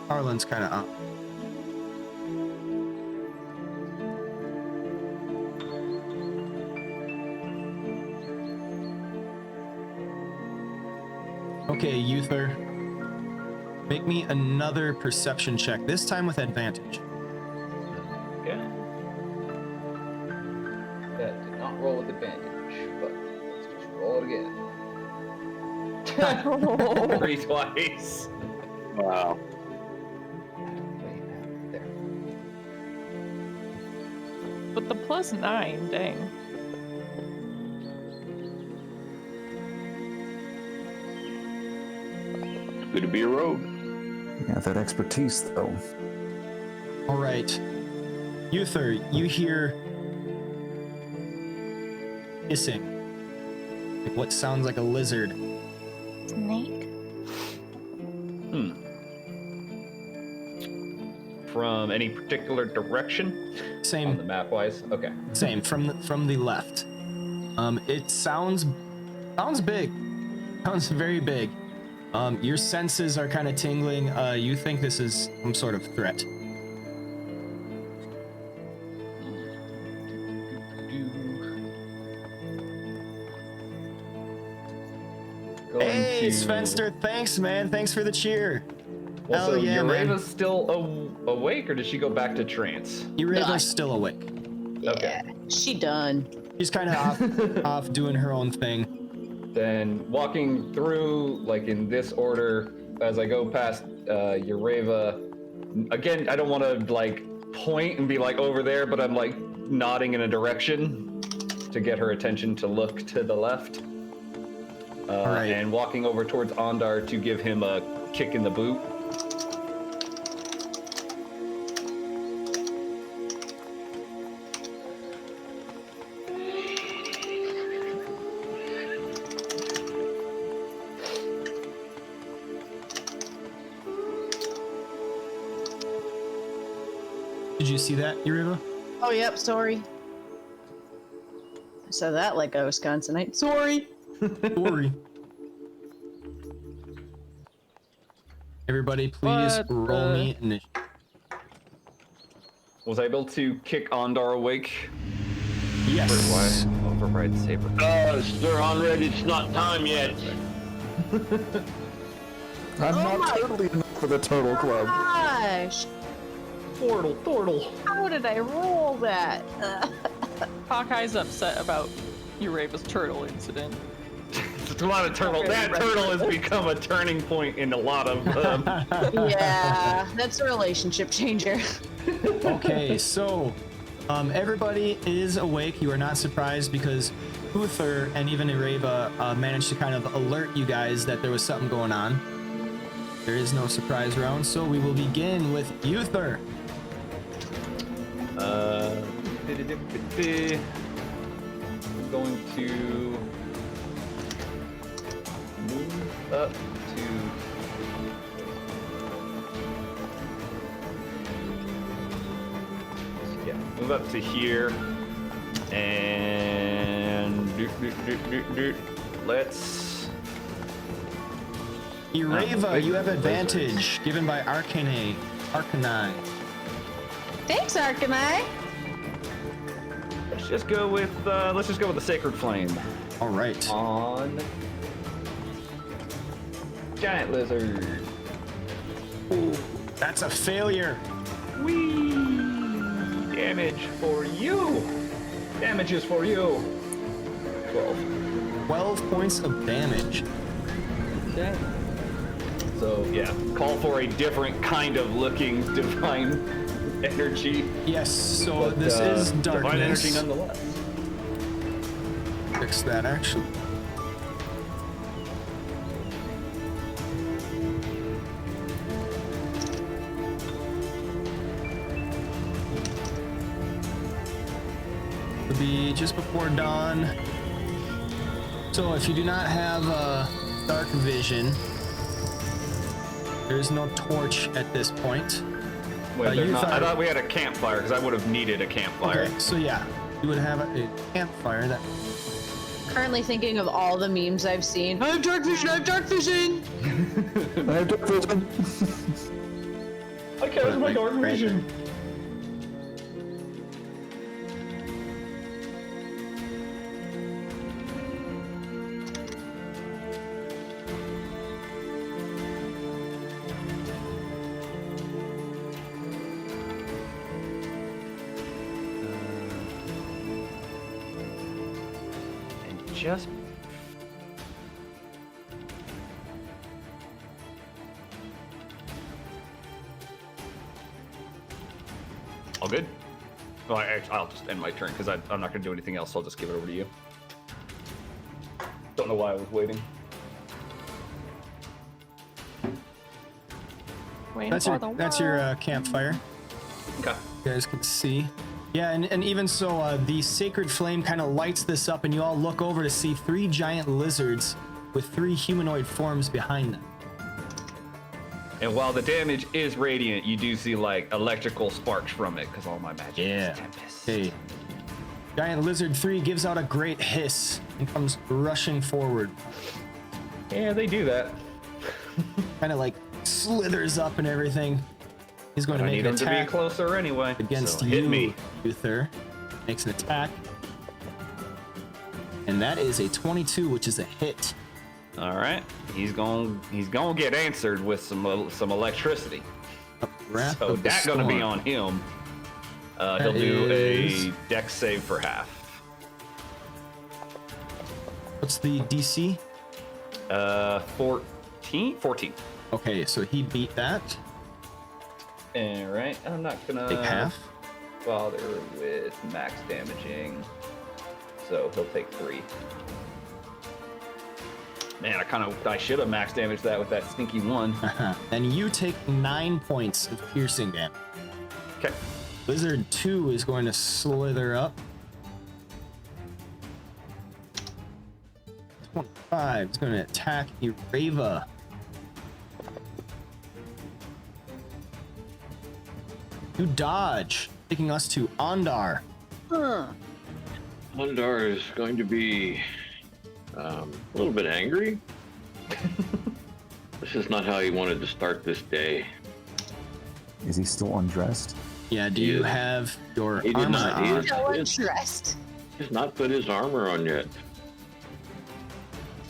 Speaker 1: Harlan's kind of up. Okay, Uther. Make me another perception check, this time with advantage.
Speaker 2: Okay. That did not roll with advantage, but let's just roll it again. 3 twice.
Speaker 6: Wow.
Speaker 2: There.
Speaker 5: But the +9, dang.
Speaker 6: Good to be a rogue.
Speaker 3: Yeah, that expertise, though.
Speaker 1: All right. Uther, you hear hissing. Like what sounds like a lizard.
Speaker 7: Snake?
Speaker 8: From any particular direction? On the
Speaker 1: Same,
Speaker 8: map wise? Okay.
Speaker 1: same, from the left. It sounds big. Sounds very big. Your senses are kind of tingling. You think this is some sort of threat.
Speaker 2: Going
Speaker 1: Hey,
Speaker 2: to...
Speaker 1: Svenster, thanks, man. Thanks for the cheer.
Speaker 2: Well,
Speaker 1: Hell
Speaker 2: so
Speaker 1: yeah, man.
Speaker 2: Ureva's still awake, or did she go back to trance?
Speaker 1: Ureva's still awake.
Speaker 4: Yeah,
Speaker 2: Okay.
Speaker 4: she done.
Speaker 1: She's kind of off doing her own thing.
Speaker 2: Then walking through, like in this order, as I go past Ureva, again, I don't want to like point and be like over there, but I'm like nodding in a direction to get her attention to look to the left.
Speaker 1: Right.
Speaker 2: And walking over towards Ondar to give him a kick in the boot.
Speaker 1: Did you see that, Ureva?
Speaker 4: Oh, yep, sorry. I said that like a Wisconsinite. Sorry.
Speaker 1: Sorry. Everybody, please
Speaker 5: What
Speaker 1: roll
Speaker 5: the-
Speaker 1: me initiative.
Speaker 2: Was I able to kick Ondar awake?
Speaker 1: Yes.
Speaker 2: Why? Override saber.
Speaker 6: Sir Honred, it's not time yet.
Speaker 3: I'm
Speaker 4: Oh
Speaker 3: not
Speaker 4: my-
Speaker 3: totally enough for the Turtle Club.
Speaker 4: Gosh,
Speaker 2: Thortle.
Speaker 4: how did I roll that?
Speaker 5: Hawkeye's upset about Ureva's turtle incident.
Speaker 2: It's a lot of turtle. That turtle has become a turning point in a lot of.
Speaker 4: Yeah, that's a relationship changer.
Speaker 1: Okay, so everybody is awake. You are not surprised because Uther and even Ureva managed to kind of alert you guys that there was something going on. There is no surprise round, so we will begin with Uther.
Speaker 2: I'm going to move up to. Yeah, move up to here, and let's.
Speaker 1: Ureva, you have advantage given by Arcane.
Speaker 4: Thanks, Arcanine.
Speaker 2: Let's just go with the Sacred Flame
Speaker 1: All right.
Speaker 2: on Giant Lizard.
Speaker 1: That's a failure.
Speaker 2: Whee! Damage for you. Damages for you. 12.
Speaker 1: 12 points of damage.
Speaker 2: So yeah, call for a different kind of looking divine energy.
Speaker 1: Yes, so
Speaker 2: But,
Speaker 1: this is
Speaker 2: divine energy
Speaker 1: darkness.
Speaker 2: nonetheless.
Speaker 1: Fix that actually. It'll be just before dawn. So if you do not have dark vision, there is no torch at this point.
Speaker 2: Wait,
Speaker 1: you
Speaker 2: I
Speaker 1: thought-
Speaker 2: thought we had a campfire because I would have needed a campfire.
Speaker 1: Okay, so yeah, you would have a campfire that.
Speaker 4: Currently thinking of all the memes I've seen. I have dark vision. I have dark vision.
Speaker 3: I have dark vision.
Speaker 2: I cast my dark vision. And just all good. Well, I'll just end my turn because I'm not going to do anything else. So I'll just give it over to you. Don't know why I was waiting.
Speaker 5: Waiting
Speaker 1: That's
Speaker 5: for
Speaker 1: your
Speaker 5: the
Speaker 1: that's your campfire.
Speaker 2: Okay.
Speaker 1: You guys can see. Yeah, and even so, the sacred flame kind of lights this up, and you all look over to see 3 giant lizards with 3 humanoid forms behind them.
Speaker 2: And while the damage is radiant, you do see like electrical sparks from it because all my magic
Speaker 1: Yeah.
Speaker 2: is tempest.
Speaker 1: Okay. Giant lizard 3 gives out a great hiss and comes rushing forward.
Speaker 2: Yeah, they do that.
Speaker 1: Kind of like slithers up and everything. He's going to
Speaker 2: I
Speaker 1: make
Speaker 2: need
Speaker 1: an
Speaker 2: them to be
Speaker 1: attack
Speaker 2: closer anyway.
Speaker 1: against
Speaker 2: so
Speaker 1: you,
Speaker 2: hit me.
Speaker 1: Uther. Makes an attack. And that is a 22, which is a hit.
Speaker 8: All right, he's gonna get answered with some electricity.
Speaker 1: Wrath
Speaker 8: So
Speaker 1: of the
Speaker 8: that's gonna be
Speaker 1: Storm.
Speaker 8: on him. He'll
Speaker 1: That
Speaker 8: do
Speaker 1: is-
Speaker 8: a dex save for half.
Speaker 1: What's the DC?
Speaker 8: 14.
Speaker 1: Okay, so he beat that.
Speaker 8: All right, I'm not gonna
Speaker 1: Take half.
Speaker 8: bother with max damaging, so he'll take 3. Man, I should have max damaged that with that stinky 1.
Speaker 1: And you take 9 points of piercing damage.
Speaker 8: Okay.
Speaker 1: Lizard 2 is going to slither up. 25 is going to attack Ireva. You dodge, taking us to Ondar.
Speaker 6: Ondar is going to be a little bit angry. This is not how he wanted to start this day.
Speaker 3: Is he still undressed?
Speaker 1: Yeah, do
Speaker 6: He
Speaker 1: you
Speaker 6: is-
Speaker 1: have your
Speaker 6: He did
Speaker 1: armor
Speaker 6: not. He
Speaker 1: on?
Speaker 6: is,
Speaker 4: So
Speaker 6: he is-
Speaker 4: interest.
Speaker 6: he has not put his armor on yet.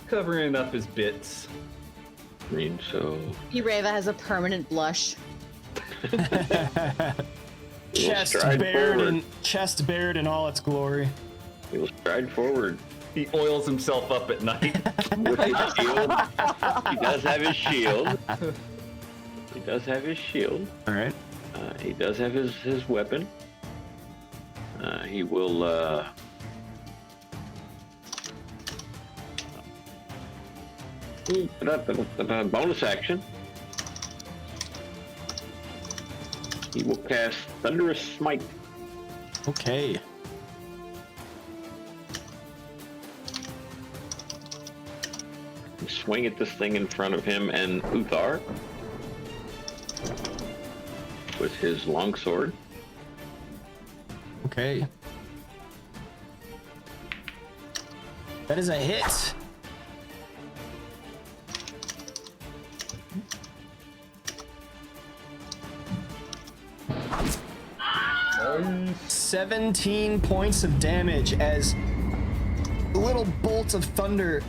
Speaker 8: Covering up his bits.
Speaker 6: I mean, so
Speaker 4: Ireva has a permanent blush.
Speaker 1: Chest
Speaker 6: stride forward.
Speaker 1: chest bared in all its glory.
Speaker 6: he will stride forward
Speaker 8: He oils himself up at night.
Speaker 6: with his shield. He does have his shield. He does have his shield.
Speaker 1: All right.
Speaker 6: He does have his weapon. He will. Bonus action. He will cast Thunderous Smite.
Speaker 1: Okay.
Speaker 6: And swing at this thing in front of him and Uthar with his longsword.
Speaker 1: Okay. That is a hit.
Speaker 8: Nice.
Speaker 1: 17 points of damage as a little bolt of thunder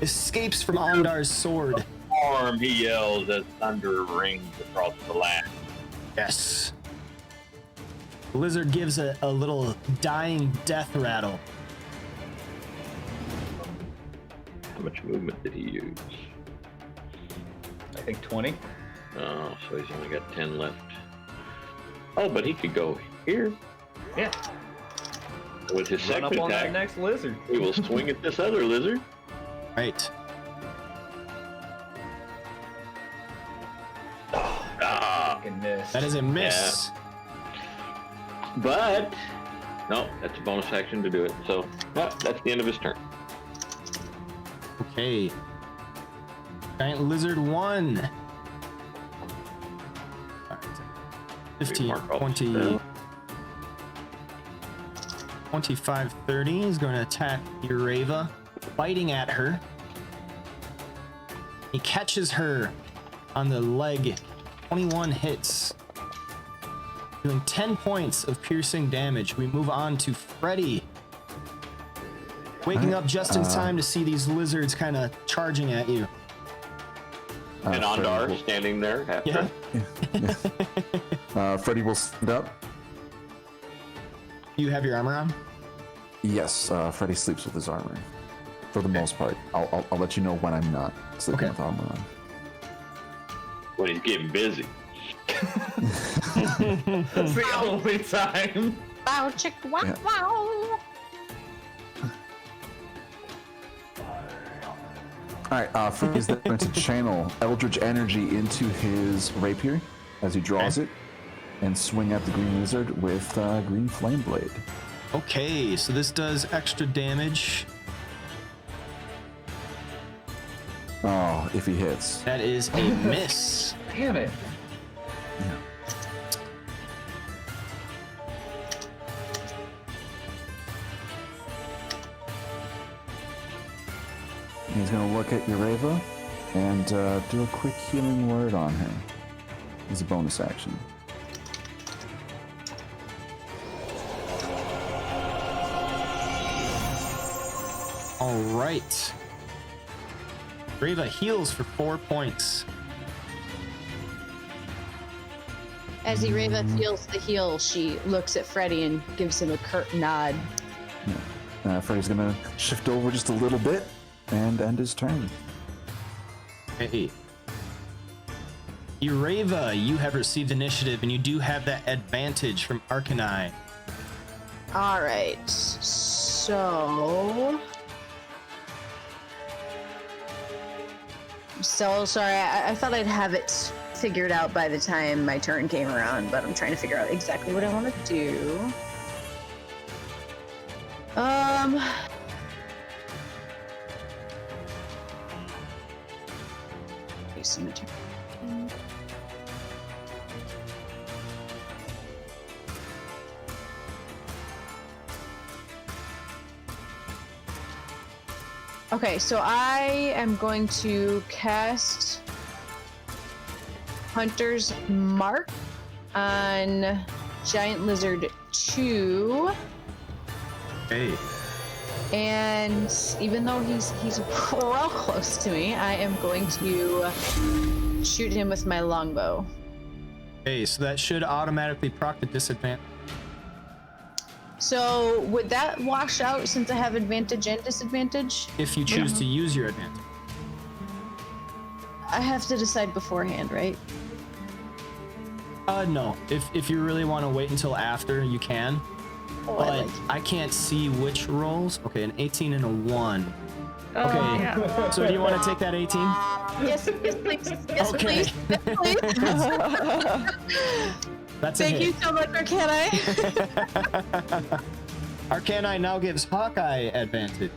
Speaker 1: escapes from Ondar's sword.
Speaker 6: Arm, he yells as thunder rings across the land.
Speaker 1: Yes. The lizard gives a little dying death rattle.
Speaker 6: How much movement did he use?
Speaker 8: I think 20.
Speaker 6: Oh, so he's only got 10 left. Oh, but he could go here
Speaker 8: Yeah.
Speaker 6: with his
Speaker 8: Run
Speaker 6: second
Speaker 8: up on that
Speaker 6: attack.
Speaker 8: next lizard.
Speaker 6: He will swing at this other lizard.
Speaker 1: Right.
Speaker 6: Ah,
Speaker 8: Fucking miss.
Speaker 1: That is a miss.
Speaker 6: but no, that's a bonus action to do it. So that's the end of his turn.
Speaker 1: Okay. Giant lizard 1. 15,
Speaker 6: Mark off
Speaker 1: 20,
Speaker 6: spell.
Speaker 1: 25, 30 is going to attack Ireva, biting at her. He catches her on the leg. 21 hits, doing 10 points of piercing damage. We move on to Freddy. Waking up just in time to see these lizards kind of charging at you.
Speaker 6: And
Speaker 3: Freddy
Speaker 6: Ondar
Speaker 3: will-
Speaker 6: standing there after.
Speaker 1: Yeah.
Speaker 3: Freddy will stand up.
Speaker 1: You have your armor on?
Speaker 3: Yes, Freddy sleeps with his armor. For the most part. I'll let you know when I'm not sleeping
Speaker 1: Okay.
Speaker 3: with armor on.
Speaker 6: When he's getting busy.
Speaker 8: That's the only time.
Speaker 4: Wow, chick, wow,
Speaker 3: Yeah.
Speaker 4: wow.
Speaker 3: Alright, Freddy's then going to channel Eldritch Energy into his rapier as he draws it and swing at the green lizard with Green Flame Blade.
Speaker 1: Okay, so this does extra damage.
Speaker 3: Oh, if he hits.
Speaker 1: That is a miss.
Speaker 8: Damn it.
Speaker 3: He's going to look at Ureva and do a quick healing word on her. As a bonus action.
Speaker 1: All right. Reva heals for 4 points.
Speaker 4: As Reva feels the heal, she looks at Freddy and gives him a curt nod.
Speaker 3: Freddy's gonna shift over just a little bit and end his turn.
Speaker 1: Hey. Reva, you have received initiative, and you do have that advantage from Arcanine.
Speaker 4: All right, so... I'm so sorry, I thought I'd have it figured out by the time my turn came around, but I'm trying to figure out exactly what I want to do. Some material. Okay, so I am going to cast Hunter's Mark on Giant Lizard 2.
Speaker 1: Hey.
Speaker 4: And even though he's real close to me, I am going to shoot him with my longbow.
Speaker 1: Okay, so that should automatically proc the disadvantage.
Speaker 4: So would that wash out since I have advantage and disadvantage?
Speaker 1: If you choose to use your advantage.
Speaker 4: I have to decide beforehand, right?
Speaker 1: No. If you really want to wait until after, you can.
Speaker 4: Oh,
Speaker 1: But I can't see which rolls. Okay, an 18 and a 1.
Speaker 5: Oh,
Speaker 1: Okay,
Speaker 5: yeah.
Speaker 1: so do you want to take that 18?
Speaker 4: Yes, please. Yes,
Speaker 1: Okay.
Speaker 4: please. Yes, please.
Speaker 1: That's a
Speaker 4: Thank
Speaker 1: hit.
Speaker 4: you so much, Arcanine.
Speaker 1: Arcanine now gives Hawkeye advantage.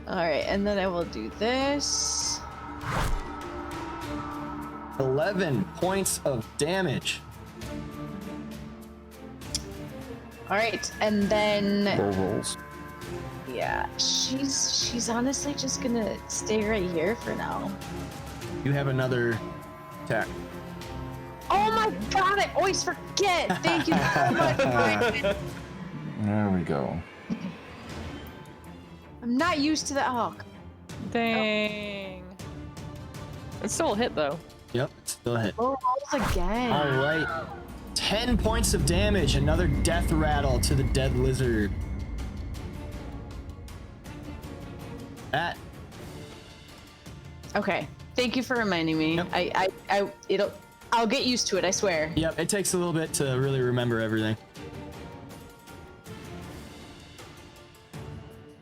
Speaker 4: All right, and then I will do this.
Speaker 1: 11 points of damage.
Speaker 4: All right, and then
Speaker 3: Low rolls.
Speaker 4: yeah, she's honestly just gonna stay right here for now.
Speaker 1: You have another attack.
Speaker 4: Oh my god, I always forget. Thank you so much, Brian.
Speaker 3: There we go.
Speaker 4: I'm not used to that. Oh,
Speaker 5: Dang. It's still a hit though.
Speaker 1: Yep, it's still a hit.
Speaker 4: low rolls again.
Speaker 1: All right. 10 points of damage. Another death rattle to the dead lizard. That.
Speaker 4: Okay, thank you for reminding me.
Speaker 1: Yep.
Speaker 4: I'll get used to it. I swear.
Speaker 1: Yep, it takes a little bit to really remember everything.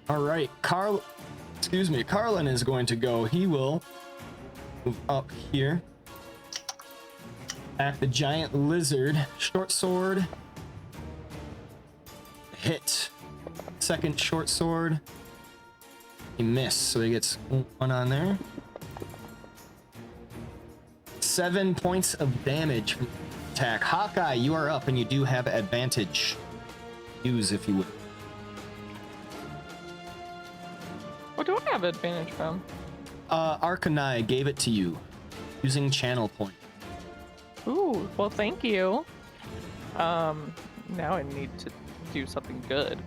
Speaker 1: All right, Carlin is going to go. He will move up here. Attack the giant lizard. Short sword. Hit. Second short sword. He missed, so he gets 1 on there. 7 points of damage from attack. Hawkeye, you are up, and you do have advantage. Use if you would.
Speaker 5: What do I have advantage from?
Speaker 1: Arcanine gave it to you using channel point.
Speaker 5: Ooh, well, thank you. Now I need to do something good.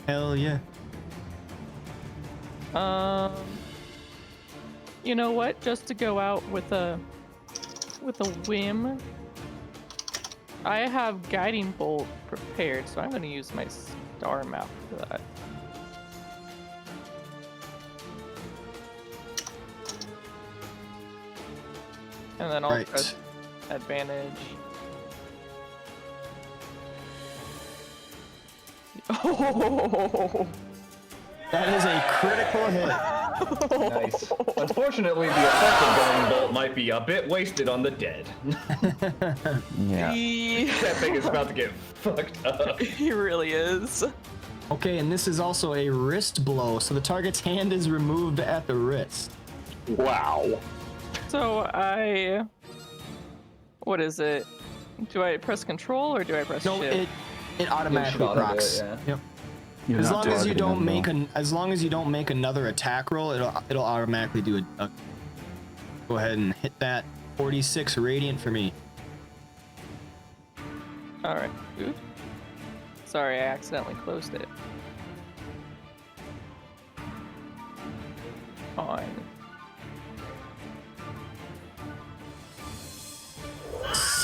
Speaker 1: Hell yeah.
Speaker 5: You know what? Just to go out with a whim, I have guiding bolt prepared, so I'm going to use my star map for that. And then I'll
Speaker 1: Right.
Speaker 5: press advantage. Oh!
Speaker 1: That is a critical hit.
Speaker 2: Nice. Unfortunately, the effect of Guiding Bolt might be a bit wasted on the dead.
Speaker 3: Yeah.
Speaker 2: That thing is about to get fucked up.
Speaker 5: He really is.
Speaker 1: Okay, and this is also a wrist blow, so the target's hand is removed at the wrist.
Speaker 6: Wow.
Speaker 5: So what is it? Do I press control or do I press
Speaker 1: No,
Speaker 5: shift?
Speaker 1: it automatically
Speaker 2: auto do
Speaker 1: procs.
Speaker 2: it, yeah.
Speaker 1: Yep.
Speaker 3: You're
Speaker 1: As
Speaker 3: not
Speaker 1: long as you
Speaker 3: targeting
Speaker 1: don't
Speaker 3: them,
Speaker 1: make as long as you don't make another attack roll, it'll automatically do a go ahead and hit that 46 radiant for me.
Speaker 5: All right. Oops. Sorry, I accidentally closed it. On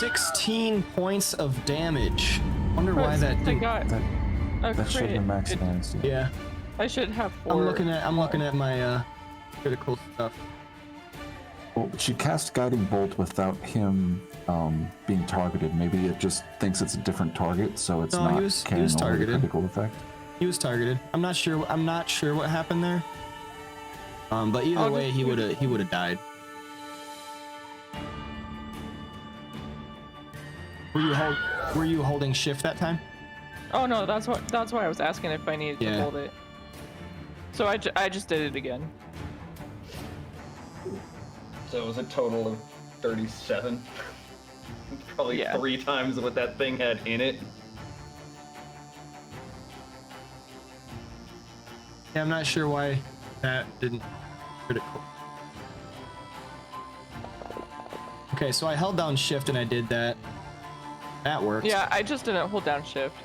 Speaker 1: 16 points of damage. Wonder why that
Speaker 5: I
Speaker 1: didn't.
Speaker 5: got a
Speaker 3: That should have been
Speaker 5: crit.
Speaker 3: maximized.
Speaker 1: Yeah,
Speaker 5: I should have 4.
Speaker 1: I'm looking at my critical stuff.
Speaker 3: Well, she cast Guiding Bolt without him being targeted. Maybe it just thinks it's a different target, so it's
Speaker 1: No,
Speaker 3: not
Speaker 1: he was
Speaker 3: carrying over the
Speaker 1: targeted.
Speaker 3: critical effect.
Speaker 1: He was targeted. I'm not sure what happened there. But either way, he would have died. Were you holding shift that time?
Speaker 5: Oh no, that's why I was asking if I needed
Speaker 1: Yeah.
Speaker 5: to hold it. So I just did it again.
Speaker 2: So it was a total of 37. Probably
Speaker 5: Yeah.
Speaker 2: 3 times what that thing had in it.
Speaker 1: Yeah, I'm not sure why that didn't critical. Okay, so I held down shift and I did that. That worked.
Speaker 5: Yeah, I just didn't hold down shift.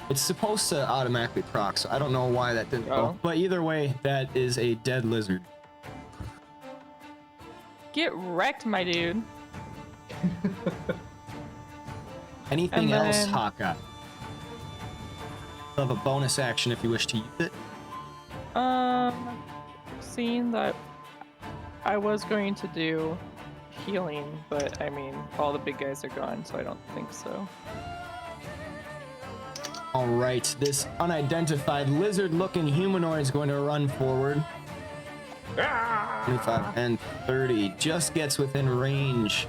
Speaker 1: It's supposed to automatically proc, so I don't know why that didn't go.
Speaker 5: Oh.
Speaker 1: But either way, that is a dead lizard.
Speaker 5: Get wrecked, my dude.
Speaker 1: Anything
Speaker 5: And
Speaker 1: else,
Speaker 5: then-
Speaker 1: Hawkeye? You'll have a bonus action if you wish to use it.
Speaker 5: Seeing that I was going to do healing, but I mean, all the big guys are gone, so I don't think so.
Speaker 1: All right, this unidentified lizard-looking humanoid is going to run forward. 25 and 30 just gets within range.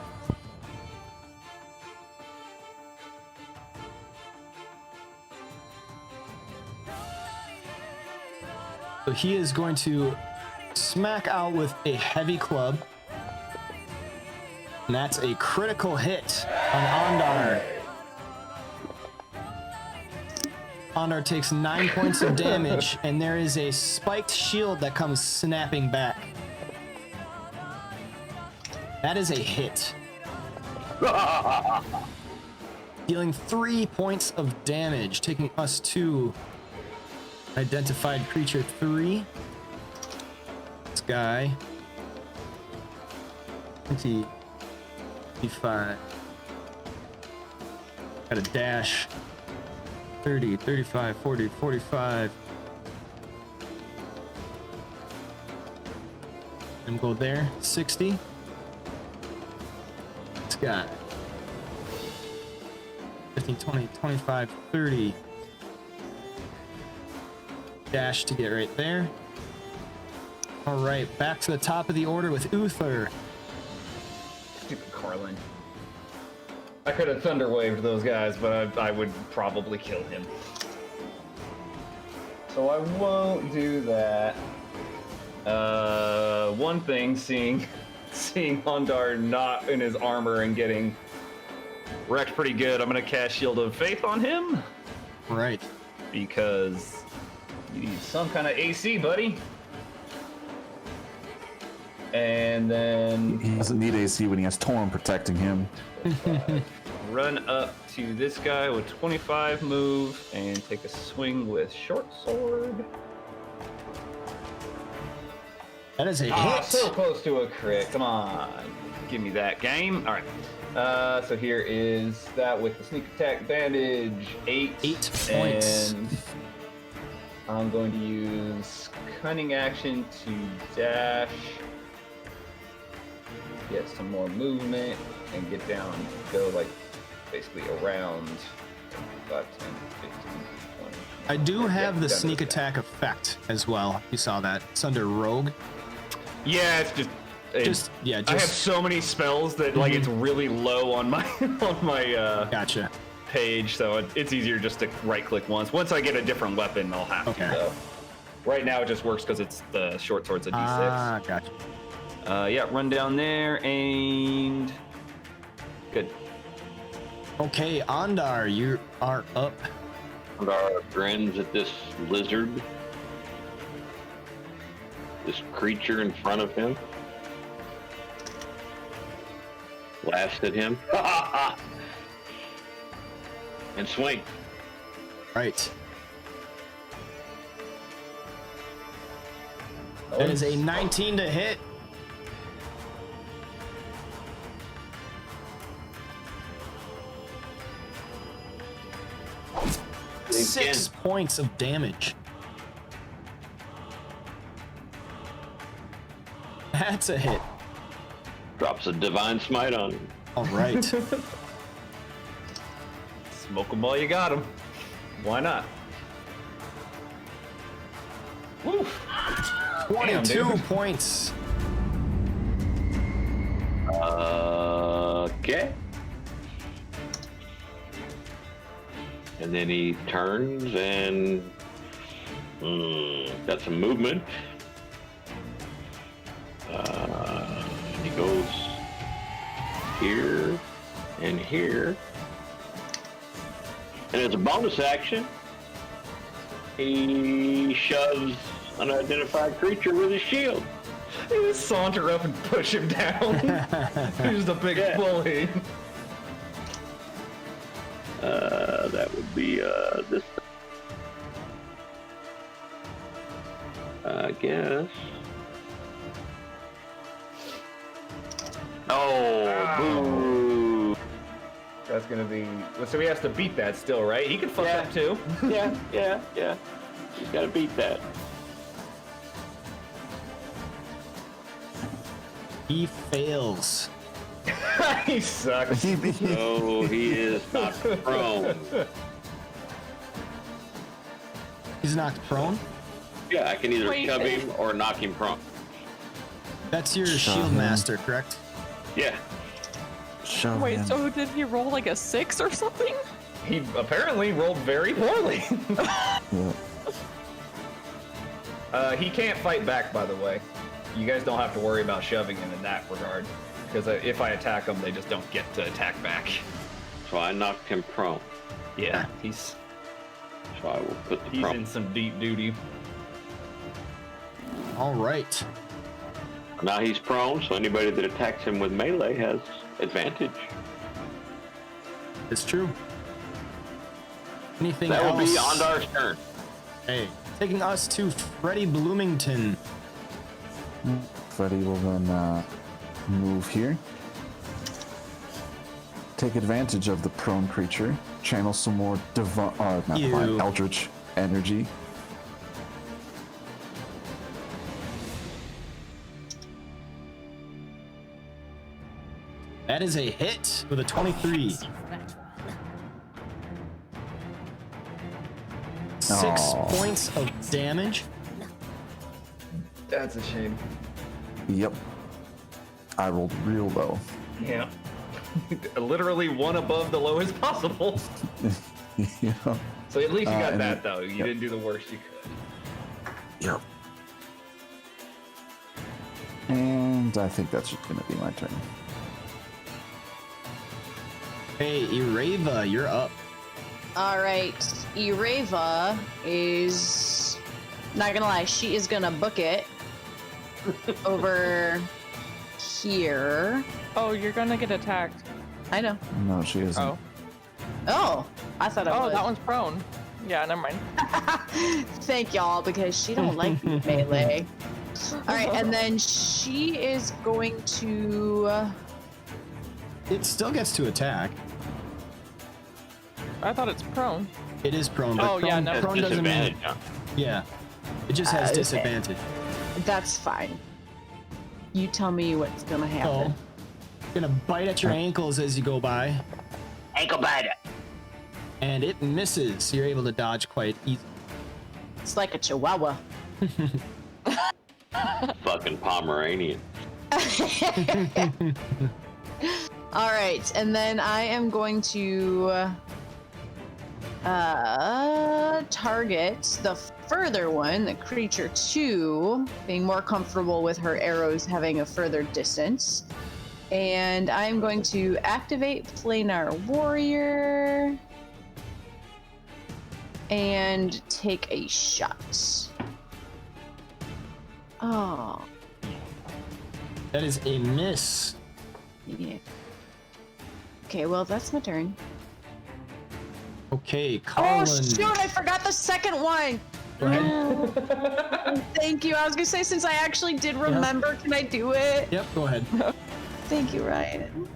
Speaker 1: So he is going to smack out with a heavy club. And that's a critical hit on Ondar. Ondar takes 9 points of damage, and there is a spiked shield that comes snapping back. That is a hit. Dealing 3 points of damage, taking us to identified creature 3. This guy. 25. Got a dash. 30, 35, 40, 45. And go there. 60. This guy. 15, 20, 25, 30. Dash to get right there. All right, back to the top of the order with Uther.
Speaker 2: Stupid Carlin. I could have thunderwaved those guys, but I would probably kill him. So I won't do that. One thing, seeing Ondar not in his armor and getting wrecked pretty good, I'm gonna cast Shield of Faith on him.
Speaker 1: Right.
Speaker 2: Because you need some kind of AC, buddy. And then
Speaker 3: He doesn't need AC when he has Torm protecting him.
Speaker 2: run up to this guy with 25 move and take a swing with short sword.
Speaker 1: That is a
Speaker 2: Ah,
Speaker 1: hit.
Speaker 2: so close to a crit. Come on, give me that game. All right. So here is that with the sneak attack bandage, 8
Speaker 1: points.
Speaker 2: And I'm going to use cunning action to dash, get some more movement, and get down, go like basically around 5, 10, 15, 20.
Speaker 1: I do have the
Speaker 2: down to
Speaker 1: sneak
Speaker 2: this guy.
Speaker 1: attack effect as well. You saw that. It's under Rogue.
Speaker 2: Yeah, it's just. I have
Speaker 1: Just
Speaker 2: so many spells that like it's really low on my
Speaker 1: gotcha.
Speaker 2: page, so it's easier just to right click once. Once I get a different weapon, I'll have
Speaker 1: Okay.
Speaker 2: to. So. Right now it just works because it's the short sword's a D6.
Speaker 1: Ah, gotcha.
Speaker 2: Yeah, run down there and good.
Speaker 1: Okay, Ondar, you are up.
Speaker 6: Ondar grins at this lizard, this creature in front of him. Laughs at him. And swing.
Speaker 1: Right. That is a 19 to hit. 6 points of damage. That's a hit.
Speaker 6: Drops a divine smite on him.
Speaker 1: All right.
Speaker 8: Smoke them while you got them. Why not? Woo.
Speaker 1: 22 points.
Speaker 6: Okay. And then he turns and got some movement. He goes here and here. And as a bonus action, he shoves an unidentified creature with his shield.
Speaker 8: You just saunter up and push him down. He's the big bully.
Speaker 6: That would be this. I guess. Oh, boo!
Speaker 8: That's gonna be. So he has to beat that still, right? He can fuck up too.
Speaker 6: Yeah. He's got to beat that.
Speaker 1: He fails.
Speaker 8: He sucks.
Speaker 6: So he is not prone.
Speaker 1: He's knocked prone.
Speaker 6: Yeah, I can either
Speaker 5: Wait.
Speaker 6: shove him or knock him prone.
Speaker 1: That's your shield master, correct?
Speaker 6: Yeah.
Speaker 3: Shove
Speaker 5: Wait,
Speaker 3: him.
Speaker 5: so did he roll like a 6 or something?
Speaker 8: He apparently rolled very poorly.
Speaker 3: Yeah.
Speaker 8: He can't fight back, by the way. You guys don't have to worry about shoving him in that regard. Because if I attack him, they just don't get to attack back.
Speaker 6: So I knocked him prone.
Speaker 8: Yeah, he's
Speaker 6: So I will put the
Speaker 8: in
Speaker 6: prone.
Speaker 8: some deep duty.
Speaker 1: All right.
Speaker 6: Now he's prone, so anybody that attacks him with melee has advantage.
Speaker 1: It's true. Anything
Speaker 6: That will
Speaker 1: else?
Speaker 6: be Ondar's turn.
Speaker 1: Hey, taking us to Freddie Bloomington.
Speaker 3: Freddy will then move here. Take advantage of the prone creature. Channel some more divine, eldritch energy.
Speaker 1: That is a hit with a 23. 6
Speaker 3: Aw.
Speaker 1: points of damage.
Speaker 8: That's a shame.
Speaker 3: Yep. I rolled real low.
Speaker 8: Yeah. Literally one above the lowest possible.
Speaker 3: Yeah.
Speaker 8: So at least you got
Speaker 3: and
Speaker 8: that,
Speaker 3: it-
Speaker 8: though. You
Speaker 3: yep.
Speaker 8: didn't do the worst you could.
Speaker 3: Yep. And I think that's just gonna be my turn.
Speaker 1: Hey, Ireva, you're up.
Speaker 4: All right, Ireva is not gonna lie. She is gonna book it over here.
Speaker 5: Oh, you're gonna get attacked.
Speaker 4: I know.
Speaker 3: No, she isn't.
Speaker 5: Oh.
Speaker 4: Oh, I thought it
Speaker 5: Oh,
Speaker 4: was.
Speaker 5: that one's prone. Yeah, never mind.
Speaker 4: Thank y'all, because she don't like melee. All right, and then she is going to.
Speaker 1: It still gets to attack.
Speaker 5: I thought it's prone.
Speaker 1: It is prone, but
Speaker 5: Oh, yeah,
Speaker 1: prone,
Speaker 5: no.
Speaker 1: prone doesn't mean.
Speaker 6: Disadvantage, huh?
Speaker 1: Yeah. It just has
Speaker 4: Okay.
Speaker 1: disadvantage.
Speaker 4: That's fine. You tell me what's gonna happen.
Speaker 1: Oh. Gonna bite at your ankles as you go by.
Speaker 6: Ankle biter.
Speaker 1: And it misses. You're able to dodge quite easily.
Speaker 4: It's like a chihuahua.
Speaker 6: Fucking Pomeranian.
Speaker 4: All right, and then I am going to target the further one, the creature 2, being more comfortable with her arrows having a further distance. And I'm going to activate Planar Warrior and take a shot. Oh,
Speaker 1: That is a miss.
Speaker 4: yeah. Okay, well, that's my turn.
Speaker 1: Okay,
Speaker 4: Oh,
Speaker 1: Colin.
Speaker 4: shoot, I forgot the second one.
Speaker 1: Go ahead.
Speaker 4: Thank you. I was gonna say, since I actually did remember, can I do it?
Speaker 1: Yep, go ahead.
Speaker 4: Thank you, Ryan.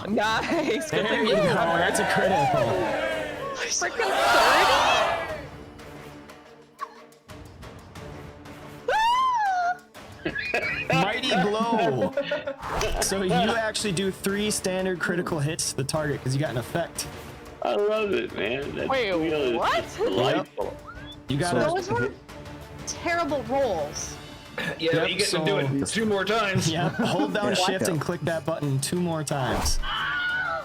Speaker 5: Nice. Good
Speaker 1: There
Speaker 5: thing
Speaker 1: you go. That's a critical.
Speaker 5: Freaking 30?
Speaker 1: Mighty blow. So you actually do 3 standard critical hits to the target because you got an effect.
Speaker 6: I love it, man. That
Speaker 5: Wait,
Speaker 6: wheel is
Speaker 5: what?
Speaker 6: just delightful.
Speaker 1: You got
Speaker 4: Those were terrible rolls.
Speaker 2: Yeah,
Speaker 1: Yep,
Speaker 2: but you get to do it 2 more times.
Speaker 1: Yeah, hold down
Speaker 3: Yeah.
Speaker 1: shift and click that button 2 more times.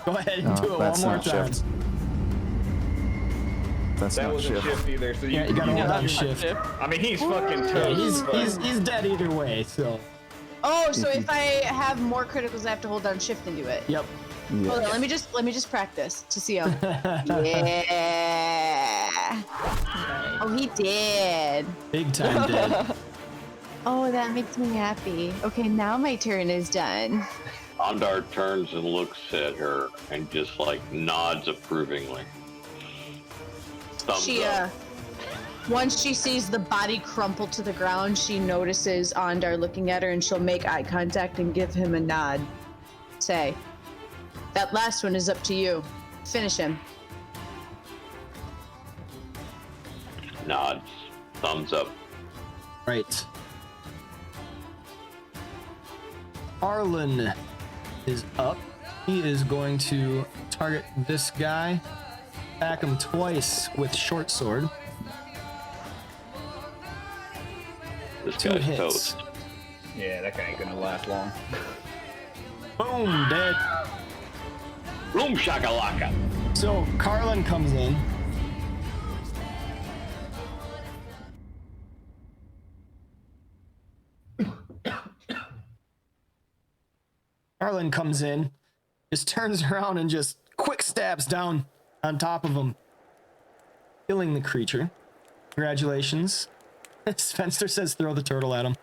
Speaker 1: Go ahead and do it one
Speaker 3: that's
Speaker 1: more
Speaker 3: not
Speaker 1: time.
Speaker 3: shift. That's
Speaker 2: That
Speaker 3: not
Speaker 2: wasn't
Speaker 3: shift.
Speaker 2: shift either, so
Speaker 1: Yeah, you gotta hold down shift.
Speaker 2: I mean, he's fucking
Speaker 1: Yeah,
Speaker 2: toast. but-
Speaker 1: he's dead either way, so.
Speaker 4: Oh, so if I have more criticals, I have to hold down shift and do it.
Speaker 1: Yep.
Speaker 4: Hold on,
Speaker 3: Yeah.
Speaker 4: let me just practice to see him. Yeah. Oh, he did.
Speaker 1: Big time dead.
Speaker 4: Oh, that makes me happy. Okay, now my turn is done.
Speaker 6: Ondar turns and looks at her and just like nods approvingly. Thumbs
Speaker 4: She
Speaker 6: up.
Speaker 4: once she sees the body crumple to the ground, she notices Ondar looking at her and she'll make eye contact and give him a nod. Say, that last one is up to you. Finish him.
Speaker 6: Nods. Thumbs up.
Speaker 1: Right. Arlen is up. He is going to target this guy. Attack him twice with short sword.
Speaker 6: This
Speaker 1: 2
Speaker 6: guy's
Speaker 1: hits.
Speaker 6: toast.
Speaker 2: Yeah, that guy ain't gonna last long.
Speaker 1: Boom, dead.
Speaker 6: Boom shakalaka.
Speaker 1: So Carlin comes in. Carlin comes in, just turns around and just quick stabs down on top of him, killing the creature. Congratulations. Spencer says throw the turtle at him.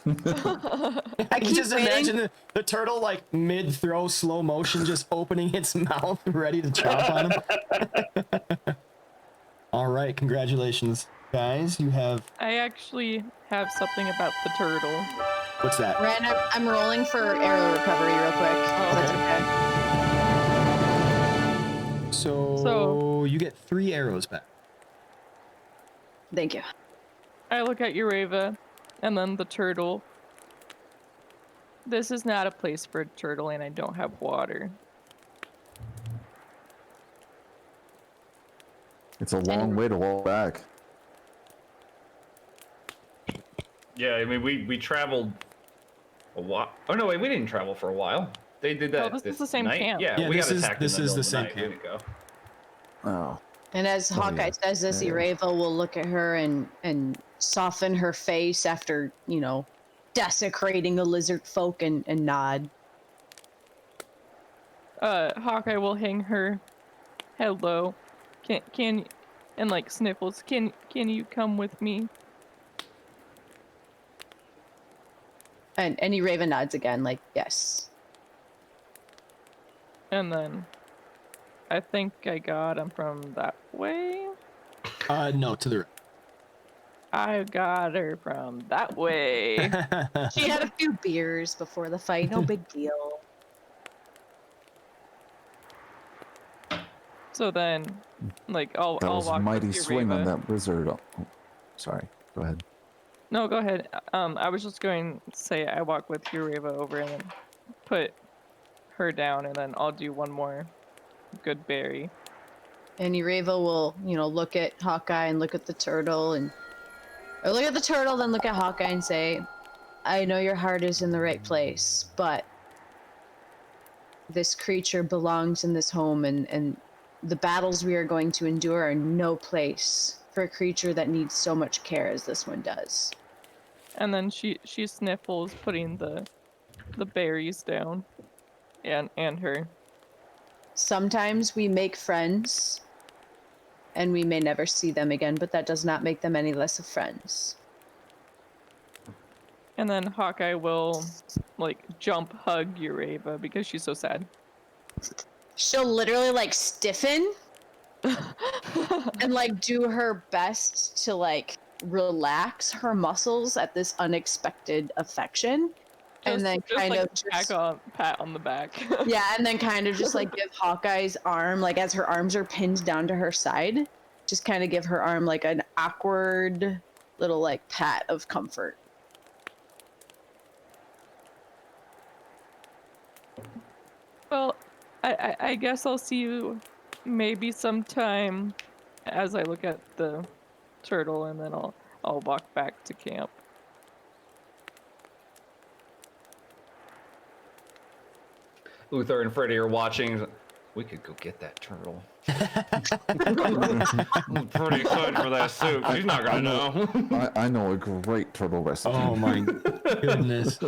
Speaker 1: I can
Speaker 4: keep
Speaker 1: just
Speaker 4: waiting.
Speaker 1: imagine the turtle like mid-throw slow motion just opening its mouth ready to chomp on him. All right, congratulations, guys. You have,
Speaker 5: I actually have something about the turtle.
Speaker 1: what's that?
Speaker 4: Ren, I'm rolling for arrow recovery real quick.
Speaker 5: Oh,
Speaker 4: That's okay.
Speaker 1: So you get 3 arrows back.
Speaker 4: Thank you.
Speaker 5: I look at Ureva and then the turtle. This is not a place for a turtle and I don't have water.
Speaker 3: It's a long way to walk back.
Speaker 2: Yeah, I mean, we traveled a while. Oh no, wait, we didn't travel for a while. They did that.
Speaker 5: this is the same
Speaker 2: night?
Speaker 5: camp.
Speaker 2: Yeah,
Speaker 1: Yeah,
Speaker 2: we
Speaker 1: this
Speaker 2: got
Speaker 1: is-
Speaker 2: attacked.
Speaker 1: this
Speaker 2: in
Speaker 1: is
Speaker 2: the
Speaker 1: the
Speaker 2: middle of
Speaker 1: same
Speaker 2: the night. Way to go.
Speaker 3: Oh.
Speaker 4: And as Hawkeye
Speaker 3: yeah.
Speaker 4: says this,
Speaker 3: Yeah.
Speaker 4: Ureva will look at her and soften her face after, desecrating the lizard folk and nod.
Speaker 5: Hawkeye will hang her head low. Can and like sniffles. Can you come with me?
Speaker 4: And Ureva nods again, like, yes.
Speaker 5: And then I think I got him from that way.
Speaker 1: No, to the
Speaker 5: I got her from that way.
Speaker 1: right.
Speaker 4: She had a few beers before the fight, no big deal.
Speaker 5: So then, like, I'll
Speaker 3: That was a
Speaker 5: walk
Speaker 3: mighty
Speaker 5: with
Speaker 3: swing on
Speaker 5: Ureva.
Speaker 3: that wizard. Oh, sorry. Go ahead.
Speaker 5: No, go ahead. I was just going to say I walk with Ureva over and then put her down, and then I'll do one more good berry.
Speaker 4: And Ureva will, look at Hawkeye and look at the turtle or look at the turtle, then look at Hawkeye and say, I know your heart is in the right place, but this creature belongs in this home, and the battles we are going to endure are no place for a creature that needs so much care as this one does.
Speaker 5: And then she sniffles, putting the berries down, and her.
Speaker 4: Sometimes we make friends, and we may never see them again, but that does not make them any less of friends.
Speaker 5: And then Hawkeye will, like, jump hug Ureva because she's so sad.
Speaker 4: She'll literally, stiffen and, do her best to, relax her muscles at this unexpected affection. And then kind
Speaker 5: like
Speaker 4: of just
Speaker 5: pat on the back.
Speaker 4: yeah, and then kind of just like give Hawkeye's arm, like as her arms are pinned down to her side, just kind of give her arm like an awkward little like pat of comfort.
Speaker 5: Well, I guess I'll see you maybe sometime as I look at the turtle, and then I'll walk back to camp.
Speaker 8: Uthar and Freddy are watching. We could go get that turtle. I'm pretty excited for that soup. She's not gonna know.
Speaker 3: I know a great turtle recipe.
Speaker 1: Oh my goodness.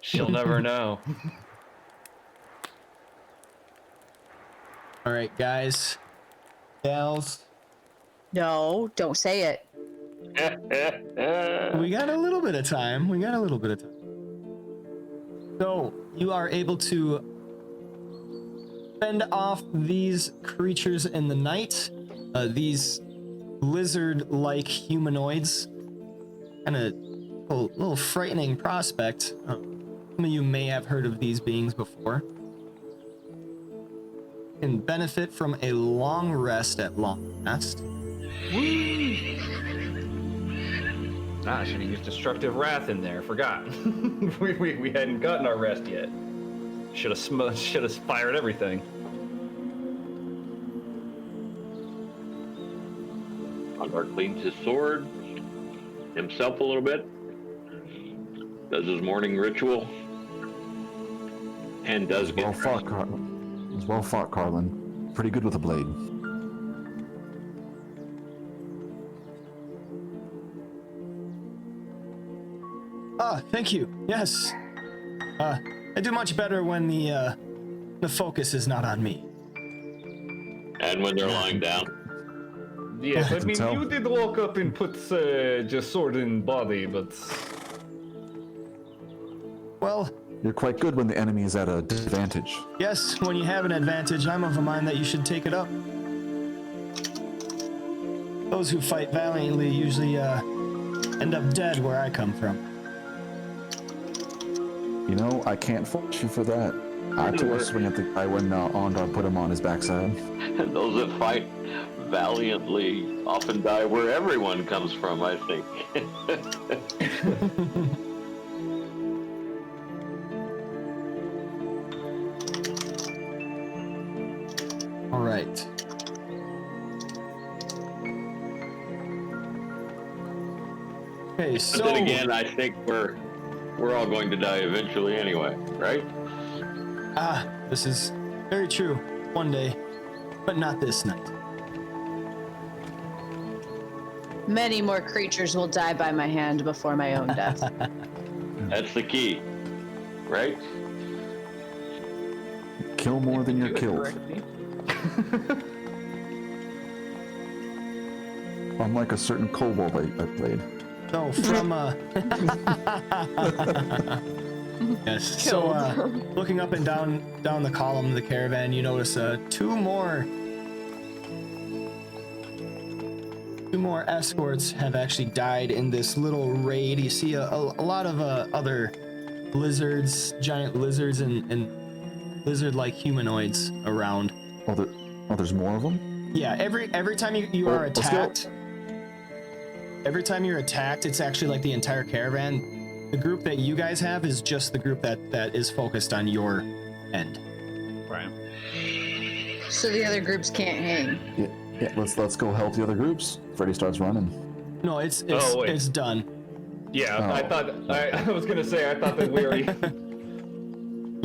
Speaker 8: She'll never know.
Speaker 1: All right, guys, gals,
Speaker 4: No, don't say it.
Speaker 1: we got a little bit of time. So you are able to fend off these creatures in the night. These lizard-like humanoids. Kind of a little frightening prospect. Some of you may have heard of these beings before. Can benefit from a long rest at long last.
Speaker 8: I should have used destructive wrath in there. Forgot. we hadn't gotten our rest yet. Should have fired everything.
Speaker 6: Hunter cleans his sword, himself a little bit, does his morning ritual, and does get
Speaker 3: Well fought, Carlin. It was well fought, Carlin. Pretty good with a blade.
Speaker 1: Ah, thank you. Yes. I do much better when the focus is not on me.
Speaker 6: and when they're lying down.
Speaker 8: Yes, I
Speaker 3: can
Speaker 8: mean,
Speaker 3: tell.
Speaker 8: you did walk up and put just sword in body, but
Speaker 1: Well,
Speaker 3: You're quite good when the enemy is at a disadvantage.
Speaker 1: yes, when you have an advantage, I'm of a mind that you should take it up. Those who fight valiantly usually end up dead where I come from.
Speaker 3: You know, I can't fault you for that. I took a swing at the guy when Ondar put him on his backside.
Speaker 6: And those that fight valiantly often die where everyone comes from, I think.
Speaker 1: All right. Okay,
Speaker 6: But
Speaker 1: so
Speaker 6: then again, I think we're all going to die eventually anyway, right?
Speaker 1: this is very true. One day, but not this night.
Speaker 4: Many more creatures will die by my hand before my own death.
Speaker 6: That's the key, right?
Speaker 3: Kill more than you're
Speaker 5: Do it
Speaker 3: killed.
Speaker 5: correctly.
Speaker 3: Unlike a certain kobold I played.
Speaker 1: No, from yes. So looking up and down the column of the caravan, you notice two more escorts have actually died in this little raid. You see a lot of other lizards, giant lizards, and lizard-like humanoids around.
Speaker 3: There's more of them?
Speaker 1: Yeah, every time you are
Speaker 3: let's go.
Speaker 1: attacked, every time you're attacked, it's actually like the entire caravan. The group that you guys have is just the group that is focused on your end.
Speaker 8: right.
Speaker 4: So the other groups can't hang.
Speaker 3: Yeah, let's go help the other groups. Freddy starts running.
Speaker 1: No, it's
Speaker 8: Oh, wait.
Speaker 1: it's done.
Speaker 8: Yeah,
Speaker 3: Oh.
Speaker 8: I thought I was gonna say I thought that we already.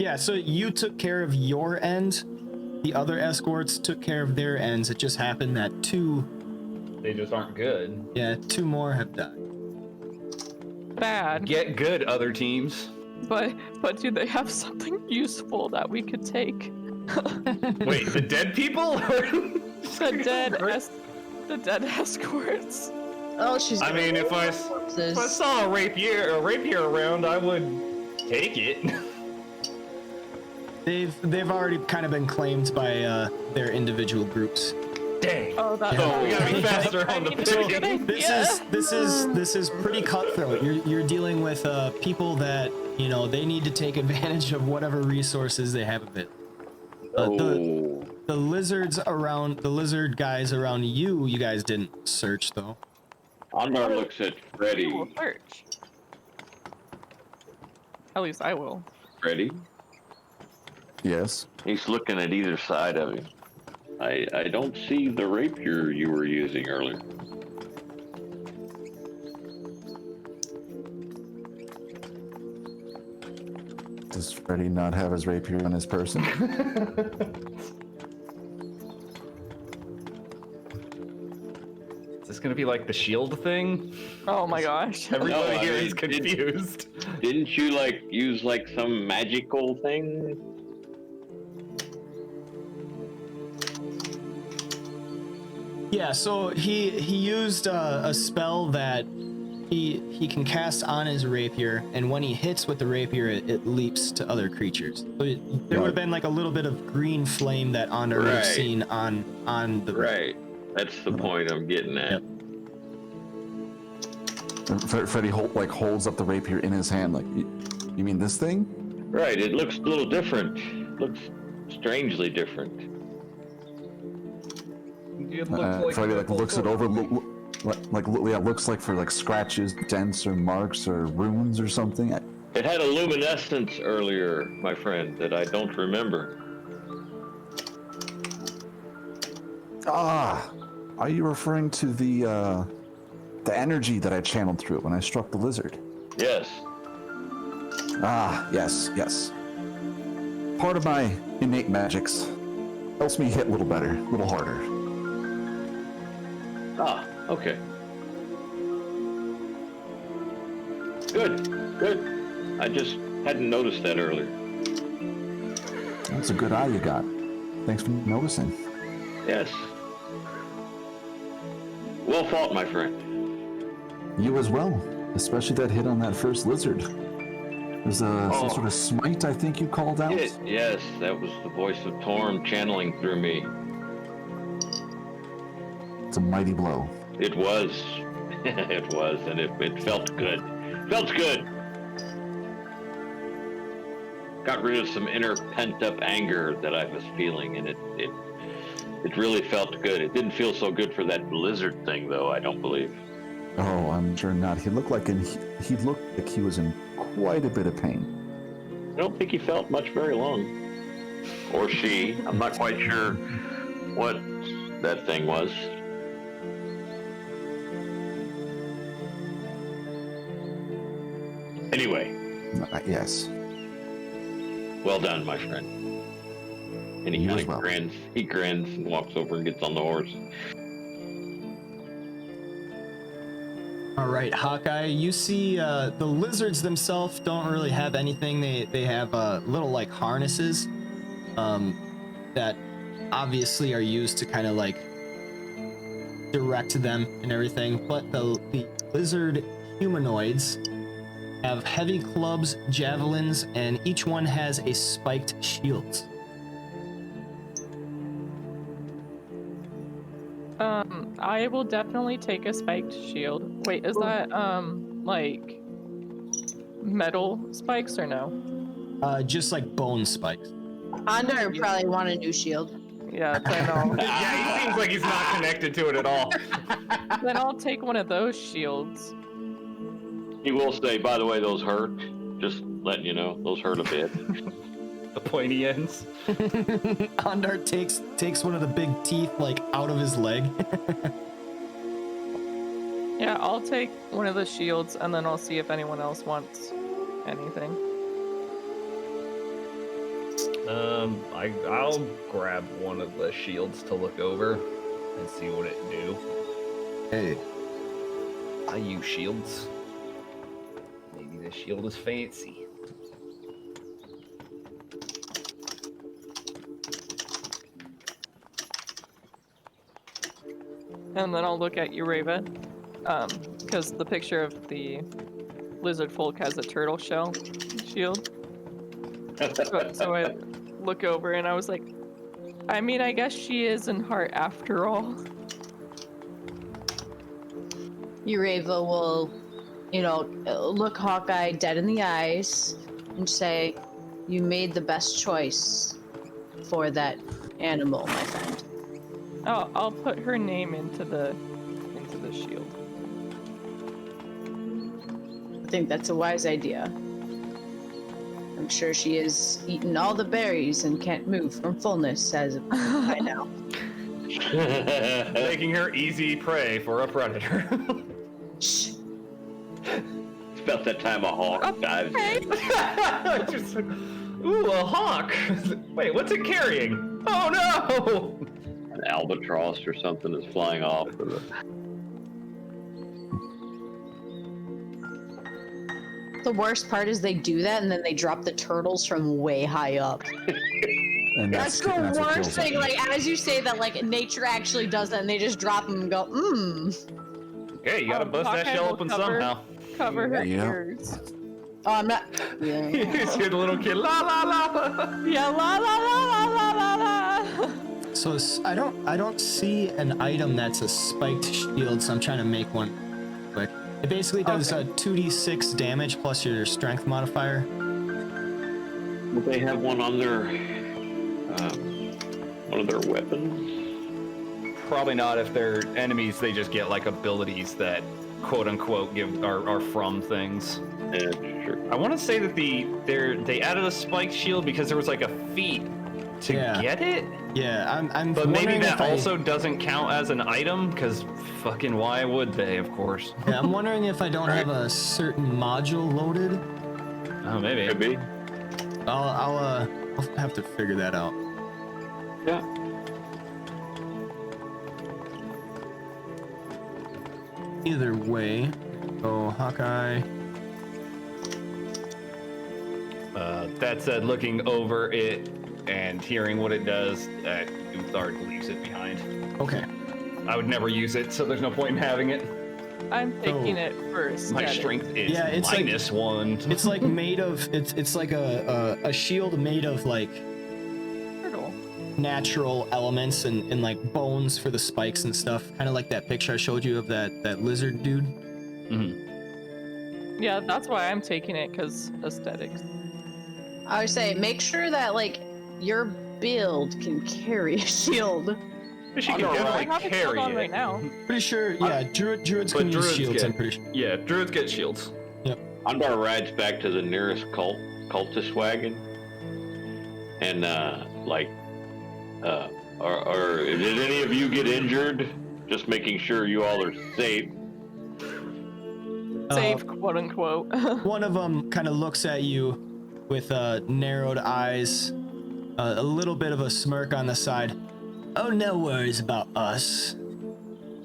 Speaker 1: Yeah, so you took care of your end. The other escorts took care of their ends. It just happened that two
Speaker 8: They just aren't good.
Speaker 1: two more have died.
Speaker 5: Bad.
Speaker 8: Get good, other teams.
Speaker 5: But do they have something useful that we could take?
Speaker 8: Wait, the dead people?
Speaker 5: The dead escorts.
Speaker 4: Oh, she's.
Speaker 8: I mean, if I saw a rapier around, I would take it.
Speaker 1: They've already kind of been claimed by their individual groups.
Speaker 8: Dang.
Speaker 5: Oh, that's
Speaker 6: So-
Speaker 8: We gotta be faster on the picking.
Speaker 1: This is pretty cutthroat. You're dealing with people that, you know, they need to take advantage of whatever resources they have of it.
Speaker 6: Oh,
Speaker 1: The lizards around, the lizard guys around you guys didn't search though.
Speaker 6: Andar looks at
Speaker 5: We will
Speaker 6: Freddy.
Speaker 5: search. At least I will.
Speaker 6: Freddy?
Speaker 3: Yes.
Speaker 6: He's looking at either side of him. I don't see the rapier you were using earlier.
Speaker 3: Does Freddy not have his rapier on his person?
Speaker 8: Is this gonna be like the shield thing?
Speaker 5: Oh my gosh.
Speaker 8: Everybody
Speaker 6: No, I
Speaker 8: here
Speaker 6: mean,
Speaker 8: is confused.
Speaker 6: Didn't you like use like some magical thing?
Speaker 1: Yeah, so he used a spell that he can cast on his rapier, and when he hits with the rapier, it leaps to other creatures. So there would have been like a little bit of green flame that Onder would have
Speaker 6: Right.
Speaker 1: seen on the
Speaker 6: Right. That's the point I'm getting at.
Speaker 1: Yep.
Speaker 3: Freddy holds up the rapier in his hand. Like, you mean this thing?
Speaker 6: Right. It looks a little different. Looks strangely different.
Speaker 8: It looks
Speaker 3: Freddy looks it over. Looks like for like scratches, dents, or marks, or runes, or something.
Speaker 6: It had a luminescence earlier, my friend, that I don't remember.
Speaker 3: Are you referring to the energy that I channeled through it when I struck the lizard?
Speaker 6: Yes.
Speaker 3: Yes. Part of my innate magics helps me hit a little better, a little harder.
Speaker 6: Ah, okay. Good. I just hadn't noticed that earlier.
Speaker 3: That's a good eye you got. Thanks for noticing.
Speaker 6: Yes. Well fought, my friend.
Speaker 3: You as well, especially that hit on that first lizard. There's some sort of smite, I think you called out.
Speaker 6: Yes, that was the voice of Torm channeling through me.
Speaker 3: It's a mighty blow.
Speaker 6: It was. It was, and it felt good. Felt good. Got rid of some inner pent-up anger that I was feeling, and it really felt good. It didn't feel so good for that lizard thing, though, I don't believe.
Speaker 3: Oh, I'm sure not. He looked like he was in quite a bit of pain.
Speaker 6: I don't think he felt much very long. Or she. I'm not quite sure what that thing was. Anyway,
Speaker 3: Yes.
Speaker 6: well done, my friend. And he
Speaker 3: You
Speaker 6: kind
Speaker 3: as
Speaker 6: of
Speaker 3: well.
Speaker 6: grins. He grins and walks over and gets on the horse.
Speaker 1: All right, Hawkeye, you see the lizards themselves don't really have anything. They have little like harnesses that obviously are used to kind of like direct them and everything. But the lizard humanoids have heavy clubs, javelins, and each one has a spiked shield.
Speaker 5: I will definitely take a spiked shield. Wait, is that like metal spikes or no?
Speaker 1: Just like bone spikes.
Speaker 4: Onder would probably want a new shield.
Speaker 5: Yeah, then I'll,
Speaker 8: Yeah, he seems like he's not connected to it at all.
Speaker 5: then I'll take one of those shields.
Speaker 6: He will say, by the way, those hurt. Just letting you know, those hurt a bit.
Speaker 8: The pointy ends.
Speaker 1: Onder takes one of the big teeth like out of his leg.
Speaker 5: Yeah, I'll take one of the shields and then I'll see if anyone else wants anything.
Speaker 8: I'll grab one of the shields to look over and see what it do.
Speaker 3: Hey,
Speaker 8: I use shields. Maybe the shield is fancy.
Speaker 5: And then I'll look at you, Raven. Because the picture of the lizard folk has a turtle shell shield. So I look over and I was like, I mean, I guess she is in heart after all.
Speaker 4: Ureva will, look Hawkeye dead in the eyes and say, "You made the best choice for that animal, my friend."
Speaker 5: Oh, I'll put her name into the shield.
Speaker 4: I think that's a wise idea. I'm sure she has eaten all the berries and can't move from fullness as of by now.
Speaker 8: Making her easy prey for a predator.
Speaker 4: Shh.
Speaker 6: It's about that time a hawk dives in.
Speaker 8: Just like, ooh, a hawk. Wait, what's it carrying? Oh no!
Speaker 6: An albatross or something is flying off.
Speaker 4: The worst part is they do that and then they drop the turtles from way high up.
Speaker 3: And
Speaker 4: That's the
Speaker 3: what
Speaker 4: worst
Speaker 3: kills
Speaker 4: thing.
Speaker 3: them.
Speaker 4: Like, as you say that, like, nature actually does that and they just drop them and go,
Speaker 8: Okay, you gotta bust that
Speaker 5: Hawkeye
Speaker 8: shell
Speaker 5: will
Speaker 8: open
Speaker 5: cover-
Speaker 8: somehow.
Speaker 5: Cover her
Speaker 3: Yeah.
Speaker 5: ears.
Speaker 4: Oh, I'm not. Yeah.
Speaker 8: You just hear the little kid, la la la.
Speaker 5: Yeah, la la la la la la la.
Speaker 1: So I don't see an item that's a spiked shield, so I'm trying to make one quick. It basically does
Speaker 5: Okay.
Speaker 1: 2d6 damage plus your strength modifier.
Speaker 6: Would they have one on their one of their weapons?
Speaker 8: Probably not if they're enemies. They just get like abilities that quote unquote are from things.
Speaker 6: Yeah, sure.
Speaker 8: I want to say that they added a spiked shield because there was like a feat to
Speaker 1: Yeah.
Speaker 8: get it.
Speaker 1: Yeah, I'm
Speaker 8: But maybe
Speaker 1: wondering
Speaker 8: that
Speaker 1: if
Speaker 8: also doesn't count as an item, because fucking why would they, of course.
Speaker 1: Yeah, I'm wondering if I don't have a certain module loaded.
Speaker 8: Oh, maybe.
Speaker 6: Could be.
Speaker 1: I'll have to figure that out.
Speaker 6: Yeah.
Speaker 1: Either way, go Hawkeye.
Speaker 8: That said, looking over it and hearing what it does, Uthard leaves it behind.
Speaker 1: Okay.
Speaker 8: I would never use it, so there's no point in having it.
Speaker 5: I'm taking
Speaker 1: Oh.
Speaker 5: it for
Speaker 8: My
Speaker 5: aesthetic.
Speaker 8: strength is
Speaker 1: Yeah, it's like-
Speaker 8: -1.
Speaker 1: It's like made of it's like a shield made of like
Speaker 5: Turtle.
Speaker 1: natural elements and like bones for the spikes and stuff. Kind of like that picture I showed you of that lizard dude.
Speaker 5: Yeah, that's why I'm taking it, because aesthetics.
Speaker 4: I would say, make sure that, like, your build can carry a shield.
Speaker 8: She can
Speaker 6: I know,
Speaker 5: I
Speaker 8: definitely
Speaker 5: have a shield
Speaker 8: carry
Speaker 5: on
Speaker 8: it.
Speaker 5: right now.
Speaker 1: Pretty sure, yeah. Druids
Speaker 8: But
Speaker 1: can use
Speaker 8: druids
Speaker 1: shields.
Speaker 8: can.
Speaker 1: I'm pretty sure.
Speaker 8: Yeah, druids get shields.
Speaker 6: Andar rides back to the nearest cultist wagon, and did any of you get injured? Just making sure you all are safe.
Speaker 5: Safe, quote unquote.
Speaker 1: One of them kind of looks at you with narrowed eyes, a little bit of a smirk on the side. Oh, no worries about us.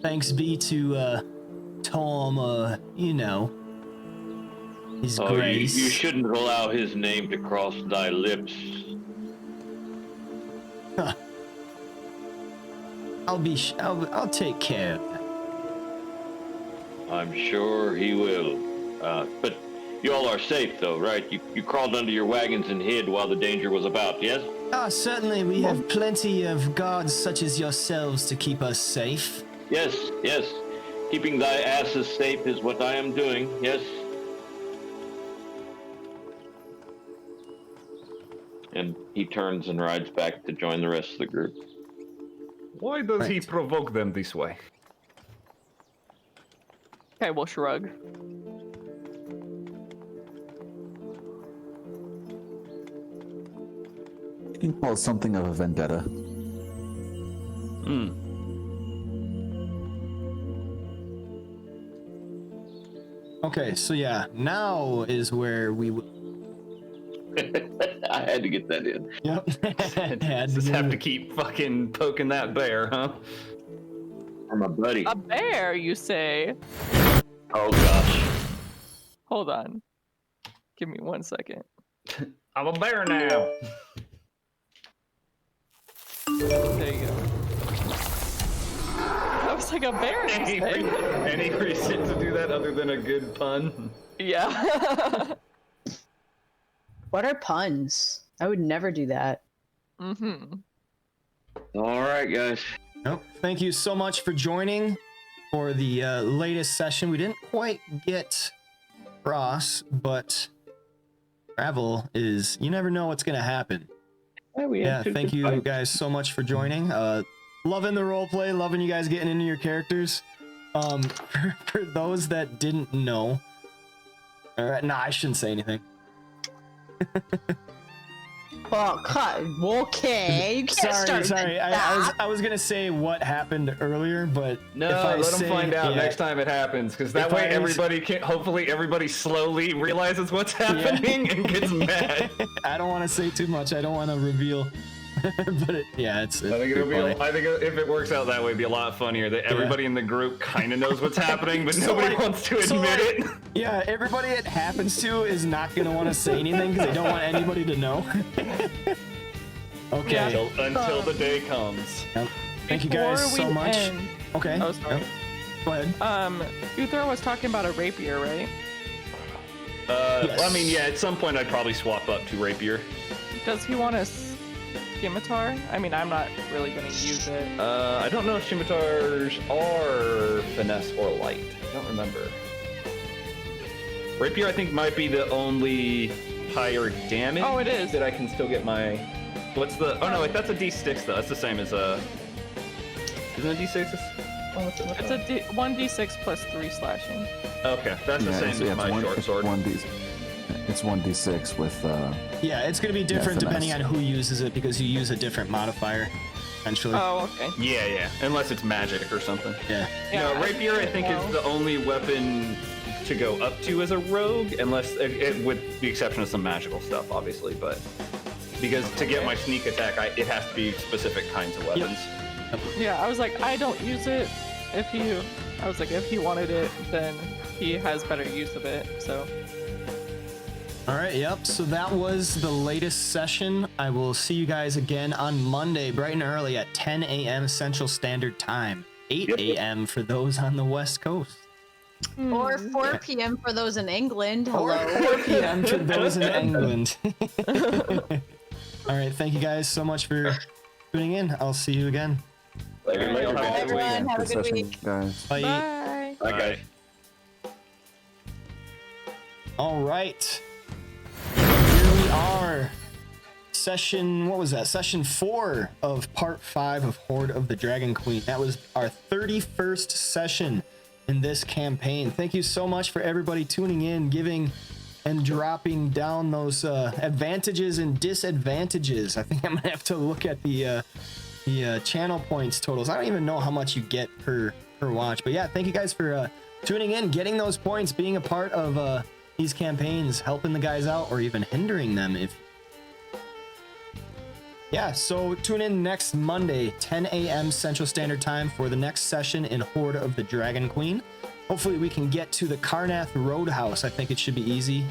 Speaker 1: Thanks be to Tom, his
Speaker 6: Oh,
Speaker 1: grace.
Speaker 6: you shouldn't allow his name to cross thy lips.
Speaker 1: Huh. I'll take care of that.
Speaker 6: I'm sure he will. But you all are safe, though, right? You crawled under your wagons and hid while the danger was about, yes?
Speaker 1: Ah, certainly we have plenty of guards such as yourselves to keep us safe.
Speaker 6: Yes, yes. Keeping thy asses safe is what I am doing, yes? And he turns and rides back to join the rest of the group.
Speaker 8: Why does he
Speaker 1: Right.
Speaker 8: provoke them this way?
Speaker 5: Okay, we'll shrug.
Speaker 3: You can call it something of a vendetta.
Speaker 1: Okay, so yeah, now is where we.
Speaker 6: I had to get that in.
Speaker 1: Yep. Had
Speaker 8: Just have
Speaker 1: do
Speaker 8: to
Speaker 1: it.
Speaker 8: keep fucking poking that bear, huh?
Speaker 6: For my buddy.
Speaker 5: A bear, you say?
Speaker 6: Oh gosh.
Speaker 5: Hold on. Give me 1 second.
Speaker 8: I'm a bear now.
Speaker 5: There you go. That was like a bear. you
Speaker 8: Any,
Speaker 5: say.
Speaker 8: any reason to do that other than a good pun?
Speaker 5: Yeah.
Speaker 4: What are puns? I would never do that.
Speaker 5: Mm-hmm.
Speaker 6: All right, guys.
Speaker 1: Nope. Thank you so much for joining for the latest session. We didn't quite get Ross, but travel is, you never know what's going to happen. Yeah, thank you guys so much for joining. Loving the roleplay, loving you guys getting into your characters. For those that didn't know, I shouldn't say anything.
Speaker 4: Well, okay. You can't
Speaker 1: Sorry. I was gonna say what happened earlier, but
Speaker 8: No,
Speaker 1: if I
Speaker 8: let
Speaker 1: say,
Speaker 8: them find out
Speaker 1: yeah,
Speaker 8: next time it happens, because that
Speaker 1: If
Speaker 8: way
Speaker 1: I-
Speaker 8: everybody can. Hopefully, everybody slowly realizes what's happening and gets mad.
Speaker 1: I don't want to say too much. I don't want to reveal. But it's.
Speaker 8: I think it'll be. I think if it works out that way, it'd be a lot funnier. That everybody in the group kind of knows what's happening, but nobody wants to admit it.
Speaker 1: Yeah, everybody it happens to is not gonna want to say anything because they don't want anybody to know. Okay.
Speaker 8: Until the day comes.
Speaker 1: Thank you guys
Speaker 5: Before
Speaker 1: so
Speaker 5: we
Speaker 1: much.
Speaker 5: end-
Speaker 1: Okay.
Speaker 5: Oh, sorry.
Speaker 1: Go ahead.
Speaker 5: Uthor was talking about a rapier, right?
Speaker 8: Well, I mean, yeah. At some point, I'd probably swap up to rapier.
Speaker 5: Does he want a scimitar? I mean, I'm not really gonna use it.
Speaker 8: I don't know if scimitars are finesse or light. I don't remember. Rapier, I think, might be the only higher damage.
Speaker 5: Oh, it is.
Speaker 8: That I can still get my. What's the? Oh no, wait, that's a D6 though. That's the same as a. Isn't it D6?
Speaker 5: It's a 1d6 plus 3 slashing.
Speaker 8: Okay, that's the same as my short sword.
Speaker 3: It's 1d6 with.
Speaker 1: Yeah, it's gonna be different
Speaker 3: finesse.
Speaker 1: depending on who uses it because you use a different modifier, essentially.
Speaker 5: Oh, okay.
Speaker 8: Yeah. Unless it's magic or something.
Speaker 1: Yeah.
Speaker 5: Yeah,
Speaker 8: No, rapier I think is the only weapon to go up to as a rogue, unless with the exception of some magical stuff, obviously. But because to get my sneak attack, it has to be specific kinds of weapons.
Speaker 5: Yeah, I was like, I don't use it. If he wanted it, then he has better use of it. So.
Speaker 1: All right. Yep. So that was the latest session. I will see you guys again on Monday, bright and early at 10 a.m. Central Standard Time, 8 a.m. for those on the West Coast.
Speaker 4: Or 4 p.m. for those in England.
Speaker 1: Or
Speaker 4: Hello.
Speaker 1: 4 p.m. for those in England. All right. Thank you guys so much for tuning in. I'll see you again.
Speaker 8: Later.
Speaker 4: Bye, everyone. Have a good
Speaker 3: session,
Speaker 4: week.
Speaker 3: guys.
Speaker 1: Bye.
Speaker 5: Bye.
Speaker 8: Bye, guys.
Speaker 1: All right. Here we are. What was that? Session 4 of part 5 of Hoard of the Dragon Queen. That was our 31st session in this campaign. Thank you so much for everybody tuning in, giving and dropping down those advantages and disadvantages. I think I'm gonna have to look at the channel points totals. I don't even know how much you get per watch, but yeah, thank you guys for tuning in, getting those points, being a part of these campaigns, helping the guys out, or even hindering them. So tune in next Monday, 10 a.m. Central Standard Time for the next session in Hoard of the Dragon Queen. Hopefully we can get to the Karnath Roadhouse. I think it should be easy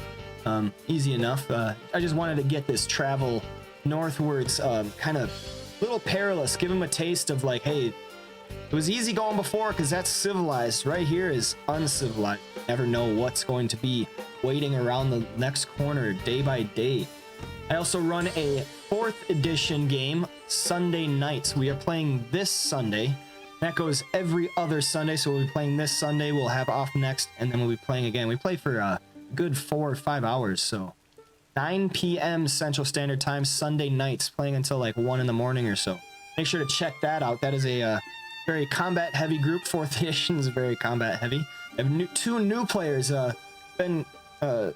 Speaker 1: enough. I just wanted to get this travel northwards kind of little perilous, give them a taste of like, hey, it was easy going before because that's civilized. Right here is uncivilized. You never know what's going to be waiting around the next corner day by day. I also run a 4th edition game Sunday nights. We are playing this Sunday. That goes every other Sunday, so we'll be playing this Sunday. We'll have off next, and then we'll be playing again. We play for a good 4 or 5 hours, so 9 p.m. Central Standard Time Sunday nights, playing until like 1 in the morning or so. Make sure to check that out. That is a very combat heavy group. 4th edition is very combat heavy. I have 2 new players. Been kind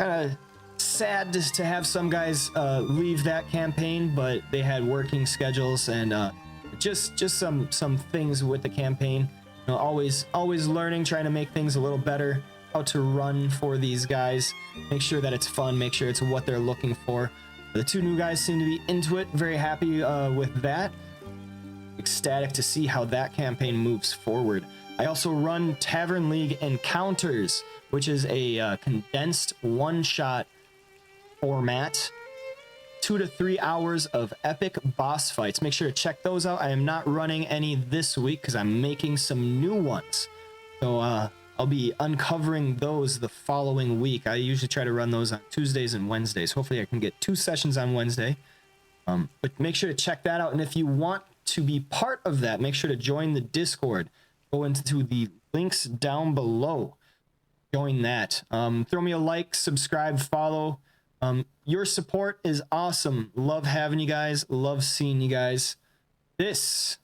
Speaker 1: of sad to have some guys leave that campaign, but they had working schedules and just some things with the campaign. You know, always learning, trying to make things a little better, how to run for these guys, make sure that it's fun, make sure it's what they're looking for. The 2 new guys seem to be into it, very happy with that. Ecstatic to see how that campaign moves forward. I also run Tavern League Encounters, which is a condensed one-shot format. 2 to 3 hours of epic boss fights. Make sure to check those out. I am not running any this week because I'm making some new ones. So I'll be uncovering those the following week. I usually try to run those on Tuesdays and Wednesdays. Hopefully I can get 2 sessions on Wednesday But make sure to check that out. And if you want to be part of that, make sure to join the Discord. Go into the links down below. Join that. Throw me a like, subscribe, follow. Your support is awesome. Love having you guys. Love seeing you guys. This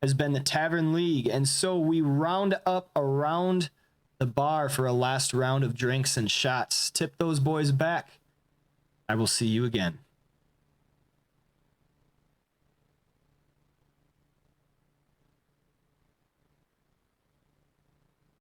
Speaker 1: has been the Tavern League. And so we round up around the bar for a last round of drinks and shots. Tip those boys back. I will see you again.